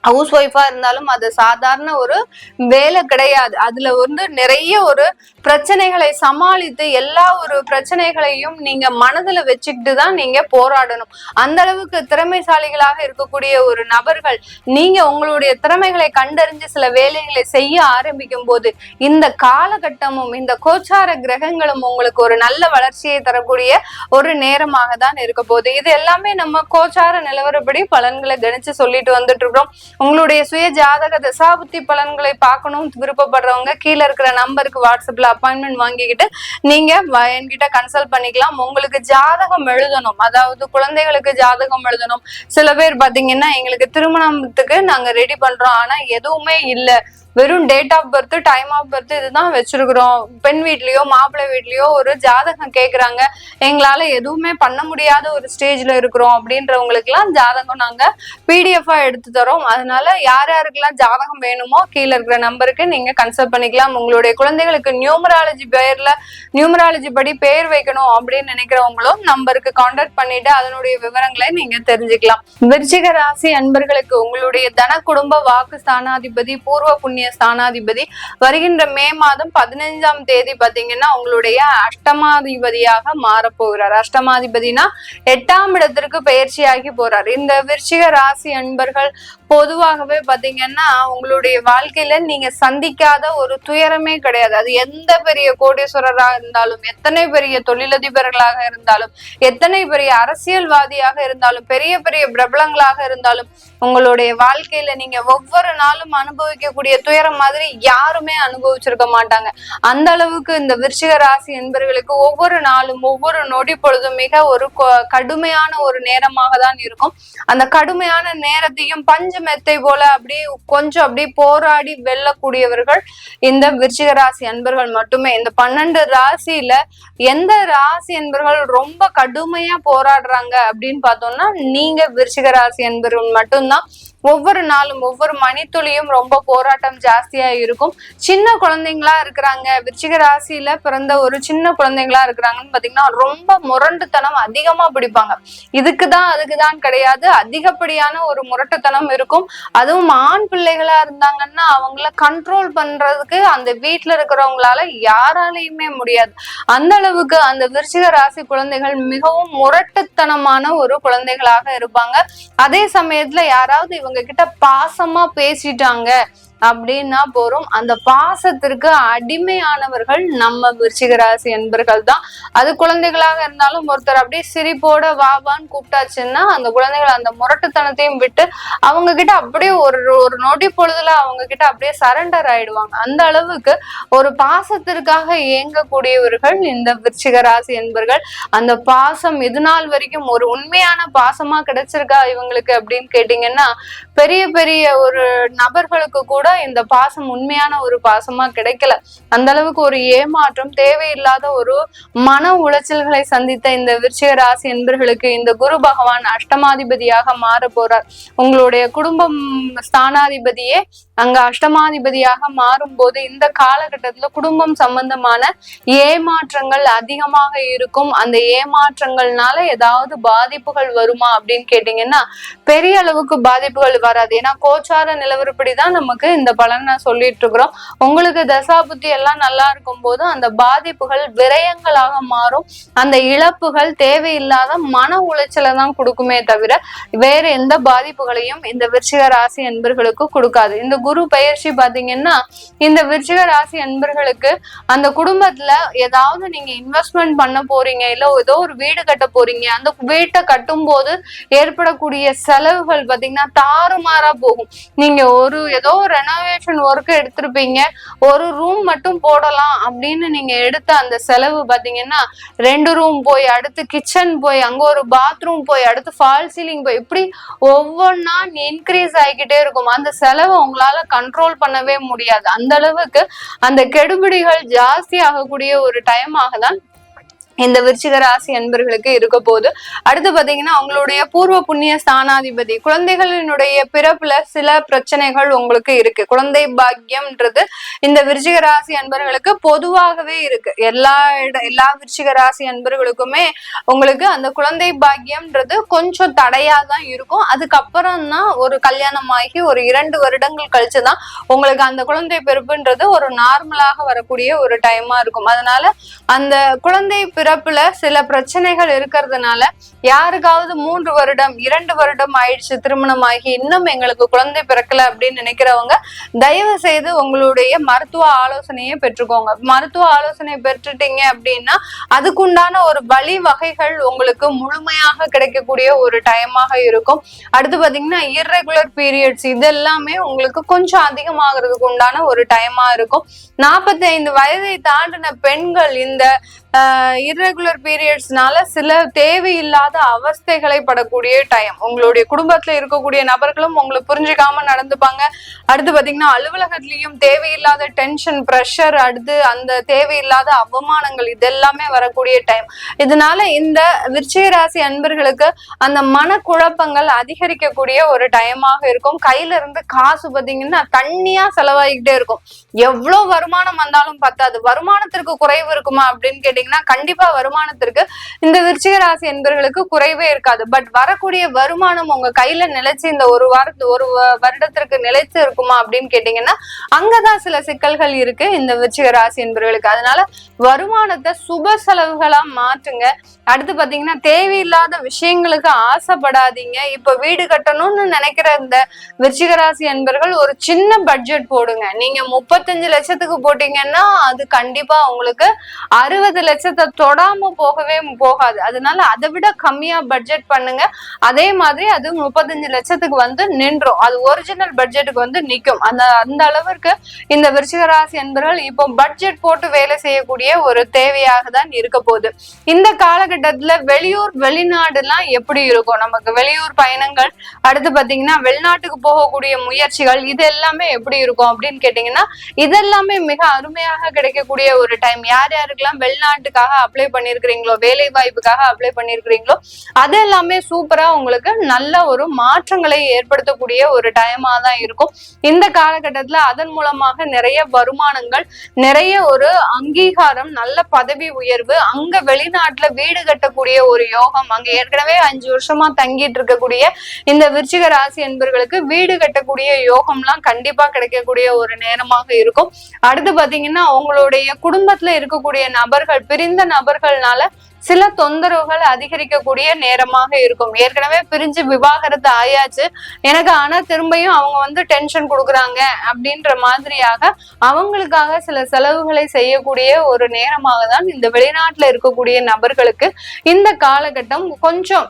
ஹவுஸ் ஒய்ஃபா இருந்தாலும் அது சாதாரண ஒரு வேலை கிடையாது. அதுல நிறைய ஒரு பிரச்சனைகளை சமாளித்து எல்லா ஒரு பிரச்சனைகளையும் நீங்க மனதுல வச்சுக்கிட்டு தான் நீங்க போராடணும். அந்த அளவுக்கு திறமைசாலிகளாக இருக்கக்கூடிய ஒரு நபர்கள் நீங்க உங்களுடைய திறமைகளை கண்டறிஞ்சு சில வேலைகளை செய்ய ஆரம்பிக்கும் போது இந்த காலகட்டமும் இந்த கோச்சார கிரகங்களும் உங்களுக்கு ஒரு நல்ல வளர்ச்சியை தரக்கூடிய ஒரு நேரமாக தான் இருக்க போகுது. இது எல்லாமே நம்ம கோச்சார நிலவரப்படி பலன்களை கணிச்சு சொல்லிட்டு வந்துட்டு இருக்கிறோம். உங்களுடைய சுய ஜாதக தசாபுத்தி பலன்களை பார்க்கணும் விருப்பப்படுறவங்க கீழே இருக்கிற நம்பருக்கு வாட்ஸ்அப்ல அப்பாயின்மெண்ட் வாங்கிக்கிட்டு நீங்க என்கிட்ட கன்சல்ட் பண்ணிக்கலாம். உங்களுக்கு ஜாதகம் எழுதணும், அதாவது குழந்தைகளுக்கு ஜாதகம் எழுதணும். சில பேர் பாத்தீங்கன்னா எங்களுக்கு திருமணத்துக்கு நாங்க ரெடி பண்றோம், ஆனா எதுவுமே இல்லை, வெறும் date of birth time of birth இதுதான் வச்சிருக்கிறோம், பெண் வீட்லயோ மாப்பிள்ளை வீட்லயோ ஒரு ஜாதகம் கேக்குறாங்க, எங்களால எதுவுமே பண்ண முடியாத ஒரு ஸ்டேஜ்ல இருக்கிறோம் அப்படின்றவங்களுக்கு எல்லாம் ஜாதகம் நாங்க பிடிஎஃபா எடுத்து தரோம். அதனால யார் யாருக்கெல்லாம் ஜாதகம் வேணுமோ கீழே இருக்கிற நம்பருக்கு நீங்க கன்சல்ட் பண்ணிக்கலாம். உங்களுடைய குழந்தைகளுக்கு நியூமராலஜி படி பெயர் வைக்கணும் அப்படின்னு நினைக்கிறவங்களும் நம்பருக்கு கான்டாக்ட் பண்ணிட்டு அதனுடைய விவரங்களை நீங்க தெரிஞ்சுக்கலாம். விருச்சிக ராசி அன்பர்களுக்கு உங்களுடைய தன குடும்ப வாக்கு ஸ்தானாதிபதி பூர்வ புண்ணிய ஸ்தானாதிபதி வருகின்ற மே மாதம் 15ஆம் தேதி பாத்தீங்கன்னா உங்களுடைய அஷ்டமாதிபதியாக மாற போகிறார். அஷ்டமாதிபதினா 8ஆம் இடத்திற்கு பயிற்சியாகி போறார். இந்த விருச்சிக ராசி அன்பர்கள் பொதுவாகவே பாத்தீங்கன்னா உங்களுடைய வாழ்க்கையில நீங்க சந்திக்காத ஒரு துயரமே கிடையாது. அது எந்த பெரிய கோடீஸ்வரராக இருந்தாலும், எத்தனை பெரிய தொழிலதிபர்களாக இருந்தாலும், எத்தனை பெரிய அரசியல்வாதியாக இருந்தாலும், பெரிய பெரிய பிரபலங்களாக இருந்தாலும், உங்களுடைய வாழ்க்கையில நீங்க ஒவ்வொரு நாளும் அனுபவிக்கக்கூடிய துயரம் மாதிரி யாருமே அனுபவிச்சிருக்க மாட்டாங்க. அந்த அளவுக்கு இந்த விருச்சிக ராசி என்பவர்களுக்கு ஒவ்வொரு நாளும் ஒவ்வொரு நொடி பொழுதும் மிக ஒரு கடுமையான ஒரு நேரமாக தான் இருக்கும். அந்த கடுமையான நேரத்தையும் பஞ்சு மெத்தை போல அப்படியே போராடி வெல்லக்கூடியவர்கள் இந்த விருச்சிக ராசி அன்பர்கள் மட்டுமே. இந்த 12 ராசியில எந்த ராசி அன்பர்கள் ரொம்ப கடுமையா போராடுறாங்க அப்படின்னு பார்த்தோம்னா நீங்க விருச்சிக ராசி அன்பர்கள் மட்டும்தான். ஒவ்வொரு நாளும் ஒவ்வொரு மணித்துளியும் ரொம்ப போராட்டம் ஜாஸ்தியா இருக்கும். சின்ன குழந்தைங்களா இருக்கிறாங்க, விருச்சிக ராசியில பிறந்த ஒரு சின்ன குழந்தைங்களா இருக்கிறாங்கன்னு பாத்தீங்கன்னா ரொம்ப முரண்டுத்தனம் அதிகமா பிடிப்பாங்க. அதுக்குதான் கிடையாது, அதிகப்படியான ஒரு முரட்டுத்தனம் இருக்கும். அதுவும் ஆண் பிள்ளைகளா இருந்தாங்கன்னா அவங்கள கண்ட்ரோல் பண்றதுக்கு அந்த வீட்டுல இருக்கிறவங்களால யாராலையுமே முடியாது. அந்த அளவுக்கு அந்த விருச்சிக ராசி குழந்தைகள் மிகவும் முரட்டுத்தனமான ஒரு குழந்தைகளாக இருப்பாங்க. அதே சமயத்துல யாராவது இவங்க கிட்ட பாசமா பேசிட்டாங்க அப்படின்னா போறோம், அந்த பாசத்திற்கு அடிமையானவர்கள் நம்ம விருச்சிக ராசி என்பர்கள் தான். அது குழந்தைகளாக இருந்தாலும் ஒருத்தர் அப்படியே சிரிப்போட வாவான்னு கூப்பிட்டாச்சுன்னா அந்த குழந்தைகள் அந்த முரட்டுத்தனத்தையும் விட்டு அவங்க கிட்ட அப்படியே ஒரு நொடி பொழுதுல அவங்க கிட்ட அப்படியே சரண்டர் ஆயிடுவாங்க. அந்த அளவுக்கு ஒரு பாசத்திற்காக இயங்கக்கூடியவர்கள் இந்த விருச்சிக ராசி என்பர்கள். அந்த பாசம் இது நாள் வரைக்கும் ஒரு உண்மையான பாசமா கிடைச்சிருக்கா இவங்களுக்கு அப்படின்னு கேட்டீங்கன்னா பெரிய பெரிய ஒரு நபர்களுக்கு கூட இந்த பாசம் உண்மையான ஒரு பாசமா கிடைக்கல. அந்த அளவுக்கு ஒரு ஏமாற்றம், தேவையில்லாத ஒரு மன உளைச்சல்களை சந்தித்த இந்த விருச்சிக ராசி என்பர்களுக்கு இந்த குரு பகவான் அஷ்டமாதிபதியாக மாற போறார். உங்களுடைய குடும்பம் ஸ்தானாதிபதியே அங்க அஷ்டமாதிபதியாக மாறும் போது இந்த காலகட்டத்துல குடும்பம் சம்பந்தமான ஏமாற்றங்கள் அதிகமாக இருக்கும். அந்த ஏமாற்றங்கள்னால ஏதாவது பாதிப்புகள் வருமா அப்படின்னு கேட்டீங்கன்னா பெரிய அளவுக்கு பாதிப்புகள் வராது. ஏன்னா கோச்சார நிலவரப்படிதான் நமக்கு இந்த பலன் நான் சொல்லிட்டு இருக்கிறோம். உங்களுக்கு தசாபுத்தி எல்லாம் நல்லா இருக்கும் போது அந்த பாதிப்புகள் விரயங்களாக மாறும். அந்த இழப்புகள் தேவையில்லாத மன உளைச்சலை தான் கொடுக்குமே தவிர வேற எந்த பாதிப்புகளையும் இந்த விருச்சிக ராசி என்பர்களுக்கு கொடுக்காது. இந்த குரு பயிற்சி பாத்தீங்கன்னா இந்த விருச்சிக ராசி அன்பர்களுக்கு அந்த குடும்பத்துல ஏதாவது நீங்க இன்வெஸ்ட்மெண்ட் பண்ண போறீங்க, இல்ல ஏதோ ஒரு வீடு கட்ட போறீங்க, அந்த வீட்டை கட்டும் போது ஏற்படக்கூடிய செலவுகள் பாத்தீங்கன்னா தாறுமாறா போகும். நீங்க ஏதோ ரெனோவேஷன் ஒர்க் எடுத்திருப்பீங்க, ஒரு ரூம் மட்டும் போடலாம் அப்படின்னு நீங்க எடுத்த அந்த செலவு பாத்தீங்கன்னா 2 ரூம் போய், அடுத்து கிச்சன் போய், அங்க ஒரு பாத்ரூம் போய், அடுத்து ஃபால் சீலிங் போய், இப்படி ஒவ்வொன்னா இன்க்ரீஸ் ஆகிக்கிட்டே இருக்கும். அந்த செலவை உங்களால கண்ட்ரோல் பண்ணவே முடியாது. அந்த அளவுக்கு அந்த கெடுபிடிகள் ஜாஸ்தி ஆகக்கூடிய ஒரு டைமாக தான் இந்த விருச்சிக ராசி அன்பர்களுக்கு இருக்க போது. அடுத்து பாத்தீங்கன்னா அவங்களுடைய பூர்வ புண்ணிய ஸ்தானாதிபதி குழந்தைகளினுடைய பிறப்புல சில பிரச்சனைகள் உங்களுக்கு இருக்கு. குழந்தை பாக்கியம்ன்றது இந்த விருச்சிக ராசி அன்பர்களுக்கு பொதுவாகவே இருக்கு. எல்லா விருச்சிக ராசி அன்பர்களுக்குமே உங்களுக்கு அந்த குழந்தை பாக்கியம்ன்றது கொஞ்சம் தடையாதான் இருக்கும். அதுக்கப்புறம் தான் ஒரு கல்யாணம் ஆகி ஒரு 2 வருடங்கள் கழிச்சுதான் உங்களுக்கு அந்த குழந்தை பிறப்புன்றது ஒரு நார்மலாக வரக்கூடிய ஒரு டைமா இருக்கும். அதனால அந்த குழந்தை பிறப்புல சில பிரச்சனைகள் இருக்கிறதுனால யாருக்காவது 3 வருடம் 2 வருடம் ஆயிடுச்சு திருமணம் ஆகி இன்னும் எங்களுக்கு குழந்தை பிறக்கல அப்படின்னு நினைக்கிறவங்க தயவு செய்து உங்களுடைய மருத்துவ ஆலோசனையை பெற்றுக்கோங்க. மருத்துவ ஆலோசனை பெற்றுட்டீங்க அப்படின்னா அதுக்குண்டான ஒரு வழி வகைகள் உங்களுக்கு முழுமையாக கிடைக்கக்கூடிய ஒரு டைமாக இருக்கும். அடுத்து பாத்தீங்கன்னா இர்ரெகுலர் பீரியட்ஸ் இது எல்லாமே உங்களுக்கு கொஞ்சம் அதிகமாகிறதுக்கு உண்டான ஒரு டைமா இருக்கும். 45 வயதை தாண்டின பெண்கள் இந்த இர்ரெகுலர் பீரியட்ஸ்னால சில தேவையில்லாத அவஸ்தைகளை படக்கூடிய டைம். உங்களுடைய குடும்பத்துல இருக்கக்கூடிய நபர்களும் உங்களை புரிஞ்சுக்காம நடந்துப்பாங்க. அடுத்து பாத்தீங்கன்னா அலுவலகத்திலயும் தேவையில்லாத டென்ஷன் பிரஷர், அடுத்து அந்த தேவையில்லாத அவமானங்கள் இதெல்லாமே வரக்கூடிய டைம். இதனால இந்த விருச்சிக ராசி அன்பர்களுக்கு அந்த மனக்குழப்பங்கள் அதிகரிக்கக்கூடிய ஒரு டைமாக இருக்கும். கையில இருந்து காசு பாத்தீங்கன்னா தண்ணியா செலவாகிக்கிட்டே இருக்கும். எவ்வளவு வருமானம் வந்தாலும் பத்தாது. வருமானத்திற்கு குறைவு இருக்குமா அப்படின்னு கேட்டீங்கன்னா கண்டிப்பா வருமானத்திற்கு இந்த விருச்சிக ராசி என்பர்களுக்கு குறைவே இருக்காது. பட் வரக்கூடிய வருமானம் உங்க கையில நிலைச்சு இந்த ஒரு வருடத்திற்கு நிலைச்சு இருக்குமா அப்படின்னு கேட்டீங்கன்னா அங்கதான் சில சிக்கல்கள் இருக்கு இந்த விருச்சிக ராசி என்பர்களுக்கு. அதனால வருமானத்தை சுப செலவுகளா மாற்றுங்க. அடுத்து பாத்தீங்கன்னா தேவையில்லாத விஷயங்களுக்கு ஆசைப்படாதீங்க. இப்ப வீடு கட்டணும்னு நினைக்கிற இந்த விருச்சிக ராசி என்பர்கள் ஒரு சின்ன பட்ஜெட் போடுங்க. நீங்க 35 லட்சத்துக்கு போட்டீங்கன்னா அது கண்டிப்பா உங்களுக்கு 60 லட்சத்தை தொடாம போகவே போகாது. அதனால அதை விட கம்மியா பட்ஜெட் பண்ணுங்க. அதே மாதிரி அது 35 லட்சத்துக்கு வந்து நின்றும். அது ஒரிஜினல் பட்ஜெட்டுக்கு வந்து நிக்கும். அந்த அளவிற்கு இந்த விருச்சிக ராசி என்பர்கள் இப்போ பட்ஜெட் போட்டு வேலை செய்யக்கூடிய ஒரு தேவையாக தான் இருக்க போகுது. இந்த காலகட்டத்துல வெளியூர் வெளிநாடு எல்லாம் எப்படி இருக்கும், நமக்கு வெளியூர் பயணங்கள், அடுத்து பாத்தீங்கன்னா வெளிநாட்டுக்கு போகக்கூடிய முயற்சிகள் இது எல்லாமே எப்படி இருக்கும் அப்படின்னு கேட்டீங்கன்னா இதெல்லாமே மிக அருமையாக கிடைக்கக்கூடிய ஒரு டைம். யார் யாருக்கெல்லாம் வெளிநாட்டுக்காக அப்ளை பண்ணிருக்கிறீங்களோ, வேலை வாய்ப்புக்காக அப்ளை பண்ணிருக்கிறீங்களோ அது எல்லாமே சூப்பரா உங்களுக்கு நல்ல ஒரு மாற்றங்களை ஏற்படுத்தக்கூடிய ஒரு டைமா தான் இருக்கும். இந்த காலகட்டத்துல அதன் மூலமாக நிறைய வருமானங்கள், நிறைய ஒரு அங்கீகாரம், நல்ல பதவி உயர்வு, அங்க வெளிநாட்டுல வீடு கட்டக்கூடிய ஒரு யோகம், அங்க ஏற்கனவே 5 வருஷமா தங்கிட்டு இருக்கக்கூடிய இந்த விருச்சிக ராசி என்பர்களுக்கு வீடு கட்டக்கூடிய யோகம்லாம் கண்டிப்பா கிடைக்கக்கூடிய ஒரு நேரமாக இருக்கும். அடுத்து பாத்தீங்கன்னா உங்களுடைய குடும்பத்துல இருக்கக்கூடிய நபர்கள், பிரிந்த நபர்கள்னால சில தொந்தரவுகள் அதிகரிக்கக்கூடிய நேரமாக இருக்கும். ஏற்கனவே பிரிஞ்சு விவாகரத்து ஆயாச்சு எனக்கு, ஆனா திரும்பியும் அவங்க வந்து டென்ஷன் கொடுக்குறாங்க அப்படின்ற மாதிரியாக அவங்களுக்காக சில செலவுகளை செய்யக்கூடிய ஒரு நேரமாக தான் இந்த வெளிநாட்டுல இருக்கக்கூடிய நபர்களுக்கு இந்த காலகட்டம் கொஞ்சம்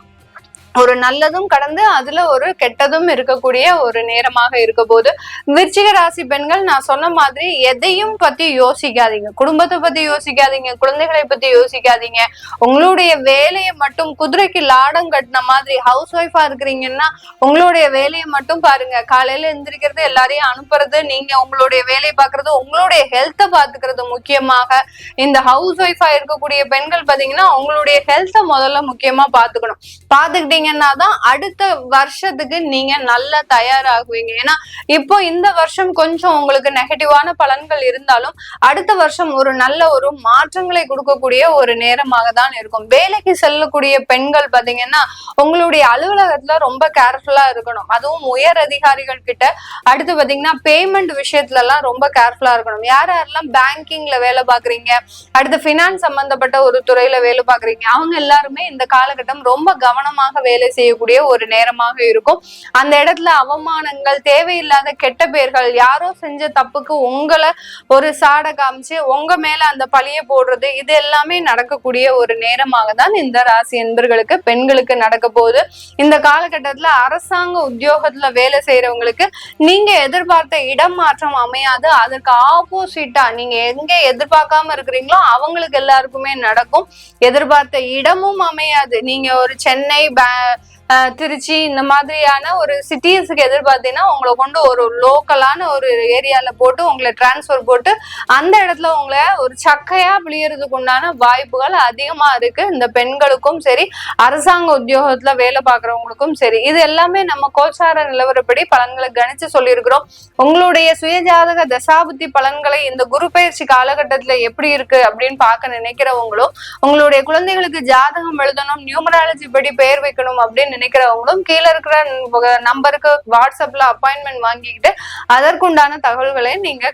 ஒரு நல்லதும் கடந்து அதுல ஒரு கெட்டதும் இருக்கக்கூடிய ஒரு நேரமாக இருக்க போது. விருச்சிக ராசி பெண்கள் நான் சொன்ன மாதிரி எதையும் பத்தி யோசிக்காதீங்க. குடும்பத்தை பத்தி யோசிக்காதீங்க, குழந்தைகளை பத்தி யோசிக்காதீங்க. உங்களுடைய வேலையை மட்டும், குதிரைக்கு லாடம் கட்டின மாதிரி ஹவுஸ் ஒய்ஃபா இருக்கிறீங்கன்னா உங்களுடைய வேலையை மட்டும் பாருங்க. காலையில எந்திரிக்கிறது, எல்லாரையும் அனுப்புறது, நீங்க உங்களுடைய வேலையை பாக்குறது, உங்களுடைய ஹெல்த்தை பாத்துக்கிறது. முக்கியமாக இந்த ஹவுஸ் ஒய்ஃபா இருக்கக்கூடிய பெண்கள் பாத்தீங்கன்னா உங்களுடைய ஹெல்த்தை முதல்ல முக்கியமா பாத்துக்கணும். பாத்துக்கிட்டீங்க தான் அடுத்த வருஷத்துக்கு நீங்க நல்லா தயாராகுவீங்க. ஏன்னா இப்போ இந்த வருஷம் கொஞ்சம் உங்களுக்கு நெகட்டிவான பலன்கள் இருந்தாலும் அடுத்த வருஷம் ஒரு நல்ல ஒரு மாற்றங்களை கொடுக்கக்கூடிய ஒரு நேரமாக தான் இருக்கும். வேலைக்கு செல்லக்கூடிய பெண்கள் பாத்தீங்கன்னா உங்களுடைய அலுவலகத்துல ரொம்ப கேர்ஃபுல்லா இருக்கணும். அதுவும் உயர் அதிகாரிகள் கிட்ட. அடுத்து பாத்தீங்கன்னா பேமெண்ட் விஷயத்துல எல்லாம் ரொம்ப கேர்ஃபுல்லா இருக்கணும். யாரெல்லாம் பேங்கிங்ல வேலை பாக்குறீங்க, அடுத்து பினான்ஸ் சம்பந்தப்பட்ட ஒரு துறையில வேலை பாக்குறீங்க, அவங்க எல்லாருமே இந்த காலகட்டம் ரொம்ப கவனமாக வேலை செய்யக்கூடிய ஒரு நேரமாக இருக்கும். அந்த இடத்துல அவமானங்கள், தேவையில்லாத கெட்ட பேர்கள், யாரோ செஞ்ச தப்புக்கு உங்களை ஒரு சாடை காமிச்சு உங்க மேல அந்த பழிய போடுறது, இது எல்லாமே நடக்கக்கூடிய ஒரு நேரமாக தான் இந்த ராசி என்பர்களுக்கு பெண்களுக்கு நடக்க போகுது. இந்த காலகட்டத்துல அரசாங்க உத்தியோகத்துல வேலை செய்யறவங்களுக்கு நீங்க எதிர்பார்த்த இடம் மாற்றம் அமையாது. அதற்கு ஆப்போசிட்டா நீங்க எங்க எதிர்பார்க்காம இருக்கிறீங்களோ அவங்களுக்கு எல்லாருக்குமே நடக்கும். எதிர்பார்த்த இடமும் அமையாது. நீங்க ஒரு சென்னை திருச்சி இந்த மாதிரியான ஒரு சிட்டிஸ்க்கு எதிர்பார்த்தீங்கன்னா உங்களை கொண்டு ஒரு லோக்கலான ஒரு ஏரியால போட்டு உங்களை டிரான்ஸ்பர் போட்டு அந்த இடத்துல உங்களை ஒரு சக்கையா விழியறதுக்கு உண்டான வாய்ப்புகள் அதிகமா இருக்கு. இந்த பெண்களுக்கும் சரி, அரசாங்க உத்தியோகத்துல வேலை பார்க்கறவங்களுக்கும் சரி. இது எல்லாமே நம்ம கோச்சார நிலவரப்படி பலன்களை கணிச்சு சொல்லியிருக்கிறோம். உங்களுடைய சுயஜாதக தசாபுத்தி பலன்களை இந்த குரு பயிற்சி காலகட்டத்துல எப்படி இருக்கு அப்படின்னு பார்க்க நினைக்கிறவங்களும், உங்களுடைய குழந்தைகளுக்கு ஜாதகம் எழுதணும், நியூமராலஜி படி பெயர் வைக்கணும் அப்படின்னு நினைக்கிறவங்களும் கீழே இருக்கிற நம்பருக்கு வாட்ஸ்அப்ல அப்பாயின்மெண்ட் வாங்கிக்கிட்டு அதற்குண்டான தகவல்களை நீங்க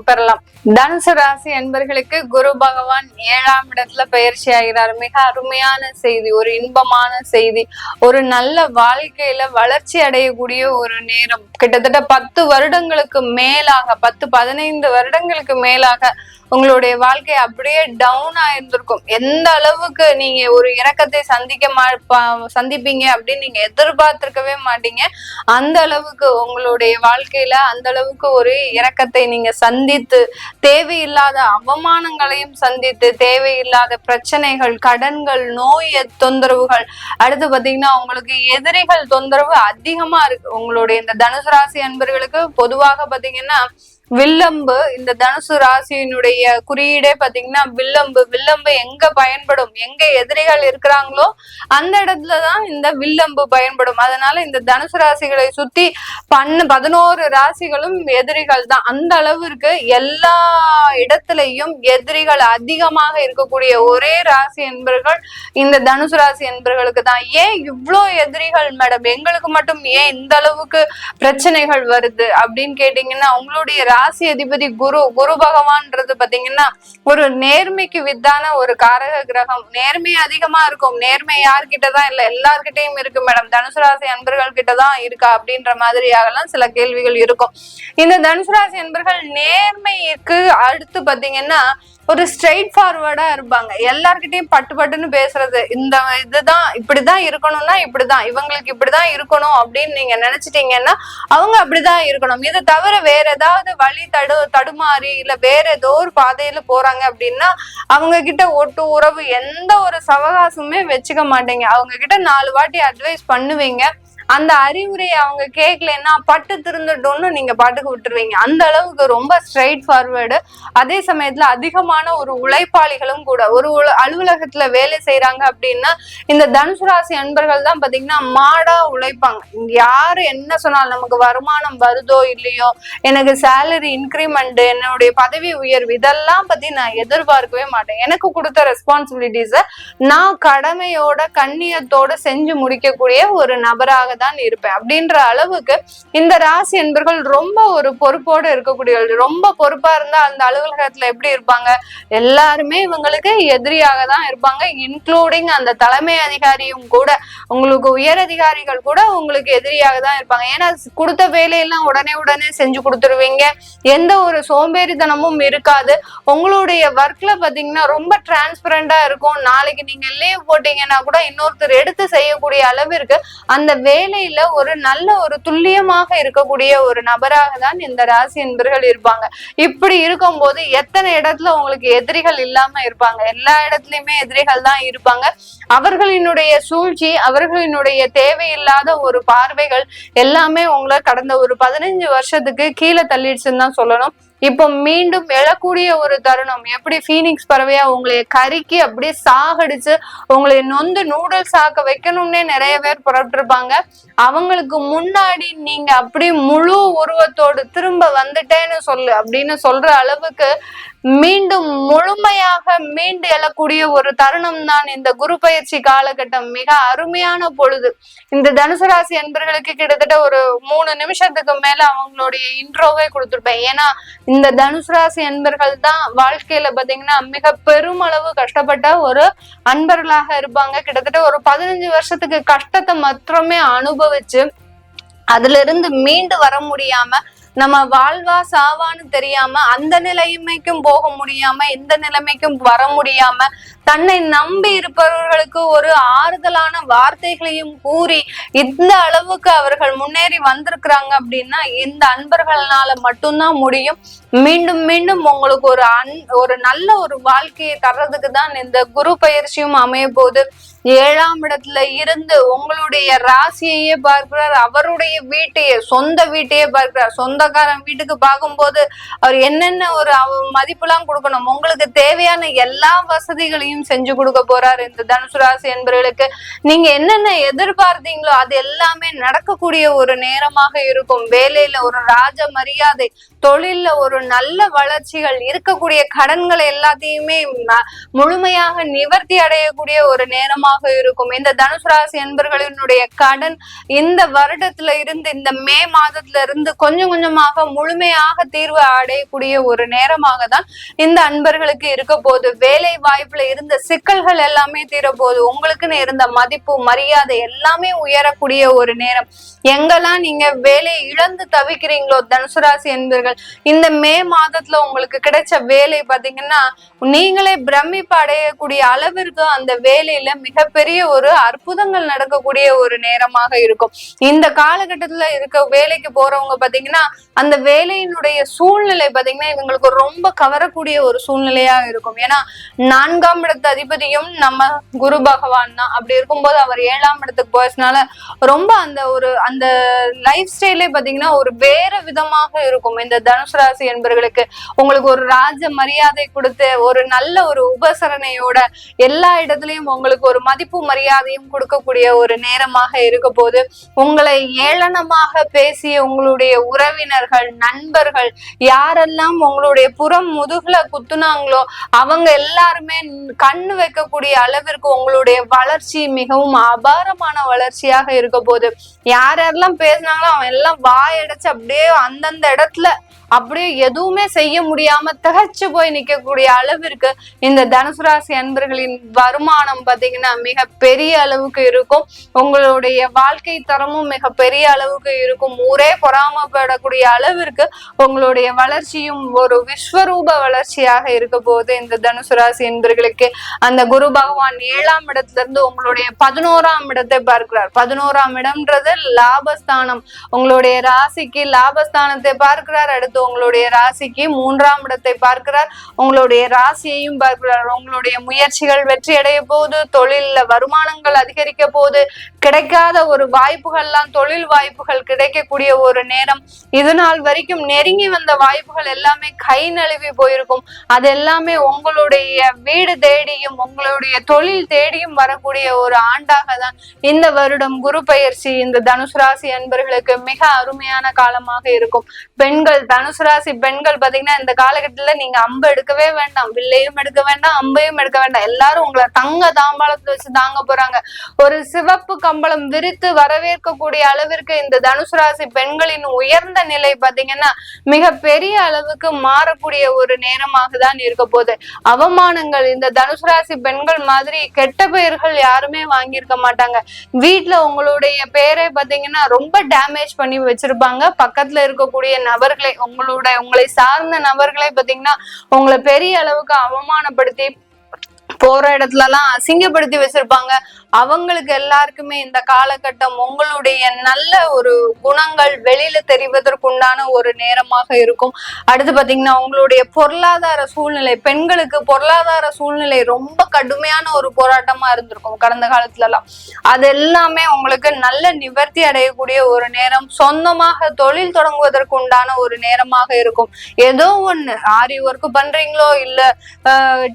பெறலாம். தனுசு ராசி என்பர்களுக்கு குரு பகவான் 7ஆம் இடத்துல பயிற்சி ஆகிறார். மிக அருமையான செய்தி, ஒரு இன்பமான செய்தி, ஒரு நல்ல வாழ்க்கையில வளர்ச்சி அடையக்கூடிய ஒரு நேரம். கிட்டத்தட்ட 10 வருடங்களுக்கு மேலாக 10-15 வருடங்களுக்கு மேலாக உங்களுடைய வாழ்க்கை அப்படியே டவுன் ஆயிருந்திருக்கும். எந்த அளவுக்கு நீங்க ஒரு இறக்கத்தை சந்திப்பீங்க அப்படின்னு நீங்க எதிர்பார்த்திருக்கவே மாட்டீங்க. அந்த அளவுக்கு உங்களுடைய வாழ்க்கையில அந்த அளவுக்கு ஒரு இறக்கத்தை நீங்க சந்தித்து, தேவையில்லாத அவமானங்களையும் சந்தித்து, தேவையில்லாத பிரச்சனைகள், கடன்கள், நோய் தொந்தரவுகள், அடுத்து பாத்தீங்கன்னா உங்களுக்கு எதிரிகள் தொந்தரவு அதிகமா இருக்கு. உங்களுடைய இந்த தனுசு ராசி அன்பர்களுக்கு பொதுவாக பாத்தீங்கன்னா வில்லம்பு, இந்த தனுசு ராசியினுடைய குறியீடே பாத்தீங்கன்னா வில்லம்பு. வில்லம்பு எங்க பயன்படும், எங்க எதிரிகள் இருக்கிறாங்களோ அந்த இடத்துலதான் இந்த வில்லம்பு பயன்படும். அதனால இந்த தனுசு ராசிகளை சுத்தி 11 ராசிகளும் எதிரிகள் தான். அந்த அளவிற்கு எல்லா இடத்திலையும் எதிரிகள் அதிகமாக இருக்கக்கூடிய ஒரே ராசி என்பர்கள் இந்த தனுசு ராசி என்பர்களுக்கு தான். ஏன் இவ்வளோ எதிரிகள் மேடம், எங்களுக்கு மட்டும் ஏன் இந்த அளவுக்கு பிரச்சனைகள் வருது அப்படின்னு கேட்டீங்கன்னா, உங்களுடைய ராசி அதிபதி குரு பகவான்ன்றது பாத்தீங்கன்னா ஒரு நேர்மைக்கு வித்தான ஒரு காரக கிரகம். நேர்மை அதிகமா இருக்கும். நேர்மை யார்கிட்டதான் இல்ல, எல்லார்கிட்டையும் இருக்கு மேடம், தனுசு ராசி அன்பர்கள் கிட்டதான் இருக்கா அப்படின்ற மாதிரியாகலாம் சில கேள்விகள் இருக்கும். இந்த தனுசு ராசி அன்பர்கள் நேர்மைக்கு அடுத்து பாத்தீங்கன்னா ஒரு ஸ்ட்ரெயிட் ஃபார்வர்டா இருப்பாங்க. எல்லார்கிட்டையும் பட்டுன்னு பேசுறது, இந்த இதுதான் இப்படிதான் இருக்கணும்னா இப்படிதான், இவங்களுக்கு இப்படிதான் இருக்கணும் அப்படின்னு நீங்க நினைச்சிட்டீங்கன்னா அவங்க அப்படிதான் இருக்கணும். இதை தவிர வேற ஏதாவது வழி தடுமாறி இல்ல வேற ஏதோ ஒரு பாதையில போறாங்க அப்படின்னா அவங்க கிட்ட ஒட்டு உறவு எந்த ஒரு சவகாசமுமே வச்சுக்க மாட்டீங்க. அவங்க கிட்ட 4 வாட்டி அட்வைஸ் பண்ணுவீங்க. அந்த அறிவுரையை அவங்க கேட்கலன்னா பட்டு திருந்துட்டோம்னு நீங்க பாட்டுக்கு விட்டுருவீங்க. அந்த அளவுக்கு ரொம்ப ஸ்ட்ரெயிட் ஃபார்வேர்டு. அதே சமயத்துல அதிகமான ஒரு உழைப்பாளிகளும் கூட. ஒரு அலுவலகத்துல வேலை செய்யறாங்க அப்படின்னா இந்த தனுசு ராசி அன்பர்கள் தான் பாத்தீங்கன்னா மாடா உழைப்பாங்க. யாரு என்ன சொன்னாலும் நமக்கு வருமானம் வருதோ இல்லையோ, எனக்கு சேலரி இன்கிரிமெண்ட், என்னுடைய பதவி உயர்வு, இதெல்லாம் பத்தி நான் எதிர்பார்க்கவே மாட்டேன். எனக்கு கொடுத்த ரெஸ்பான்சிபிலிட்டிஸ நான் கடமையோட கண்ணியத்தோட செஞ்சு முடிக்கக்கூடிய ஒரு நபராக தான் இருப்பேன் அப்படின்ற அளவுக்கு இந்த ராசி என்பர்கள் ரொம்ப ஒரு பொறுப்போடு இருக்கக்கூடியவர்கள். ரொம்ப பொறுப்பா இருந்தா அந்த அலுவலகத்துல எப்படி இருப்பாங்க, எல்லாருமே இவங்களுக்கு எதிரியாக தான் இருப்பாங்க. இன்க்ளூடிங் அந்த தலைமை அதிகாரியும் கூட, உங்களுக்கு உயர் அதிகாரிகள் கூட உங்களுக்கு எதிரியாக தான் இருப்பாங்க. ஏன்னா கொடுத்த வேலையெல்லாம் உடனே செஞ்சு கொடுத்துருவீங்க. எந்த ஒரு சோம்பேறித்தனமும் இருக்காது. உங்களுடைய ஒர்க்ல பாத்தீங்கன்னா ரொம்ப டிரான்ஸ்பரண்டா இருக்கும். நாளைக்கு நீங்க லீவ் போட்டீங்கன்னா கூட இன்னொருத்தர் எடுத்து செய்யக்கூடிய அளவிற்கு அந்த வேலையில ஒரு நல்ல ஒரு துல்லியமாக இருக்கக்கூடிய ஒரு நபராக தான் இந்த ராசி என்பர்கள் இருப்பாங்க. இப்படி இருக்கும் போது எத்தனை இடத்துல உங்களுக்கு எதிரிகள் இல்லாம இருப்பாங்க? எல்லா இடத்துலயுமே எதிரிகள் தான் இருப்பாங்க. அவர்களினுடைய சூழ்ச்சி, அவர்களினுடைய தேவையில்லாத ஒரு பார்வைகள் எல்லாமே உங்களை கடந்த ஒரு 15 வருஷத்துக்கு கீழே தள்ளிடுச்சுன்னு தான் சொல்லணும். இப்போ மீண்டும் எழக்கூடிய ஒரு தருணம். எப்படி பீனிக்ஸ் பறவையா உங்களை கருக்கி அப்படியே சாகடிச்சு உங்களை நொந்து நூடுல்ஸ் ஆக்க வைக்கணும்னே நிறைய பேர் புறப்பட்டிருப்பாங்க. அவங்களுக்கு முன்னாடி நீங்க அப்படியே முழு உருவத்தோடு திரும்ப வந்துட்டேன்னு அப்படின்னு சொல்ற அளவுக்கு மீண்டும் முழுமையாக மீண்டு எழக்கூடிய ஒரு தருணம் தான் இந்த குரு பயிற்சி காலகட்டம். மிக அருமையான பொழுது. இந்த தனுசு ராசி அன்பர்களுக்கு கிட்டத்தட்ட ஒரு 3 நிமிஷத்துக்கு மேல அவங்களுடைய இன்ட்ரோவே கொடுத்துருப்பேன். ஏன்னா இந்த தனுசு ராசி அன்பர்கள் தான் வாழ்க்கையில பாத்தீங்கன்னா மிக பெருமளவு கஷ்டப்பட்ட ஒரு அன்பர்களாக இருப்பாங்க. கிட்டத்தட்ட ஒரு 15 வருஷத்துக்கு கஷ்டத்தை மாத்திரமே அனுபவிச்சு அதுல இருந்து மீண்டு வர முடியாம, நம்ம வாழ்வா சாவான்னு தெரியாம அந்த நிலைமைக்கும் போக முடியாம, எந்த நிலைமைக்கும் வர முடியாம, தன்னை நம்பி இருப்பவர்களுக்கு ஒரு ஆறுதலான வார்த்தைகளையும் கூறி இந்த அளவுக்கு அவர்கள் முன்னேறி வந்திருக்கிறாங்க அப்படின்னா இந்த அன்பர்களால மட்டும்தான் முடியும். மீண்டும் மீண்டும் உங்களுக்கு ஒரு நல்ல ஒரு வாழ்க்கையை தர்றதுக்கு தான் இந்த குரு பயிற்சியும் அமைய போகுது. ஏழாம் இடத்துல இருந்து உங்களுடைய ராசியையே பார்க்கிறார், அவருடைய வீட்டையே, சொந்த வீட்டையே பார்க்கிறார். சொந்தக்காரன் வீட்டுக்கு பார்க்கும்போது அவர் என்னென்ன ஒரு மதிப்புலாம் கொடுக்கணும், உங்களுக்கு தேவையான எல்லா வசதிகளையும் செஞ்சு கொடுக்க போறாரு. இந்த தனுசு ராசி என்பவர்களுக்கு நீங்க என்னென்ன எதிர்பார்த்தீங்களோ அது எல்லாமே நடக்கக்கூடிய ஒரு நேரமாக இருக்கும். வேலையில ஒரு ராஜ மரியாதை, தொழில்ல ஒரு நல்ல வளர்ச்சிகள், இருக்கக்கூடிய கடன்களை எல்லாத்தையுமே முழுமையாக நிவர்த்தி அடையக்கூடிய ஒரு நேரமாக இருக்கும். இந்த தனுசு ராசி என்பர்களினுடைய கடன் இந்த வருடத்துல இருந்து, இந்த மே மாதத்துல இருந்து கொஞ்சம் கொஞ்சமாக முழுமையாக தீர்வு அடையக்கூடிய ஒரு நேரமாக தான் இந்த அன்பர்களுக்கு இருக்க போது. வேலை வாய்ப்புல இருந்த சிக்கல்கள் எல்லாமே தீரப்போகுது. உங்களுக்குன்னு இருந்த மதிப்பு மரியாதை எல்லாமே உயரக்கூடிய ஒரு நேரம். எங்கெல்லாம் நீங்க வேலையை இழந்து தவிக்கிறீங்களோ தனுசு ராசி என்பர்கள், இந்த மே மாதத்துல உங்களுக்கு கிடைச்ச வேலை பாத்தீங்கன்னா நீங்களே பிரமிப்பு அடையக்கூடிய அளவிற்கு அந்த வேலையில மிகப்பெரிய ஒரு அற்புதங்கள் நடக்கக்கூடிய ஒரு நேரமாக இருக்கும். இந்த காலகட்டத்துல இருக்க வேலைக்கு போறவங்க பாத்தீங்கன்னா அந்த வேலையினுடைய சூழ்நிலை பாத்தீங்கன்னா இவங்களுக்கு ரொம்ப கவரக்கூடிய ஒரு சூழ்நிலையா இருக்கும். ஏன்னா 4ஆம் இடத்து அதிபதியும் நம்ம குரு பகவான் தான். அப்படி இருக்கும்போது அவர் 7ஆம் இடத்துக்கு போயதுனால ரொம்ப அந்த லைஃப் ஸ்டைலே பாத்தீங்கன்னா ஒரு வேற விதமாக இருக்கும். இந்த தனுசு ராசி என்பவர்களுக்கு உங்களுக்கு ஒரு ராஜ மரியாதை கொடுத்து ஒரு நல்ல ஒரு உபசரணையோட எல்லா இடத்துலயும் உங்களுக்கு ஒரு மதிப்பு மரியாதையும் கொடுக்கக்கூடிய ஒரு நேரமாக இருக்க போது. உங்களை ஏளனமாக பேசிய உங்களுடைய உறவினர்கள், நண்பர்கள், யாரெல்லாம் உங்களுடைய புறம் முதுகுல குத்துனாங்களோ அவங்க எல்லாருமே கண்ணு வைக்கக்கூடிய அளவிற்கு உங்களுடைய வளர்ச்சி மிகவும் அபாரமான வளர்ச்சியாக இருக்க போது. யாரெல்லாம் பேசினாங்களோ அவன் எல்லாம் வாயடைச்சு அப்படியே அந்தந்த இடத்துல அப்படியே எதுவுமே செய்ய முடியாம திகைச்சு போய் நிக்கக்கூடிய அளவிற்கு இந்த தனுசு ராசி அன்பர்களின் வருமானம் பாத்தீங்கன்னா மிக பெரிய அளவுக்கு இருக்கும். உங்களுடைய வாழ்க்கை தரமும் மிக பெரிய அளவுக்கு இருக்கும். ஊரே பொறாமப்படக்கூடிய அளவிற்கு உங்களுடைய வளர்ச்சியும் ஒரு விஸ்வரூப வளர்ச்சியாக இருக்க போது. இந்த தனுசு ராசி அன்பர்களுக்கு அந்த குரு பகவான் 7ஆம் இடத்துல இருந்து உங்களுடைய 11ஆம் இடத்தை பார்க்கிறார். 11ஆம் இடம்ன்றது லாபஸ்தானம். உங்களுடைய ராசிக்கு லாபஸ்தானத்தை பார்க்கிறார். அடுத்து உங்களுடைய ராசிக்கு 3ஆம் இடத்தை பார்க்கிறார். உங்களுடைய ராசியையும் பார்க்கிறார். உங்களுடைய முயற்சிகள் வெற்றி அடைய போது, தொழில வருமானங்கள் அதிகரிக்க போது, கிடைக்காத ஒரு வாய்ப்புகள்லாம் தொழில் வாய்ப்புகள் கிடைக்கக்கூடிய ஒரு நேரம். இது நாள் வரைக்கும் நெருங்கி வந்த வாய்ப்புகள் எல்லாமே கை நழுவி போயிருக்கும். அது எல்லாமே உங்களுடைய வீடு தேடியும் உங்களுடைய தொழில் தேடியும் வரக்கூடிய ஒரு ஆண்டாக தான் இந்த வருடம் குரு பெயர்ச்சி இந்த தனுசு ராசி அன்பர்களுக்கு மிக அருமையான காலமாக இருக்கும். பெண்கள், தனுசு ராசி பெண்கள் பாத்தீங்கன்னா இந்த காலகட்டத்துல நீங்க அம்பு எடுக்கவே வேண்டாம், வில்லையும் எடுக்க வேண்டாம், அம்பையும் எடுக்க வேண்டாம். எல்லாரும் உங்களை தங்க தாம்பாளத்துல வச்சு தாங்க போறாங்க. ஒரு சிவப்பு கம்பளம் விரித்து வரவேற்கக்கூடிய அளவிற்கு இந்த தனுசு ராசி பெண்களின் உயர்ந்த நிலை பாத்தீங்கன்னா மிக பெரிய அளவுக்கு மாறக்கூடிய ஒரு நேரமாக தான் இருக்க போகுது. அவமானங்கள் இந்த தனுசு ராசி பெண்கள் மாதிரி கெட்ட பெயர்கள் யாருமே வாங்கியிருக்க மாட்டாங்க. வீட்டுல உங்களுடைய பேரை பாத்தீங்கன்னா ரொம்ப டேமேஜ் பண்ணி வச்சிருப்பாங்க. பக்கத்துல இருக்கக்கூடிய நபர்களை, உங்களை சார்ந்த நபர்களை பாத்தீங்கன்னா உங்களை பெரிய அளவுக்கு அவமானப்படுத்தி போற இடத்துல எல்லாம் அசிங்கப்படுத்தி வச்சிருப்பாங்க. அவங்களுக்கு எல்லாருக்குமே இந்த காலகட்டம் உங்களுடைய நல்ல ஒரு குணங்கள் வெளியில தெரிவதற்குண்டான ஒரு நேரமாக இருக்கும். அடுத்து பாத்தீங்கன்னா உங்களுடைய பொருளாதார சூழ்நிலை, பெண்களுக்கு பொருளாதார சூழ்நிலை ரொம்ப கடுமையான ஒரு போராட்டமா இருந்திருக்கும் கடந்த காலத்துல எல்லாம். அது எல்லாமே உங்களுக்கு நல்ல நிவர்த்தி அடையக்கூடிய ஒரு நேரம். சொந்தமாக தொழில் தொடங்குவதற்கு உண்டான ஒரு நேரமாக இருக்கும். ஏதோ ஒண்ணு ஆரி ஒர்க் பண்றீங்களோ, இல்ல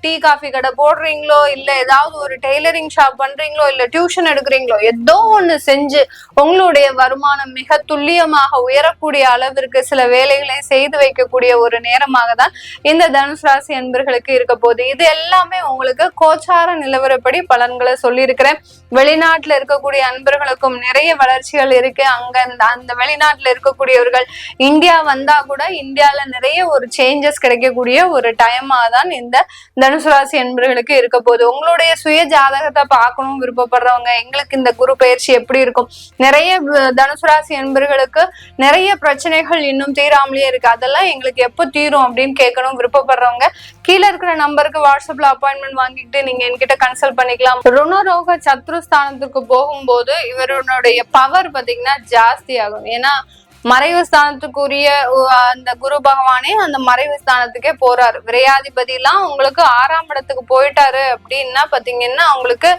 டீ காஃபி கடை போடுறீங்களோ, இல்ல ஏதாவது ஒரு டெய்லரிங் ஷாப் பண்றீங்களோ, இல்ல டியூஷன் எடுக்கிறீங்களோ, ஏதோ ஒண்ணு செஞ்சு உங்களுடைய வருமானம் மிக துல்லியமாக உயரக்கூடிய அளவிற்கு சில வேலைகளை செய்து வைக்கக்கூடிய ஒரு நேரமாக தான் இந்த தனுசு ராசி அன்பர்களுக்கு இருக்க போகுது. இது எல்லாமே உங்களுக்கு கோச்சார நிலவரப்படி பலன்களை சொல்லியிருக்கிறேன். வெளிநாட்டுல இருக்கக்கூடிய அன்பர்களுக்கும் நிறைய வளர்ச்சிகள் இருக்கு. அங்க அந்த வெளிநாட்டுல இருக்கக்கூடியவர்கள் இந்தியா வந்தா கூட இந்தியால நிறைய ஒரு சேஞ்சஸ் கிடைக்கக்கூடிய ஒரு டைமா தான் இந்த தனுசு ராசி அன்பர்களுக்கு இருக்க போகுது. உங்களுடைய சுய ஜாதகத்தை பார்க்கணும் விருப்பப்படுறவங்க, எங்களுக்கு இந்த குரு பயிற்சி எப்படி இருக்கும், நிறைய தனுசு ராசி அன்பர்களுக்கு நிறைய பிரச்சனைகள் இன்னும் தீராமலேயே இருக்கு, அதெல்லாம் எங்களுக்கு எப்போ தீரும் அப்படின்னு கேட்கணும் விருப்பப்படுறவங்க கீழே இருக்கிற நம்பருக்கு வாட்ஸ்அப்ல அப்பாயின்மெண்ட் வாங்கிட்டு நீங்க என்கிட்ட கன்சல்ட் பண்ணிக்கலாம். ருணரோக சத்ருஸ்தானத்துக்கு போகும்போது இவருடைய பவர் பாத்தீங்கன்னா ஜாஸ்தி ஆகும். ஏன்னா மறைவு ஸ்தானத்துக்குரிய அந்த குரு பகவானே அந்த மறைவு ஸ்தானத்துக்கே போறாரு. விரையாதிபதி எல்லாம் உங்களுக்கு 6ஆம் இடத்துக்கு போயிட்டாரு அப்படின்னா பாத்தீங்கன்னா உங்களுக்கு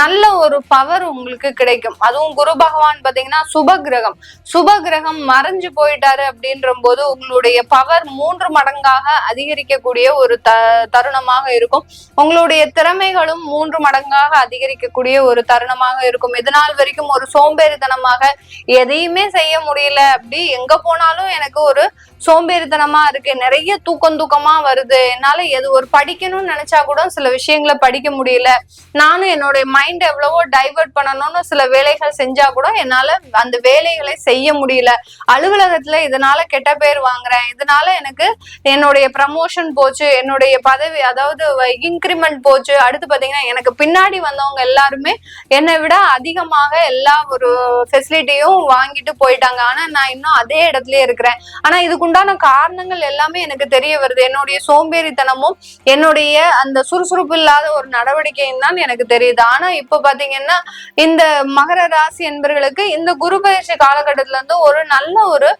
நல்ல ஒரு பவர் உங்களுக்கு கிடைக்கும். அதுவும் குரு பகவான் பாத்தீங்கன்னா சுப கிரகம் மறைஞ்சு போயிட்டாரு அப்படின்ற போது உங்களுடைய பவர் 3 மடங்காக அதிகரிக்கக்கூடிய ஒரு தருணமாக இருக்கும். உங்களுடைய திறமைகளும் 3 மடங்காக அதிகரிக்கக்கூடிய ஒரு தருணமாக இருக்கும். இதனால் வரைக்கும் ஒரு சோம்பேறித்தனமாக எதையுமே செய்ய முடியல, அப்படி எங்க போனாலும் எனக்கு ஒரு சோம்பேறித்தனமா இருக்கு, நிறைய தூக்கமா வருது, என்னால எது ஒரு படிக்கணும்னு நினைச்சா கூட சில விஷயங்களை படிக்க முடியல, நானும் என்னுடைய மைண்ட் எவ்வளவோ டைவர்ட் பண்ணணும்னு சில வேலைகள் செஞ்சா கூட என்னால அந்த வேலைகளை செய்ய முடியல, அலுவலகத்துல இதனால கெட்ட பேர் வாங்குறேன், இதனால எனக்கு என்னுடைய ப்ரமோஷன் போச்சு, என்னுடைய பதவி அதாவது இன்கிரிமெண்ட் போச்சு, அடுத்து பாத்தீங்கன்னா எனக்கு பின்னாடி வந்தவங்க எல்லாருமே என்னை விட அதிகமாக எல்லா ஒரு ஃபெசிலிட்டியும் வாங்கிட்டு போயிட்டாங்க, ஆனா நான் இன்னும் அதே இடத்துலயே இருக்கிறேன். ஆனா இதுக்குண்டான காரணங்கள் எல்லாமே எனக்கு தெரிய வருது, என்னுடைய சோம்பேறித்தனமும் என்னுடைய அந்த சுறுசுறுப்பு இல்லாத ஒரு நடவடிக்கையும் தான் எனக்கு தெரியுது. ஆனா இப்ப பாத்தீங்கன்னா இந்த மகர ராசி என்பர்களுக்கு இந்த குரு பயிற்சி காலகட்டத்துல இருந்து ஒரு நல்ல ஒரு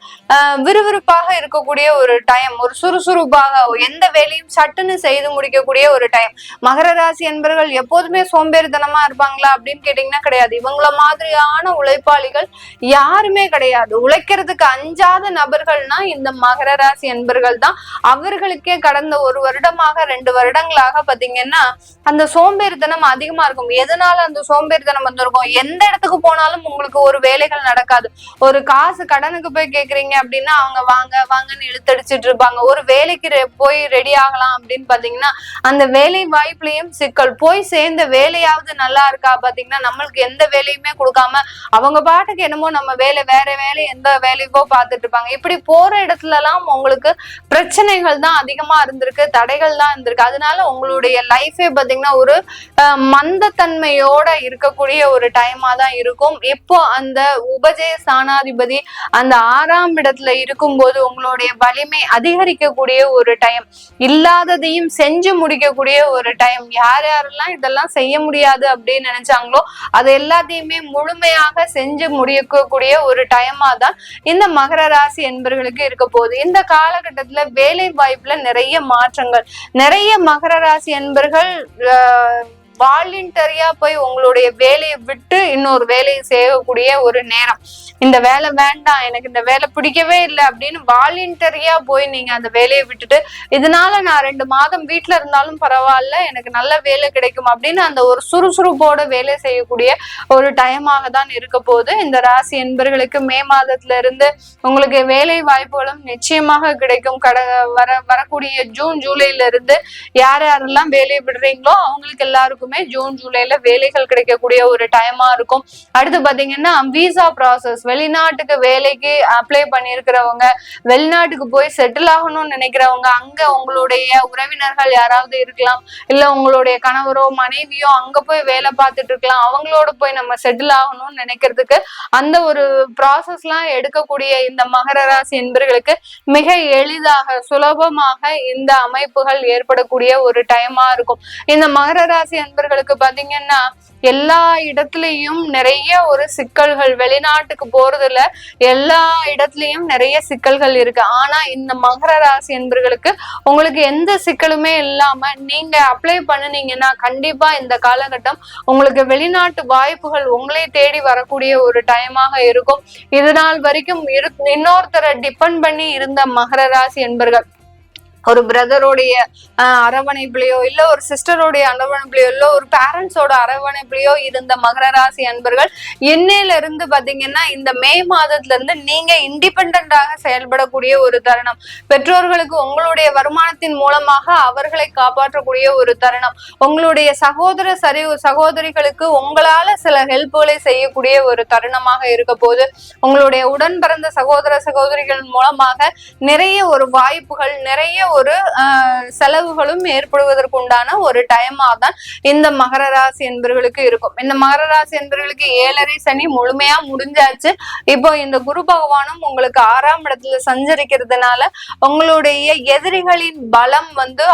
விறுவிறுப்பாக இருக்கக்கூடிய ஒரு டைம், ஒரு சுறுசுறுப்பாக எந்த வேலையும் சட்டுன்னு செய்து முடிக்கக்கூடிய ஒரு டைம். மகர ராசி என்பர்கள் எப்போதுமே சோம்பேறித்தனமா இருப்பாங்களா அப்படின்னு கேட்டீங்கன்னா கிடையாது. இவங்கள மாதிரியான உழைப்பாளிகள் யாருமே கிடையாது. உழைக்கிறதுக்கு அஞ்சாத நபர்கள்னா இந்த மகர ராசி என்பர்கள் தான். அவர்களுக்கே கடந்த 1 வருடமாக 2 வருடங்களாக பாத்தீங்கன்னா அந்த சோம்பேறித்தனம் அதிகமா இருக்கும். எதனால அந்த சோம்பேறித்தனம் வந்திருக்கும், எந்த இடத்துக்கு போனாலும் உங்களுக்கு ஒரு வேலைகள் நடக்காது. ஒரு காசு கடனுக்கு போய் கேக்குறீங்க அப்படின்னா அவங்க வாங்க வாங்கன்னு இழுத்தடிச்சிட்டு இருப்பாங்க. ஒரு வேலைக்கு போய் ரெடி ஆகலாம் அப்படின்னு பாத்தீங்கன்னா அந்த வேலை வாய்ப்புலயும் சிக்கல், போய் சேர்ந்த வேலையாவது நல்லா இருக்கா பாத்தீங்கன்னா நம்மளுக்கு எந்த வேலையுமே கொடுக்காம அவங்க பாட்டுக்கு என்னமோ நம்ம வேற வேலை எந்த வேலைக்கோ பார்த்துட்டு இருப்பாங்க. இப்படி போற இடத்துல எல்லாம் உங்களுக்கு பிரச்சனைகள் தான் அதிகமா இருந்திருக்கு, தடைகள் தான் இருந்திருக்கு. அதனால உங்களுடைய லைஃபே பாத்தீங்கன்னா ஒரு மந்தத்தன்மையோட இருக்கக்கூடிய ஒரு டைமா தான் இருக்கும். இப்போ அந்த உபஜய ஸ்தானாதிபதி அந்த 6ஆம் இடத்துல இருக்கும்போது உங்களுடைய வலிமை அதிகரிக்கக்கூடிய ஒரு டைம், இல்லாததையும் செஞ்சு முடிக்கக்கூடிய ஒரு டைம். யாரெல்லாம் இதெல்லாம் செய்ய முடியாது அப்படின்னு நினைச்சாங்களோ அது எல்லாத்தையுமே முழுமையாக செஞ்சு முடிக்கக்கூடிய ஒரு டைமா தான் இந்த மகர ராசி என்பர்களுக்கு இருக்க போகுது. இந்த காலகட்டத்துல வேலை வாய்ப்புல நிறைய மாற்றங்கள், நிறைய மகர ராசி என்பர்கள் வாலண்டரியா போய் உங்களுடைய வேலையை விட்டு இன்னொரு வேலையை செய்யக்கூடிய ஒரு நேரம். இந்த வேலை வேண்டாம், எனக்கு இந்த வேலை பிடிக்கவே இல்லை அப்படின்னு வாலண்டரியா போய் நீங்க அந்த வேலையை விட்டுட்டு இதனால நான் 2 மாதம் வீட்டுல இருந்தாலும் பரவாயில்ல, எனக்கு நல்ல வேலை கிடைக்கும் அப்படின்னு அந்த ஒரு சுறுசுறுப்போட வேலை செய்யக்கூடிய ஒரு டைமாக தான் இருக்க போகுது. இந்த ராசி என்பர்களுக்கு மே மாதத்துல இருந்து உங்களுக்கு வேலை வாய்ப்புகளும் நிச்சயமாக கிடைக்கும். வரக்கூடிய ஜூன் ஜூலைல இருந்து யாரெல்லாம் வேலையை விடுறீங்களோ அவங்களுக்கு எல்லாருக்கும் ஜூன் ஜூலைல வேலைகள் கிடைக்கக்கூடிய ஒரு டைமா இருக்கும். அடுத்து பாத்தீங்கன்னா விசா ப்ராசஸ், வெளிநாட்டுக்கு வேலைக்கு அப்ளை பண்ணிருக்கிறவங்க, வெளிநாட்டுக்கு போய் செட்டில் ஆகணும்னு நினைக்கிறவங்க, அங்க உங்களுடைய உறவினர்கள் யாராவது இருக்கலாம், இல்ல உங்களுடைய கணவரோ மனைவியோ அங்க போய் வேலை பார்த்துட்டு இருக்கலாம், அவங்களோட போய் நம்ம செட்டில் ஆகணும்னு நினைக்கிறதுக்கு அந்த ஒரு ப்ராசஸ் எல்லாம் எடுக்கக்கூடிய இந்த மகர ராசி என்பர்களுக்கு மிக எளிதாக சுலபமாக இந்த அமைப்புகள் ஏற்படக்கூடிய ஒரு டைமா இருக்கும். இந்த மகர ராசி என்பர்களுக்கு பாத்தீங்கன்னா எல்லா இடத்துலயும் நிறைய ஒரு சிக்கல்கள், வெளிநாட்டுக்கு போறதுல எல்லா இடத்துலயும் நிறைய சிக்கல்கள் இருக்கு. ஆனா இந்த மகர ராசி என்பர்களுக்கு உங்களுக்கு எந்த சிக்கலுமே இல்லாம நீங்க அப்ளை பண்ணுனீங்கன்னா கண்டிப்பா இந்த காலகட்டம் உங்களுக்கு வெளிநாட்டு வாய்ப்புகள் உங்களே தேடி வரக்கூடிய ஒரு டைமாக இருக்கும். இது நாள் வரைக்கும் இன்னொருத்தரை டிபெண்ட் பண்ணி இருந்த மகர ராசி என்பர்கள் ஒரு பிரதருடைய அரவணைப்புலையோ இல்ல ஒரு சிஸ்டருடைய அரவணைப்புலையோ இல்ல ஒரு பேரண்ட்ஸோட அரவணைப்புலையோ இருந்த மகர ராசி அன்பர்கள் இன்னையில இருந்து பாத்தீங்கன்னா இந்த மே மாதத்துல இருந்து நீங்க இண்டிபெண்டாக செயல்படக்கூடிய ஒரு தருணம், பெற்றோர்களுக்கு உங்களுடைய வருமானத்தின் மூலமாக அவர்களை காப்பாற்றக்கூடிய ஒரு தருணம், உங்களுடைய சகோதரிகளுக்கு உங்களால சில ஹெல்ப்களை செய்யக்கூடிய ஒரு தருணமாக இருக்க போது, உங்களுடைய உடன் பிறந்த சகோதரிகள் மூலமாக நிறைய ஒரு வாய்ப்புகள், நிறைய ஒரு செலவுகளும் ஏற்படுவதற்கு உண்டான ஒரு டைமா தான் இந்த மகர ராசி என்பர்களுக்கு இருக்கும். இந்த மகர ராசி என்பர்களுக்கு 7.5 சனி முழுமையா முடிஞ்சாச்சு. இப்போ இந்த குரு பகவானும் உங்களுக்கு 6ஆம் இடத்துல சஞ்சரிக்கிறதுனால உங்களுடைய எதிரிகளின் பலம்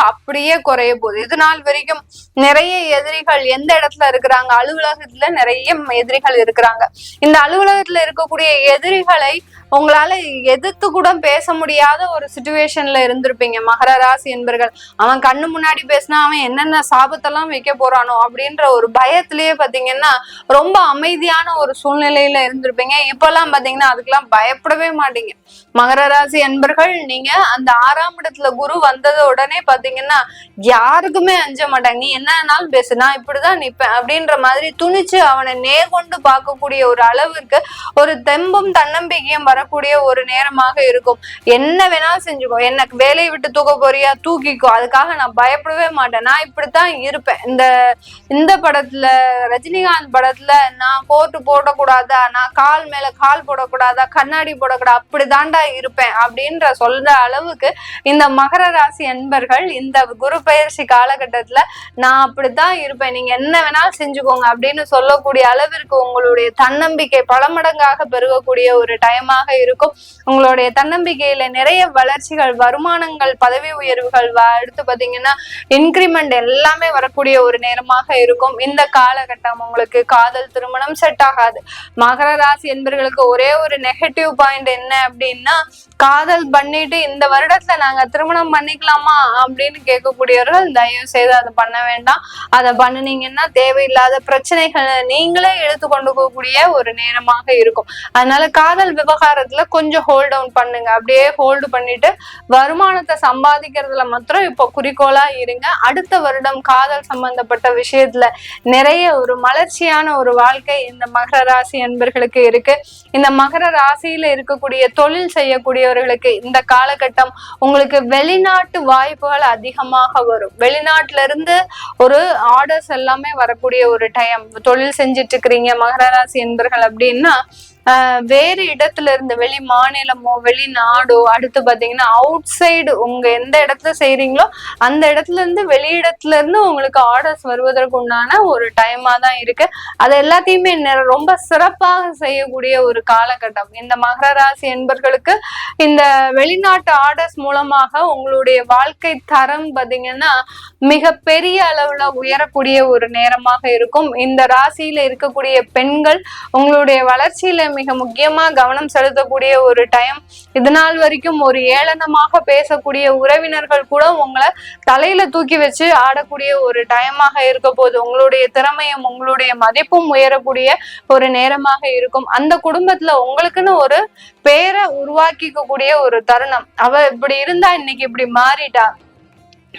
அப்படியே குறைய போகுது. இது நாள் வரைக்கும் நிறைய எதிரிகள் எந்த இடத்துல இருக்கிறாங்க, அலுவலகத்துல நிறைய எதிரிகள் இருக்கிறாங்க. இந்த அலுவலகத்துல இருக்கக்கூடிய எதிரிகளை உங்களால எதிர்த்து கூட பேச முடியாத ஒரு சிச்சுவேஷன்ல இருந்திருப்பீங்க மகர ராசி என்பர்கள். அவன் கண்ணு முன்னாடி பேசினா அவன் என்னென்ன சாபத்தெல்லாம் வைக்க போறானோ அப்படின்ற ஒரு பயத்திலேயே பாத்தீங்கன்னா ரொம்ப அமைதியான ஒரு சூழ்நிலையில இருந்திருப்பீங்க. இப்பெல்லாம் பாத்தீங்கன்னா அதுக்கெல்லாம் பயப்படவே மாட்டீங்க. மகர ராசி என்பர்கள் நீங்க அந்த 6ஆம் இடத்துல குரு வந்தது உடனே பாத்தீங்கன்னா யாருக்குமே அஞ்ச மாட்டாங்க. நீ என்னன்னாலும் பேசு, நான் இப்படிதான் நிப்பேன் அப்படின்ற மாதிரி துணிச்சு அவனை நேர்கொண்டு பார்க்கக்கூடிய ஒரு அளவுக்கு ஒரு தெம்பும் தன்னம்பிக்கையும் வரக்கூடிய ஒரு நேரமாக இருக்கும். என்ன வேணாலும் செஞ்சுக்கோ, எனக்கு வேலையை விட்டு தூக்க போறியா தூக்கிக்கோ, அதுக்காக நான் பயப்படவே மாட்டேன், நான் இப்படித்தான் இருப்பேன். இந்த படத்துல ரஜினிகாந்த் படத்துல நான் கோட்டு போடக்கூடாதா, நான் கால் மேல கால் போடக்கூடாதா, கண்ணாடி போடக்கூடாது, அப்படிதான்டா இருப்பேன் அப்படின்ற சொல்ற அளவுக்கு இந்த மகர ராசி அன்பர்கள் இந்த குரு பயிற்சி காலகட்டத்துல நான் அப்படித்தான் இருப்பேன், நீங்க என்ன வேணாலும் செஞ்சுக்கோங்க அப்படின்னு சொல்லக்கூடிய அளவிற்கு உங்களுடைய தன்னம்பிக்கை பல மடங்காக பெருகக்கூடிய ஒரு டைமாக இருக்கும். உங்களுடைய தன்னம்பிக்கையில நிறைய வளர்ச்சிகள், வருமானங்கள், பதவி உயர்வுகள், அடுத்து பாத்தீங்கன்னா இன்கிரிமெண்ட் எல்லாமே வரக்கூடிய ஒரு நேரமாக இருக்கும். இந்த காலகட்டம் உங்களுக்கு காதல் திருமணம் செட் ஆகாது. மகர ராசி என்பவர்களுக்கு ஒரே ஒரு நெகட்டிவ் பாயிண்ட் என்ன அப்படின்னா, காதல் பண்ணிட்டு இந்த வருடத்துல நாங்க திருமணம் பண்ணிக்கலாமா அப்படின்னு கேட்கக்கூடியவர்கள் தயவு செய்து அதை பண்ண வேண்டாம். அதை பண்ணுனீங்கன்னா தேவையில்லாத பிரச்சனைகளை நீங்களே எடுத்து கொண்டு போகக்கூடிய ஒரு நேரமாக இருக்கும். அதனால காதல் விவகாரத்துல கொஞ்சம் ஹோல்ட் டவுன் பண்ணுங்க. அப்படியே ஹோல்டு பண்ணிட்டு வருமானத்தை சம்பாதிக்கிறதுல மாத்திரம் இப்போ குறிக்கோளா இருங்க. அடுத்த வருடம் காதல் சம்பந்தப்பட்ட விஷயத்துல நிறைய ஒரு மலர்ச்சியான ஒரு வாழ்க்கை இந்த மகர ராசி என்பர்களுக்கு இருக்கு. இந்த மகர ராசியில இருக்கக்கூடிய தொழில் செய்யக்கூடியவர்களுக்கு இந்த காலகட்டம் உங்களுக்கு வெளிநாட்டு வாய்ப்புகள் அதிகமாக வரும். வெளிநாட்டுல இருந்து ஒரு ஆர்டர்ஸ் எல்லாமே வரக்கூடிய ஒரு டைம். தொழில் செஞ்சிட்டு இருக்கிறீங்க மகர ராசி என்பர்கள் அப்படின்னா வேறு இடத்துல இருந்து வெளி மாநிலமோ வெளிநாடோ, அடுத்து பாத்தீங்கன்னா அவுட் சைடு உங்க எந்த இடத்துல செய்யறீங்களோ அந்த இடத்துல இருந்து வெளியிடத்துல இருந்து உங்களுக்கு ஆர்டர்ஸ் வருவதற்கு உண்டான ஒரு டைமா தான் இருக்கு. அது எல்லாத்தையுமே ரொம்ப சிறப்பாக செய்யக்கூடிய ஒரு காலகட்டம் இந்த மகர ராசி என்பர்களுக்கு. இந்த வெளிநாட்டு ஆர்டர்ஸ் மூலமாக உங்களுடைய வாழ்க்கை தரம் பாத்தீங்கன்னா மிக பெரிய அளவுல உயரக்கூடிய ஒரு நேரமாக இருக்கும். இந்த ராசியில இருக்கக்கூடிய பெண்கள் உங்களுடைய வளர்ச்சியில மிக முக்கியமா கவனம் செலுத்தக்கூடிய ஒரு டைம். இதனால் வரைக்கும் ஒரு ஏளனமாக பேசக்கூடிய உறவினர்கள் கூட உங்களை தலையில தூக்கி வச்சு ஆடக்கூடிய ஒரு டைமாக இருக்க போது. உங்களுடைய திறமையும் உங்களுடைய மதிப்பும் உயரக்கூடிய ஒரு நேரமாக இருக்கும். அந்த குடும்பத்துல உங்களுக்குன்னு ஒரு பேரை உருவாக்கிக்க கூடிய ஒரு தருணம். அவ இப்படி இருந்தா இன்னைக்கு இப்படி மாறிட்டா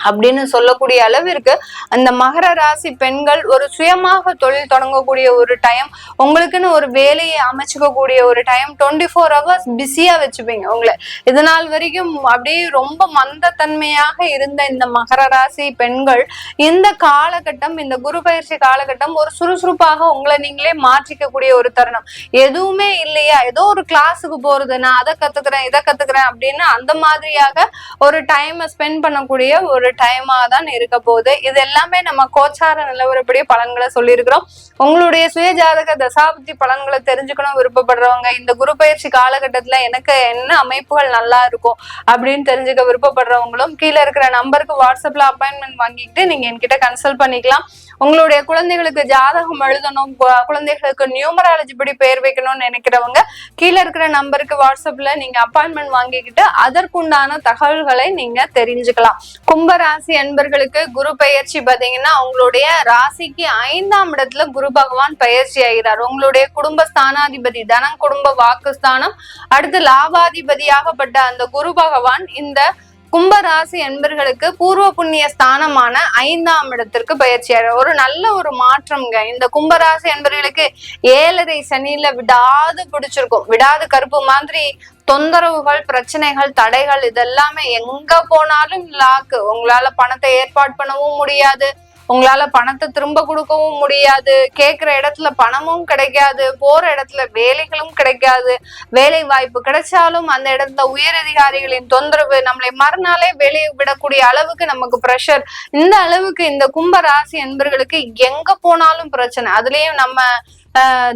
அப்படின்னு சொல்லக்கூடிய அளவிற்கு அந்த மகர ராசி பெண்கள் ஒரு சுயமாக தொழில் தொடங்கக்கூடிய ஒரு டைம். உங்களுக்குன்னு ஒரு வேலையை அமைச்சுக்க கூடிய ஒரு டைம். 24 hours பிஸியா வச்சுப்பீங்க உங்களை. இதனால் வரைக்கும் அப்படியே ரொம்ப மந்தத்தன்மையாக இருந்த இந்த மகர ராசி பெண்கள் இந்த காலகட்டம், இந்த குரு பயிற்சி காலகட்டம் ஒரு சுறுசுறுப்பாக உங்களை நீங்களே மாற்றிக்க கூடிய ஒரு தருணம். எதுவுமே இல்லையா, ஏதோ ஒரு கிளாஸுக்கு போறது, நான் அதை கத்துக்கிறேன் இதை கத்துக்கிறேன் அப்படின்னு அந்த மாதிரியாக ஒரு டைம் ஸ்பெண்ட் பண்ணக்கூடிய ஒரு டைமா தான் இருக்க போகுது. இது எல்லாமே நம்ம கோச்சார நிலவரப்படி பலன்களை சொல்லியிருக்கிறோம். உங்களுடைய சுய ஜாதக தசாபுத்தி பலன்களை தெரிஞ்சுக்கணும் விருப்பப்படுறவங்க இந்த குரு பயிற்சி காலகட்டத்துல எனக்கு என்ன அமைப்புகள் நல்லா இருக்கும் அப்படின்னு தெரிஞ்சுக்க விருப்பப்படுறவங்களும் கீழே இருக்கிற நம்பருக்கு வாட்ஸ்அப்ல அப்பாயின்மெண்ட் வாங்கிட்டு நீங்க என்கிட்ட கன்சல்ட் பண்ணிக்கலாம். உங்களுடைய குழந்தைகளுக்கு ஜாதகம் எழுதணும், குழந்தைகளுக்கு நியூமராலஜி படி பெயர் வைக்கணும்னு நினைக்கிறவங்க கீழே இருக்கிற நம்பருக்கு வாட்ஸ்அப்ல நீங்க அப்பாயின்மெண்ட் வாங்கிக்கிட்டு அதற்குண்டான தகவல்களை நீங்க தெரிஞ்சுக்கலாம். கும்பராசி அன்பர்களுக்கு குரு பயிற்சி பாத்தீங்கன்னா உங்களுடைய ராசிக்கு 5ஆம் இடத்துல குரு பகவான் பயிற்சி ஆகிறார். உங்களுடைய குடும்ப ஸ்தானாதிபதி, தனம் குடும்ப வாக்குஸ்தானம், அடுத்து லாபாதிபதியாகப்பட்ட அந்த குரு பகவான் இந்த கும்பராசி என்பர்களுக்கு பூர்வ புண்ணிய ஸ்தானமான 5ஆம் இடத்திற்கு பயிற்சியாளர். ஒரு நல்ல ஒரு மாற்றம்ங்க. இந்த கும்பராசி என்பர்களுக்கு 7.5 சனியில விடாது பிடிச்சிருக்கும். விடாது கருப்பு மாதிரி தொந்தரவுகள், பிரச்சனைகள், தடைகள் இதெல்லாமே எங்க போனாலும் லாக்கு. உங்களால பணத்தை ஏற்பாடு பண்ணவும் முடியாது, உங்களால பணத்தை திரும்ப கொடுக்கவும் முடியாது, கேட்கிற இடத்துல பணமும் கிடைக்காது, போற இடத்துல வேலைகளும் கிடைக்காது, வேலை வாய்ப்பு கிடைச்சாலும் அந்த இடத்துல உயரதிகாரிகளின் தொந்தரவு, நம்மளை மறுநாளே வேலையை விடக்கூடிய அளவுக்கு நமக்கு பிரஷர். இந்த அளவுக்கு இந்த கும்ப ராசி என்பர்களுக்கு எங்க போனாலும் பிரச்சனை. அதுலயும் நம்ம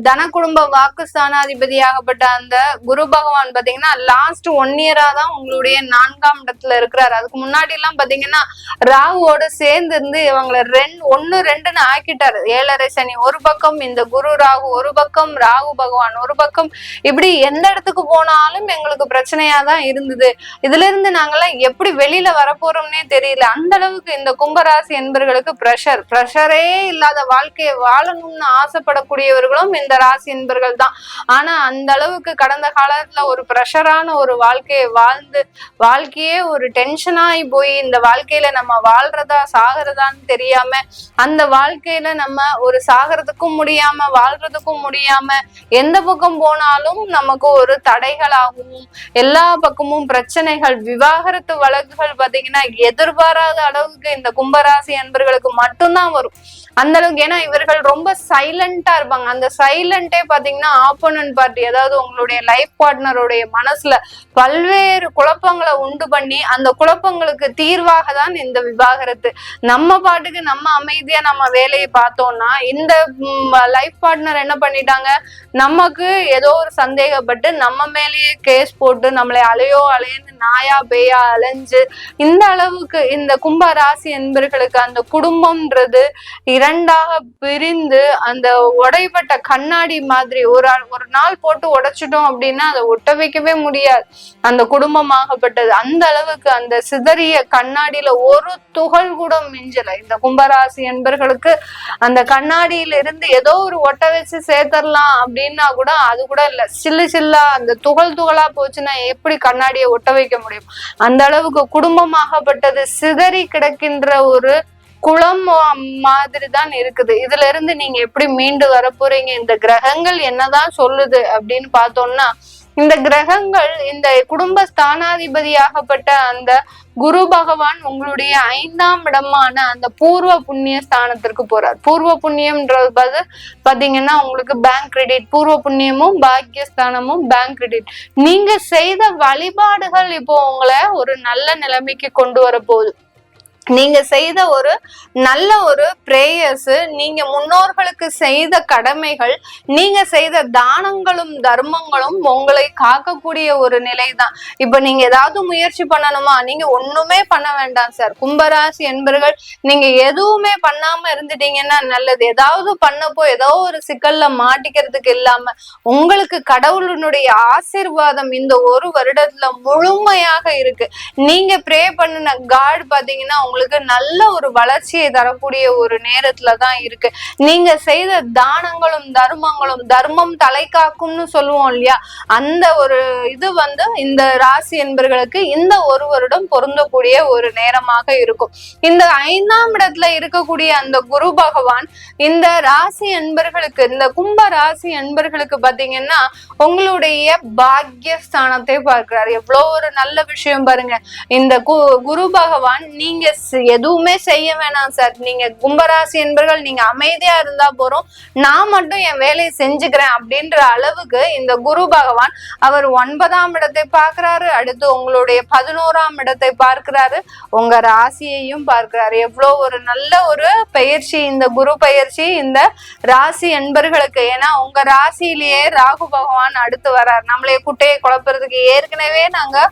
தன குடும்ப வாக்குஸ்தானாதிபதியாகப்பட்ட அந்த குரு பகவான் பாத்தீங்கன்னா லாஸ்ட் 1 இயரா தான் உங்களுடைய 4ஆம் இடத்துல இருக்கிறாரு. அதுக்கு முன்னாடி எல்லாம் பாத்தீங்கன்னா ராகுவோட சேர்ந்து இருந்து இவங்களை ஒன்னு ரெண்டுன்னு ஆக்கிட்டாரு. 7.5 சனி ஒரு பக்கம், இந்த குரு ராகு ஒரு பக்கம், ராகு பகவான் ஒரு பக்கம், இப்படி எந்த இடத்துக்கு போனாலும் எங்களுக்கு பிரச்சனையாதான் இருந்தது. இதுல இருந்து நாங்கெல்லாம் எப்படி வெளியில வரப்போறோம்னே தெரியல. அந்த அளவுக்கு இந்த கும்பராசி என்பர்களுக்கு பிரஷரே இல்லாத வாழ்க்கையை வாழணும்னு ஆசைப்படக்கூடியவர்களும் இந்த ராசி என்பர்கள் தான். ஆனா அந்த அளவுக்கு கடந்த காலத்துல ஒரு பிரஷரான ஒரு வாழ்க்கையை வாழ்க்கையே ஒரு டென்ஷனாகி போய் இந்த வாழ்க்கையில நம்ம வாழ்றதா சாகிறதான்னு தெரியாம, அந்த வாழ்க்கையில நம்ம ஒரு சாகிறதுக்கும் முடியாம வாழ்றதுக்கும் முடியாம எந்த பக்கம் போனாலும் நமக்கு ஒரு தடைகளாகவும் எல்லா பக்கமும் பிரச்சனைகள், விவாகரத்து வழக்குகள் பாத்தீங்கன்னா எதிர்பாராத அளவுக்கு இந்த கும்பராசி அன்பர்களுக்கு மட்டும்தான் வரும். அந்த அளவுக்கு, ஏன்னா இவர்கள் ரொம்ப சைலண்டா இருப்பாங்க. அந்த சைலண்டே பாத்தீங்கன்னா ஆப்போனன்ட் பார்ட்டி, அதாவது உங்களுடைய லைஃப் பார்ட்னருடைய மனசுல பல்வேறு குழப்பங்களை உண்டு பண்ணி அந்த குழப்பங்களுக்கு தீர்வாக தான் இந்த விவாகரத்து. நம்ம பாட்டுக்கு நம்ம அமைதியா நம்ம வேலையை பார்த்தோம்னா, இந்த லைஃப் பார்ட்னர் என்ன பண்ணிட்டாங்க, நமக்கு ஏதோ ஒரு சந்தேகப்பட்டு நம்ம மேலேயே கேஸ் போட்டு நம்மளை அலையன்னு நாயா பேயா அலைஞ்சு இந்த அளவுக்கு இந்த கும்ப ராசி என்பர்களுக்கு அந்த குடும்பம்ன்றது இரண்டாக பிரிந்து அந்த உடைப்பட்ட கண்ணாடி மாதிரி ஒரு நாள் போட்டு உடைச்சிட்டோம் அப்படின்னா அதை ஒட்ட வைக்கவே முடியாது அந்த குடும்பமாகப்பட்டது. அந்த அளவுக்கு அந்த சிதறிய கண்ணாடியில ஒரு துகள் கூட மிஞ்சல. இந்த கும்பராசி என்பர்களுக்கு அந்த கண்ணாடியில இருந்து ஏதோ ஒரு ஒட்ட வச்சு சேர்த்தரலாம் அப்படின்னா கூட அது கூட இல்ல. சில்லா அந்த துகளா போச்சுன்னா எப்படி கண்ணாடியை ஒட்ட வைக்க முடியும்? அந்த அளவுக்கு குடும்பமாகப்பட்டது சிதறி கிடக்கின்ற ஒரு குளம் மாதிரிதான் இருக்குது. இதுல இருந்து நீங்க எப்படி மீண்டு வர போறீங்க? இந்த கிரகங்கள் என்னதான் சொல்லுது அப்படின்னு பார்த்தோம்னா, இந்த கிரகங்கள் இந்த குடும்ப ஸ்தானாதிபதியாகப்பட்ட அந்த குரு பகவான் உங்களுடைய 5ஆம் இடமான அந்த பூர்வ புண்ணிய ஸ்தானத்திற்கு போறார். பூர்வ புண்ணியம்ன்றது பாத்தீங்கன்னா உங்களுக்கு பேங்க் கிரெடிட், பூர்வ புண்ணியமும் பாக்கியஸ்தானமும் பேங்க் கிரெடிட். நீங்க செய்த வழிபாடுகள் இப்போ உங்களை ஒரு நல்ல நிலைமைக்கு கொண்டு வர போகுது. நீங்க செய்த ஒரு நல்ல ஒரு பிரேயர்ஸ், நீங்க முன்னோர்களுக்கு செய்த கடமைகள், நீங்க செய்த தானங்களும் தர்மங்களும் உங்களை காக்கக்கூடிய ஒரு நிலைதான். இப்ப நீங்க ஏதாவது முயற்சி பண்ணணுமா? நீங்க ஒண்ணுமே பண்ண வேண்டாம் சார். கும்பராசி என்பர்கள் நீங்க எதுவுமே பண்ணாம இருந்துட்டீங்கன்னா நல்லது. ஏதாவது பண்ணப்போ ஏதோ ஒரு சிக்கல்ல மாட்டிக்கிறதுக்கு இல்லாம உங்களுக்கு கடவுளுடைய ஆசீர்வாதம் இந்த ஒரு வருடத்துல முழுமையாக இருக்கு. நீங்க ப்ரே பண்ணின காட் பாத்தீங்கன்னா உங்களுக்கு நல்ல ஒரு வளர்ச்சியை தரக்கூடிய ஒரு நேரத்துலதான் இருக்கு. நீங்க செய்த தானங்களும் தர்மங்களும், தர்மம் தலை காக்கும்னு சொல்லுவோம் இல்லையா, அந்த ஒரு இது இந்த ராசி என்பர்களுக்கு இந்த ஒரு வருடம் பொருந்தக்கூடிய ஒரு நேரமாக இருக்கும். இந்த 5ஆம் இடத்துல இருக்கக்கூடிய அந்த குரு பகவான் இந்த ராசி என்பர்களுக்கு, இந்த கும்ப ராசி என்பர்களுக்கு பாத்தீங்கன்னா உங்களுடைய பாக்கியஸ்தானத்தை பார்க்கிறார். எவ்வளவு ஒரு நல்ல விஷயம் பாருங்க. இந்த குரு பகவான் நீங்க எதுவுமே செய்ய வேணாம் சார், நீங்க கும்பராசி என்பர்கள் நீங்க அமைதியா இருந்தா போறோம், நான் மட்டும் என் வேலையை செஞ்சுக்கிறேன் அப்படின்ற அளவுக்கு இந்த குரு பகவான் அவர் 9ஆம் இடத்தை பார்க்கிறாரு. அடுத்து உங்களுடைய 11ஆம் இடத்தை பார்க்கிறாரு, உங்க ராசியையும் பார்க்கிறாரு. எவ்வளவு ஒரு நல்ல ஒரு பயிற்சி இந்த குரு பயிற்சி இந்த ராசி என்பர்களுக்கு. ஏன்னா உங்க ராசியிலேயே ராகு பகவான் அடுத்து வர்றாரு. நம்மளைய குட்டையை குழப்பறதுக்கு ஏற்கனவே நாங்க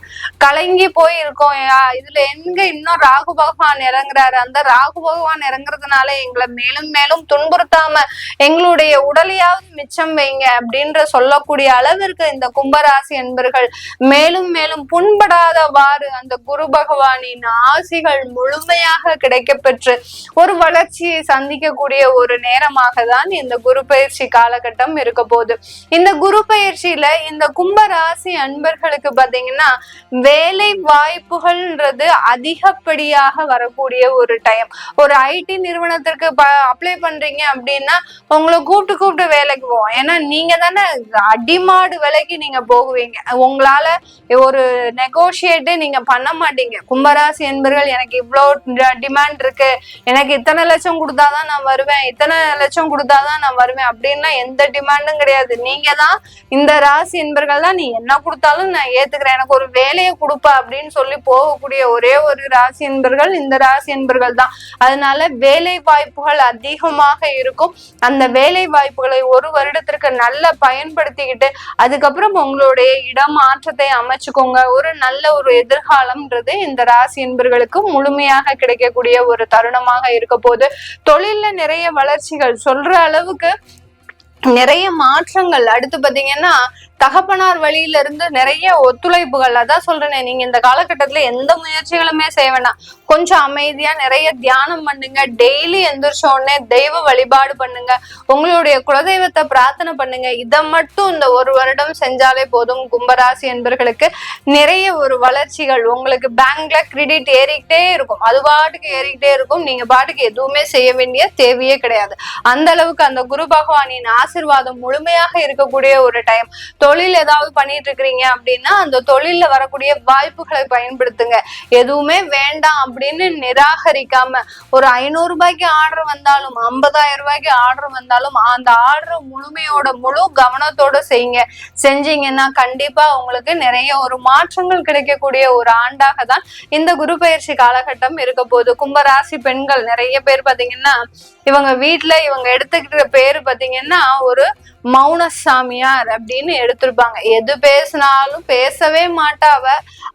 கலங்கி போயிருக்கோம். இதுல எங்க இன்னும் ராகு பகவான் இறங்குறாரு. அந்த ராகு பகவான் இறங்குறதுனால எங்களை மேலும் மேலும் துன்புறுத்தாம எங்களுடைய உடலையாவது மிச்சம் வைங்க அப்படின்ற சொல்லக்கூடிய அளவிற்கு இந்த கும்பராசி என்பர்கள் மேலும் மேலும் புண்படாதவாறு அந்த குரு பகவானின் ஆசிகள் முழுமையாக கிடைக்க பெற்று ஒரு வளர்ச்சியை சந்திக்கக்கூடிய ஒரு நேரமாக தான் இந்த குரு பயிற்சி காலகட்டம் இருக்க போகுது. இந்த குரு பயிற்சியில இந்த கும்பராசி அன்பர்களுக்கு பாத்தீங்கன்னா வேலை வாய்ப்புகள்ன்றது அதிகப்படியாக வரக்கூடிய ஒரு டைம். ஒரு ஐடி நிறுவனத்திற்கு அப்ளை பண்றீங்க அப்படின்னா உங்களை கூப்பிட்டு வேலைக்கு போவோம். ஏன்னா நீங்க தானே அடிமாடு விலைக்கு நீங்க போகுவீங்க. உங்களால ஒரு நெகோசியேட்டே நீங்க பண்ண மாட்டீங்க. கும்பராசி என்பர்கள் எனக்கு இவ்வளவு டிமாண்ட் இருக்கு, எனக்கு இத்தனை லட்சம் கொடுத்தாதான் நான் வருவேன், இத்தனை லட்சம் கொடுத்தாதான் நான் வருவேன் அப்படின்னா எந்த டிமாண்டும் கிடையாது. நீங்க தான் இந்த ராசி என்பர்கள் தான் நீ என்ன கொடுத்தாலும் நான் ஏத்துக்கிறேன், எனக்கு ஒரு வேலையை கொடுப்பா அப்படின்னு சொல்லி போகக்கூடிய ஒரே ஒரு ராசி என்பர்கள் இந்த ராசி என்பர்கள் தான். அதனால வேலை வாய்ப்புகள் அதிகமாக இருக்கும். அந்த வேலை வாய்ப்புகளை ஒரு வருடத்திற்கு நல்லா பயன்படுத்திக்கிட்டு அதுக்கப்புறம் உங்களுடைய இடமாற்றத்தை அமைச்சுக்கோங்க. ஒரு நல்ல ஒரு எதிர்காலம்ன்றது இந்த ராசி என்பர்களுக்கு முழுமையாக கிடைக்கக்கூடிய ஒரு தருணமாக இருக்க போது. தொழில்ல நிறைய வளர்ச்சிகள் சொல்ற அளவுக்கு நிறைய மாற்றங்கள். அடுத்து பாத்தீங்கன்னா தகப்பனார் வழியில இருந்து நிறைய ஒத்துழைப்புகள். அதான் சொல்றேனே, நீங்க இந்த காலகட்டத்துல எந்த முயற்சிகளுமே செய்ய வேண்டாம். கொஞ்சம் அமைதியா நிறைய தியானம் பண்ணுங்க. டெய்லி எந்திரிச்ச உடனே தெய்வ வழிபாடு பண்ணுங்க. உங்களுடைய குலதெய்வத்தை பிரார்த்தனை பண்ணுங்க. இதை மட்டும் இந்த ஒரு வருடம் செஞ்சாலே போதும். கும்பராசி என்பர்களுக்கு நிறைய ஒரு வளர்ச்சிகள். உங்களுக்கு பேங்க்ல கிரெடிட் ஏறிக்கிட்டே இருக்கும். அது பாட்டுக்கு ஏறிக்கிட்டே இருக்கும். நீங்க பாட்டுக்கு எதுவுமே செய்ய வேண்டிய தேவையே கிடையாது. அந்த அளவுக்கு அந்த குரு பகவானின் ஆசீர்வாதம் முழுமையாக இருக்கக்கூடிய ஒரு டைம். தொழில் ஏதாவது பண்ணிட்டு இருக்கிறீங்க அப்படின்னா அந்த தொழில்ல வரக்கூடிய வாய்ப்புகளை பயன்படுத்துங்க. எதுவுமே வேண்டாம் அப்படின்னு நிராகரிக்காம, ஒரு 500 ரூபாய்க்கு ஆர்டர் வந்தாலும் 50,000 ரூபாய்க்கு ஆர்டர் வந்தாலும் அந்த ஆர்டர் முழு கவனத்தோட செய்யுங்க. செஞ்சீங்கன்னா கண்டிப்பா உங்களுக்கு நிறைய ஒரு மாற்றங்கள் கிடைக்கக்கூடிய ஒரு ஆண்டாக தான் இந்த குரு பயிற்சி காலகட்டம் இருக்க போகுது. கும்பராசி பெண்கள் நிறைய பேர் பாத்தீங்கன்னா இவங்க வீட்டுல இவங்க எடுத்துக்கிற பேரு பாத்தீங்கன்னா ஒரு மௌன சாமியார் அப்படின்னு எடுத்திருப்பாங்க. எது பேசினாலும் பேசவே மாட்டா.